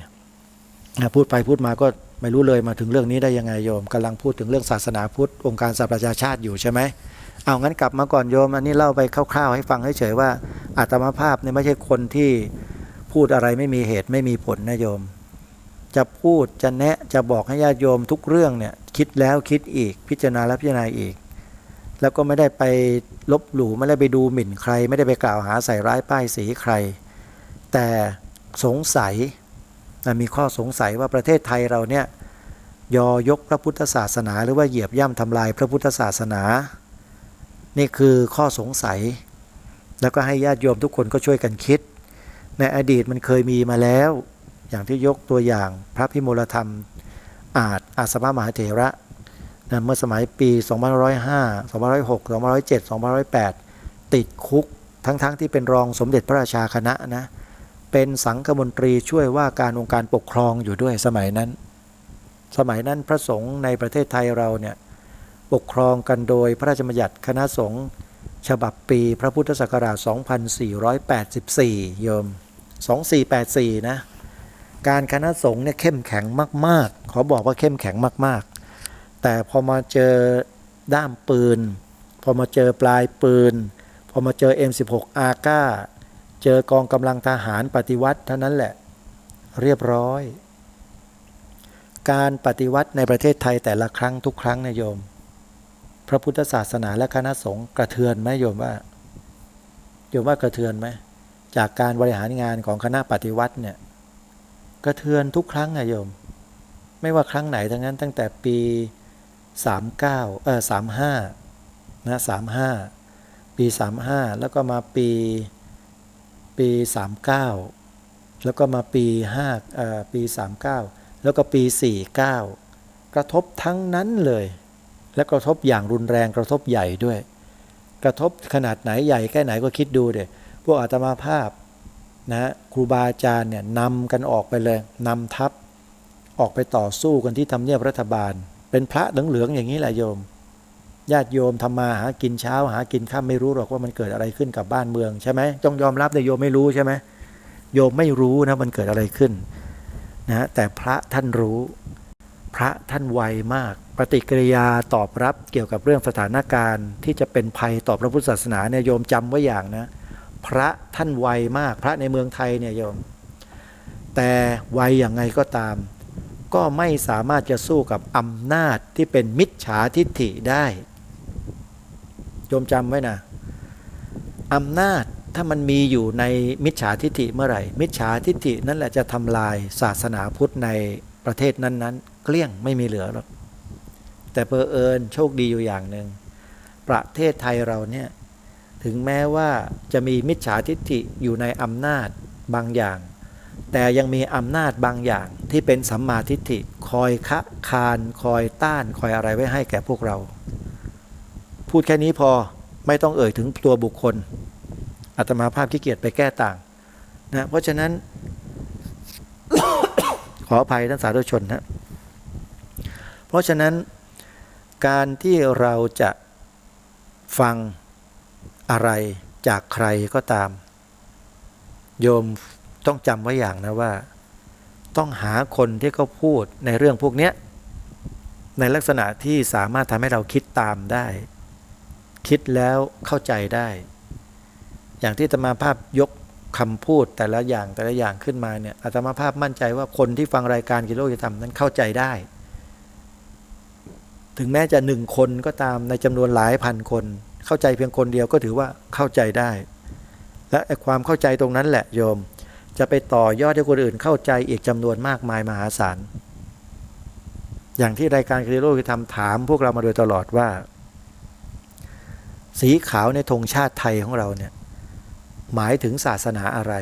พูดไปพูดมาก็ไม่รู้เลยมาถึงเรื่องนี้ได้ยังไงโยมกำลังพูดถึงเรื่องศาสนาพุทธองค์การสหประชาชาติอยู่ใช่ไหมเอางั้นกลับมาก่อนโยมอันนี้เล่าไปคร่าวๆให้ฟังเฉยๆว่าอาตมาภาพเนี่ยไม่ใช่คนที่พูดอะไรไม่มีเหตุไม่มีผลนะโยมจะพูดจะแนะจะบอกให้ญาติโยมทุกเรื่องเนี่ยคิดแล้วคิดอีกพิจารณาแล้วพิจารณาอีกแล้วก็ไม่ได้ไปลบหลู่ไม่ได้ไปดูหมิ่นใครไม่ได้ไปกล่าวหาใส่ร้ายป้ายสีใครแต่สงสัยมีข้อสงสัยว่าประเทศไทยเราเนี่ยยกพระพุทธศาสนาหรือว่าเหยียบย่ำทำลายพระพุทธศาสนานี่คือข้อสงสัยแล้วก็ให้ญาติโยมทุกคนก็ช่วยกันคิดในอดีตมันเคยมีมาแล้วอย่างที่ยกตัวอย่างพระพิมลธรรมอาสมมหาเถระเมื่อสมัยปี2505 2506 2507 2508ติดคุกทั้งที่เป็นรองสมเด็จพระราชาคณะนะเป็นสังฆมนตรีช่วยว่าการองค์การปกครองอยู่ด้วยสมัยนั้นพระสงฆ์ในประเทศไทยเราเนี่ยปกครองกันโดยพระราชบัญญัติคณะสงฆ์ฉบับปีพระพุทธศักราช 2484 โยม 2484 นะการคณะสงฆ์เนี่ยเข้มแข็งมากๆขอบอกว่าเข้มแข็งมากๆแต่พอมาเจอด้ามปืนพอมาเจอปลายปืนพอมาเจอ M16 อาก้าเจอกองกำลังทหารปฏิวัติเท่านั้นแหละเรียบร้อยการปฏิวัติในประเทศไทยแต่ละครั้งทุกครั้งนะโยมพระพุทธศาสนาและคณะสงฆ์กระเทือนไหมโยมว่ากระเทือนไหมจากการบริหารงานของคณะปฏิวัติเนี่ยกระเทือนทุกครั้งนะโยมไม่ว่าครั้งไหนทั้งนั้นตั้งแต่ปี35นะ35ปี35แล้วก็มาปี39แล้วก็มาปี39แล้วก็ปี49กระทบทั้งนั้นเลยและกระทบอย่างรุนแรงกระทบใหญ่ด้วยกระทบขนาดไหนใหญ่แค่ไหนก็คิดดูเดี๋ยพวกอาตมาภาพนะครูบาอาจารย์เนี่ยนำกันออกไปเลยนำทัพออกไปต่อสู้กันที่ทำเนียบรัฐบาลเป็นพระเหลืองๆอย่างนี้แหละโยมญาติโยมทำมาหากินเช้าหากินค่ำไม่รู้หรอกว่ามันเกิดอะไรขึ้นกับบ้านเมืองใช่ไหมต้องยอมรับเลยโยมไม่รู้ใช่ไหมโยมไม่รู้นะมันเกิดอะไรขึ้นนะแต่พระท่านรู้พระท่านไวมากปฏิกิริยาตอบรับเกี่ยวกับเรื่องสถานการณ์ที่จะเป็นภัยต่อพระพุทธศาสนาเนี่ยโยมจำไว้อย่างนะพระท่านไวมากพระในเมืองไทยเนี่ยโยมแต่ไวอย่างไงก็ตามก็ไม่สามารถจะสู้กับอำนาจที่เป็นมิจฉาทิฏฐิได้โยมจำไว้นะอำนาจถ้ามันมีอยู่ในมิจฉาทิฏฐิเมื่อไหร่มิจฉาทิฏฐินั่นแหละจะทำลายศาสนาพุทธในประเทศนั้นๆเกลี้ยงไม่มีเหลือหรอกแต่เผอิญโชคดีอยู่อย่างหนึ่งประเทศไทยเราเนี่ยถึงแม้ว่าจะมีมิจฉาทิฏฐิอยู่ในอำนาจบางอย่างแต่ยังมีอำนาจบางอย่างที่เป็นสัมมาทิฏฐิคอยคะคานคอยต้านคอยอะไรไว้ให้แก่พวกเราพูดแค่นี้พอไม่ต้องเอ่ยถึงตัวบุคคลอาตมาภาพขี้เกียจไปแก้ต่างนะเพราะฉะนั้น ขออภัยท่านสาธุชนนะเพราะฉะนั้นการที่เราจะฟังอะไรจากใครก็ตาม โยมต้องจำไว้อย่างนะว่าต้องหาคนที่เขาพูดในเรื่องพวกเนี้ยในลักษณะที่สามารถทำให้เราคิดตามได้คิดแล้วเข้าใจได้อย่างที่อาตมาภาพยกคำพูดแต่ละอย่างขึ้นมาเนี่ยอาตมาภาพมั่นใจว่าคนที่ฟังรายการกิโลกิธรรมนั้นเข้าใจได้ถึงแม้จะ1 คนก็ตามในจำนวนหลายพันคนเข้าใจเพียงคนเดียวก็ถือว่าเข้าใจได้และความเข้าใจตรงนั้นแหละโยมจะไปต่อยอดให้คนอื่นเข้าใจอีกจำนวนมากมายมหาศาลอย่างที่รายการกิโลกิธรรมถามพวกเรามาโดยตลอดว่าสีขาวในธงชาติไทยของเราเนี่ยหมายถึงศาสนาอะไร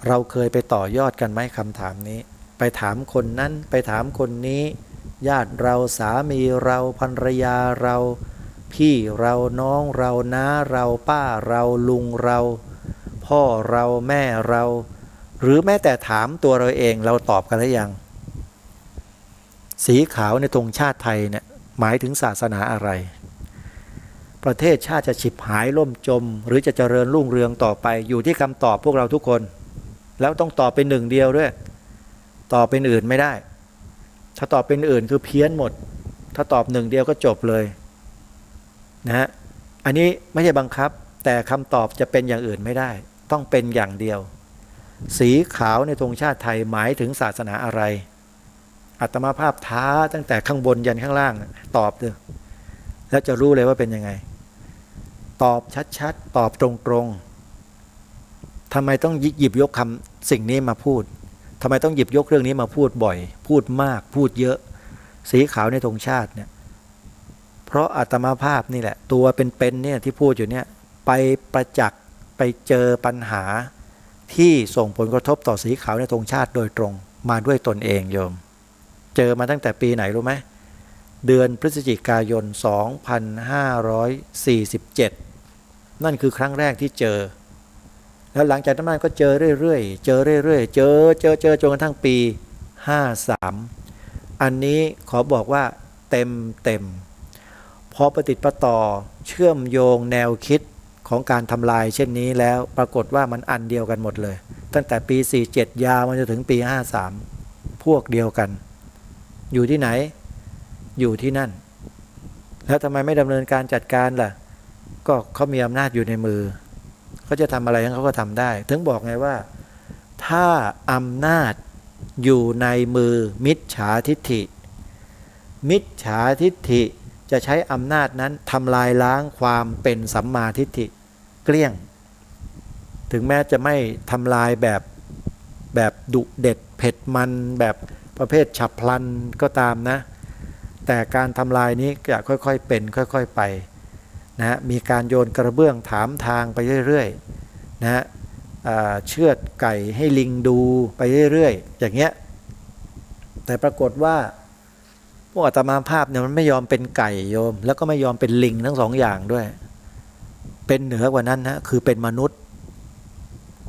เราเคยไปต่อยอดกันไหมคำถามนี้ไปถามคนนั้นไปถามคนนี้ญาติเราสามีเราภรรยาเราพี่เราน้องเราน้าเราป้าเราลุงเราพ่อเราแม่เราหรือแม้แต่ถามตัวเราเองเราตอบกันหรือยังสีขาวในธงชาติไทยเนี่ยหมายถึงศาสนาอะไรประเทศชาติจะฉิบหายล่มจมหรือจะเจริญรุ่งเรืองต่อไปอยู่ที่คำตอบพวกเราทุกคนแล้วต้องตอบเป็น1 เดียวด้วยตอบเป็นอื่นไม่ได้ถ้าตอบเป็นอื่นคือเพี้ยนหมดถ้าตอบ1 เดียวก็จบเลยนะฮะอันนี้ไม่ใช่บังคับแต่คำตอบจะเป็นอย่างอื่นไม่ได้ต้องเป็นอย่างเดียวสีขาวในธงชาติไทยหมายถึงศาสนาอะไรอาตมาภาพท้าตั้งแต่ข้างบนยันข้างล่างตอบเลยแล้วจะรู้เลยว่าเป็นยังไงตอบชัดๆตอบตรงๆทำไมต้องหยิบยกสิ่งนี้มาพูดทำไมต้องหยิบยกเรื่องนี้มาพูดบ่อยพูดมากพูดเยอะสีขาวในธงชาติเนี่ยเพราะอาตมาภาพนี่แหละตัวเป็นๆเนี่ยที่พูดอยู่เนี่ยไปประจักษ์ไปเจอปัญหาที่ส่งผลกระทบต่อสีขาวในธงชาติโดยตรงมาด้วยตนเองโยมเจอมาตั้งแต่ปีไหนรู้ไหมเดือนพฤศจิกายน 2547 นั่นคือครั้งแรกที่เจอแล้วหลังจากนั้นก็เจอเรื่อยๆเจอเรื่อยๆเจอจนกระทั่งปี 53อันนี้ขอบอกว่าเต็มพอประติดประต่อเชื่อมโยงแนวคิดของการทำลายเช่นนี้แล้วปรากฏว่ามันอันเดียวกันหมดเลยตั้งแต่ปี 47 ยาวมาจนถึงปี 53พวกเดียวกันอยู่ที่ไหนอยู่ที่นั่นแล้วทำไมไม่ดำเนินการจัดการล่ะก็เขามีอำนาจอยู่ในมือเขาจะทำอะไรเขาก็ทำได้ถึงบอกไงว่าถ้าอำนาจอยู่ในมือมิจฉาทิฏฐิจะใช้อำนาจนั้นทำลายล้างความเป็นสัมมาทิฏฐิเกลี้ยงถึงแม้จะไม่ทำลายแบบดุเด็ดเผ็ดมันแบบประเภทฉับพลันก็ตามนะแต่การทำลายนี้จะค่อยๆเป็นค่อยๆไปนะมีการโยนกระเบื้องถามทางไปเรื่อยๆนะเชือดไก่ให้ลิงดูไปเรื่อยๆอย่างเงี้ยแต่ปรากฏว่าพวกอาตมาภาพเนี่ยมันไม่ยอมเป็นไก่โยมแล้วก็ไม่ยอมเป็นลิงทั้ง2 อย่างด้วยเป็นเหนือกว่านั้นนะคือเป็นมนุษย์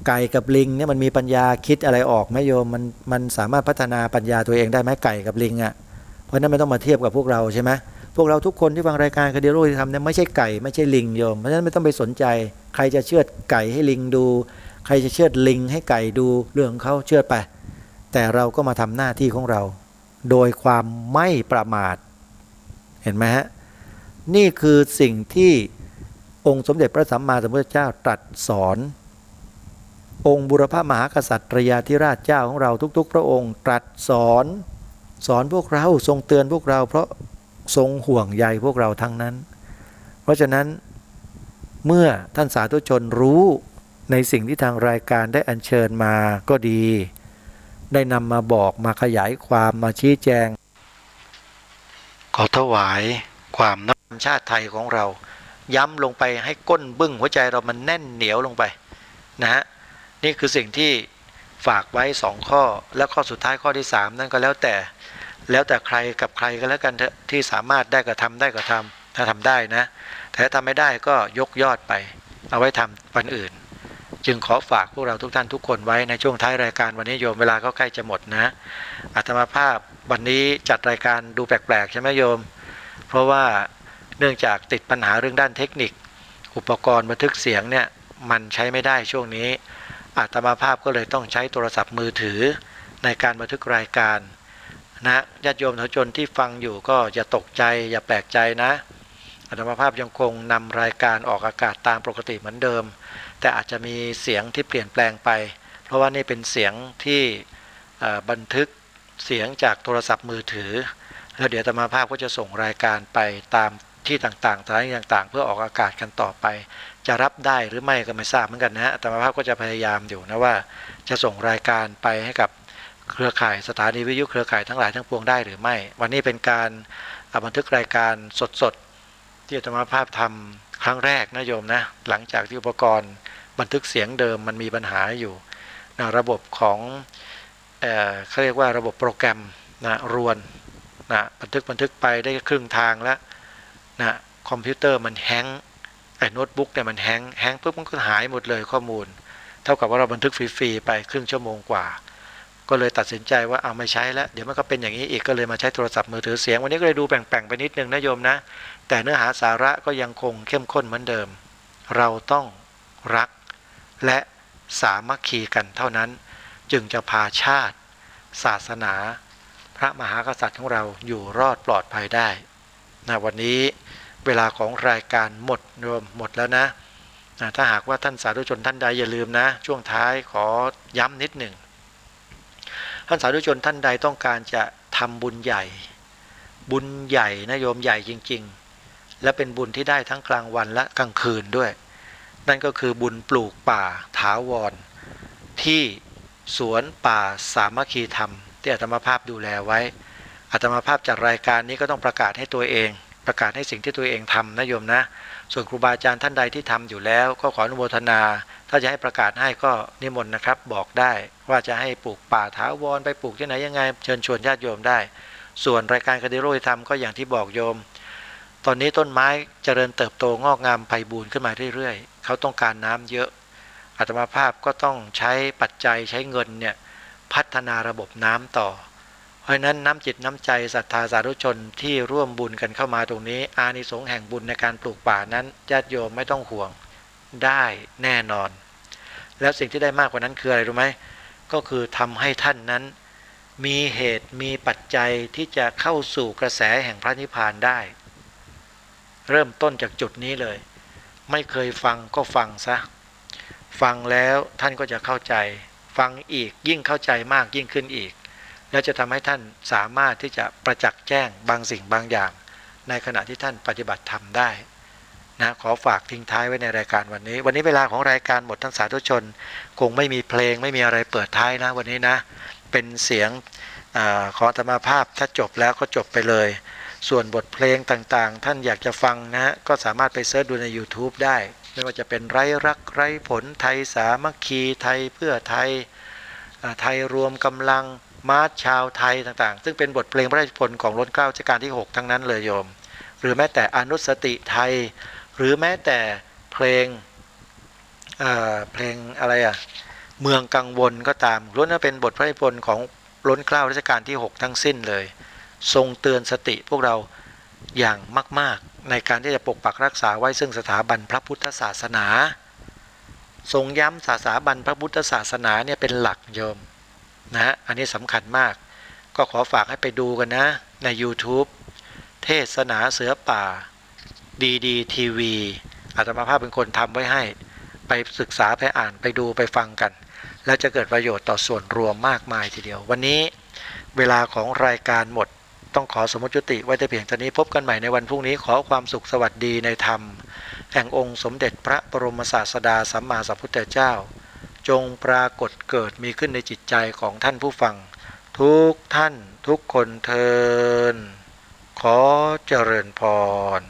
ไก่กับลิงเนี่ยมันมีปัญญาคิดอะไรออกไหมโยมมันสามารถพัฒนาปัญญาตัวเองได้ไหมไก่กับลิงอ่ะเพราะนั้นไม่ต้องมาเทียบกับพวกเราใช่ไหมพวกเราทุกคนที่ฟังรายการคดีโลกที่ทำเนี่ยไม่ใช่ไก่ไม่ใช่ลิงโยมเพราะฉะนั้นไม่ต้องไปสนใจใครจะเชือดไก่ให้ลิงดูใครจะเชือดลิงให้ไก่ดูเรื่องของเขาเชือดไปแต่เราก็มาทำหน้าที่ของเราโดยความไม่ประมาทเห็นไหมฮะนี่คือสิ่งที่องค์สมเด็จพระสัมมาสัมพุทธเจ้าตรัสสอนองค์บุรพมหากษัตริยาธิราชเจ้าของเราทุกๆพระองค์ตรัสสอนพวกเราทรงเตือนพวกเราเพราะทรงห่วงใยพวกเราทั้งนั้นเพราะฉะนั้นเมื่อท่านสาธุชนรู้ในสิ่งที่ทางรายการได้อัญเชิญมาก็ดีได้นำมาบอกมาขยายความมาชี้แจงขอถวายความนับชาติไทยของเราย้ำลงไปให้ก้นบึ้งหัวใจเรามันแน่นเหนียวลงไปนะฮะนี่คือสิ่งที่ฝากไว้2 ข้อแล้วข้อสุดท้ายข้อที่3นั่นก็แล้วแต่ใครกับใครก็แล้วกันที่สามารถได้ก็ทำได้ก็ทำถ้าทำได้นะแต่ถ้าทำไม่ได้ก็ยกยอดไปเอาไว้ทำวันอื่นจึงขอฝากพวกเราทุกท่านทุกคนไว้ในช่วงท้ายรายการวันนี้โยมเวลาก็ใกล้จะหมดนะอาตมาภาพวันนี้จัดรายการดูแปลกๆใช่ไหมโยมเพราะว่าเนื่องจากติดปัญหาเรื่องด้านเทคนิคอุปกรณ์บันทึกเสียงเนี่ย มันใช้ไม่ได้ช่วงนี้อาตมาภาพก็เลยต้องใช้โทรศัพท์มือถือในการบันทึกรายการนะญาติโยมสาธุชนที่ฟังอยู่ก็อย่าตกใจอย่าแปลกใจนะอาตมาภาพยังคงนำรายการออกอากาศตามปกติเหมือนเดิมแต่อาจจะมีเสียงที่เปลี่ยนแปลงไปเพราะว่านี่เป็นเสียงที่บันทึกเสียงจากโทรศัพท์มือถือแล้วเดี๋ยวอาตมาภาพก็จะส่งรายการไปตามที่ต่างๆสถานีต่างๆเพื่อออกอากาศกันต่อไปจะรับได้หรือไม่ก็ไม่ทราบเหมือนกันนะอาตมาภาพก็จะพยายามอยู่นะว่าจะส่งรายการไปให้กับเครือข่ายสถานีวิทยุเครือข่ายทั้งหลายทั้งปวงได้หรือไม่วันนี้เป็นการบันทึกรายการสดๆที่อาตมาภาพทำครั้งแรกนะโยมนะหลังจากที่อุปกรณ์บันทึกเสียงเดิมมันมีปัญหาอยู่นะระบบของเขาเรียกว่าระบบโปรแกรมนะรวนนะบันทึกไปได้ครึ่งทางแล้วนะคอมพิวเตอร์มันแฮงก์ไอ้โน้ตบุ๊กเนี่ยมันแฮงก์ปุ๊บมันก็หายหมดเลยข้อมูลเท่ากับว่าเราบันทึกฟรีๆไปครึ่งชั่วโมงกว่าก็เลยตัดสินใจว่าเอาไม่ใช้แล้วเดี๋ยวมันก็เป็นอย่างนี้อีกก็เลยมาใช้โทรศัพท์มือถือเสียงวันนี้ก็เลยดูแป่งๆไปนิดนึงนะโยมนะแต่เนื้อหาสาระก็ยังคงเข้มข้นเหมือนเดิมเราต้องรักและสามัคคีกันเท่านั้นจึงจะพาชาติศาสนาพระมหากษัตริย์ของเราอยู่รอดปลอดภัยได้นะวันนี้เวลาของรายการหมดแล้วนะถ้าหากว่าท่านสาธุชนท่านใดอย่าลืมนะช่วงท้ายขอย้ำนิดหนึ่งท่านสาธุชนท่านใดต้องการจะทำบุญใหญ่นะโยมใหญ่จริงๆและเป็นบุญที่ได้ทั้งกลางวันและกลางคืนด้วยนั่นก็คือบุญปลูกป่าถาวรที่สวนป่าสามัคคีธรรมที่อาตมาภาพดูแลไว้อาตมาภาพจัดรายการนี้ก็ต้องประกาศให้ตัวเองประกาศให้สิ่งที่ตัวเองทำนะโยมนะส่วนครูบาอาจารย์ท่านใดที่ทำอยู่แล้วก็ขออนุโมทนาถ้าจะให้ประกาศให้ก็นิมนต์นะครับบอกได้ว่าจะให้ปลูกป่าถาวรไปปลูกที่ไหนยังไงเชิญชวนญาติโยมได้ส่วนรายการคดีโรยธรรมก็อย่างที่บอกโยมตอนนี้ต้นไม้เจริญเติบโตงอกงามไพบูรณ์ขึ้นมาเรื่อยๆเขาต้องการน้ำเยอะอาตมาภาพก็ต้องใช้ปัจจัยใช้เงินเนี่ยพัฒนาระบบน้ำต่อเพราะฉะนั้นน้ำจิตน้ำใจศรัทธาสาธุชนที่ร่วมบุญกันเข้ามาตรงนี้อานิสงส์แห่งบุญในการปลูกป่านั้นญาติโยมไม่ต้องห่วงได้แน่นอนแล้วสิ่งที่ได้มากกว่านั้นคืออะไรรู้ไหมก็คือทำให้ท่านนั้นมีเหตุมีปัจจัยที่จะเข้าสู่กระแสแห่งพระนิพพานได้เริ่มต้นจากจุดนี้เลยไม่เคยฟังก็ฟังซะฟังแล้วท่านก็จะเข้าใจฟังอีกยิ่งเข้าใจมากยิ่งขึ้นอีกแล้วจะทำให้ท่านสามารถที่จะประจักษ์แจ้งบางสิ่งบางอย่างในขณะที่ท่านปฏิบัติธรรมได้นะขอฝากทิ้งท้ายไว้ในรายการวันนี้เวลาของรายการหมดทั้งสาธุชนคงไม่มีเพลงไม่มีอะไรเปิดท้ายนะวันนี้นะเป็นเสียงขออาตมาภาพถ้าจบแล้วก็จบไปเลยส่วนบทเพลงต่างๆท่านอยากจะฟังนะฮะก็สามารถไปเสิร์ชดูใน YouTube ได้ไม่ว่าจะเป็นไร้รักไร้ผลไทยสามัคคีไทยเพื่อไทยไทยรวมกำลังมาร์ชชาวไทยต่างๆซึ่งเป็นบทเพลงพระราชนิพนธ์ของรัชกาลที่ 6ทั้งนั้นเลยโยมหรือแม้แต่อนุสติไทยหรือแม้แต่เพลงอะไรเมืองกังวลก็ตามล้วนเป็นบทพระราชนิพนธ์ของล้นเกล้ารัชกาลที่ 6ทั้งสิ้นเลยทรงเตือนสติพวกเราอย่างมากๆในการที่จะปกปักรักษาไว้ซึ่งสถาบันพระพุทธศาสนาทรงย้ำสถาบันพระพุทธศาสนาเนี่ยเป็นหลักโยมนะอันนี้สำคัญมากก็ขอฝากให้ไปดูกันนะใน YouTube เทศนาเสือป่าดีทีวีอาตมาภาพเป็นคนทำไว้ให้ไปศึกษาไปอ่านไปดูไปฟังกันแล้วจะเกิดประโยชน์ต่อส่วนรวมมากมายทีเดียววันนี้เวลาของรายการหมดต้องขอสมมติจุติไว้แต่เพียงเท่านี้พบกันใหม่ในวันพรุ่งนี้ขอความสุขสวัสดีในธรรมแห่งองค์สมเด็จพระบรมศาสดาสัมมาสัมพุทธเจ้าจงปรากฏเกิดมีขึ้นในจิตใจของท่านผู้ฟังทุกท่านทุกคนเทินขอเจริญพร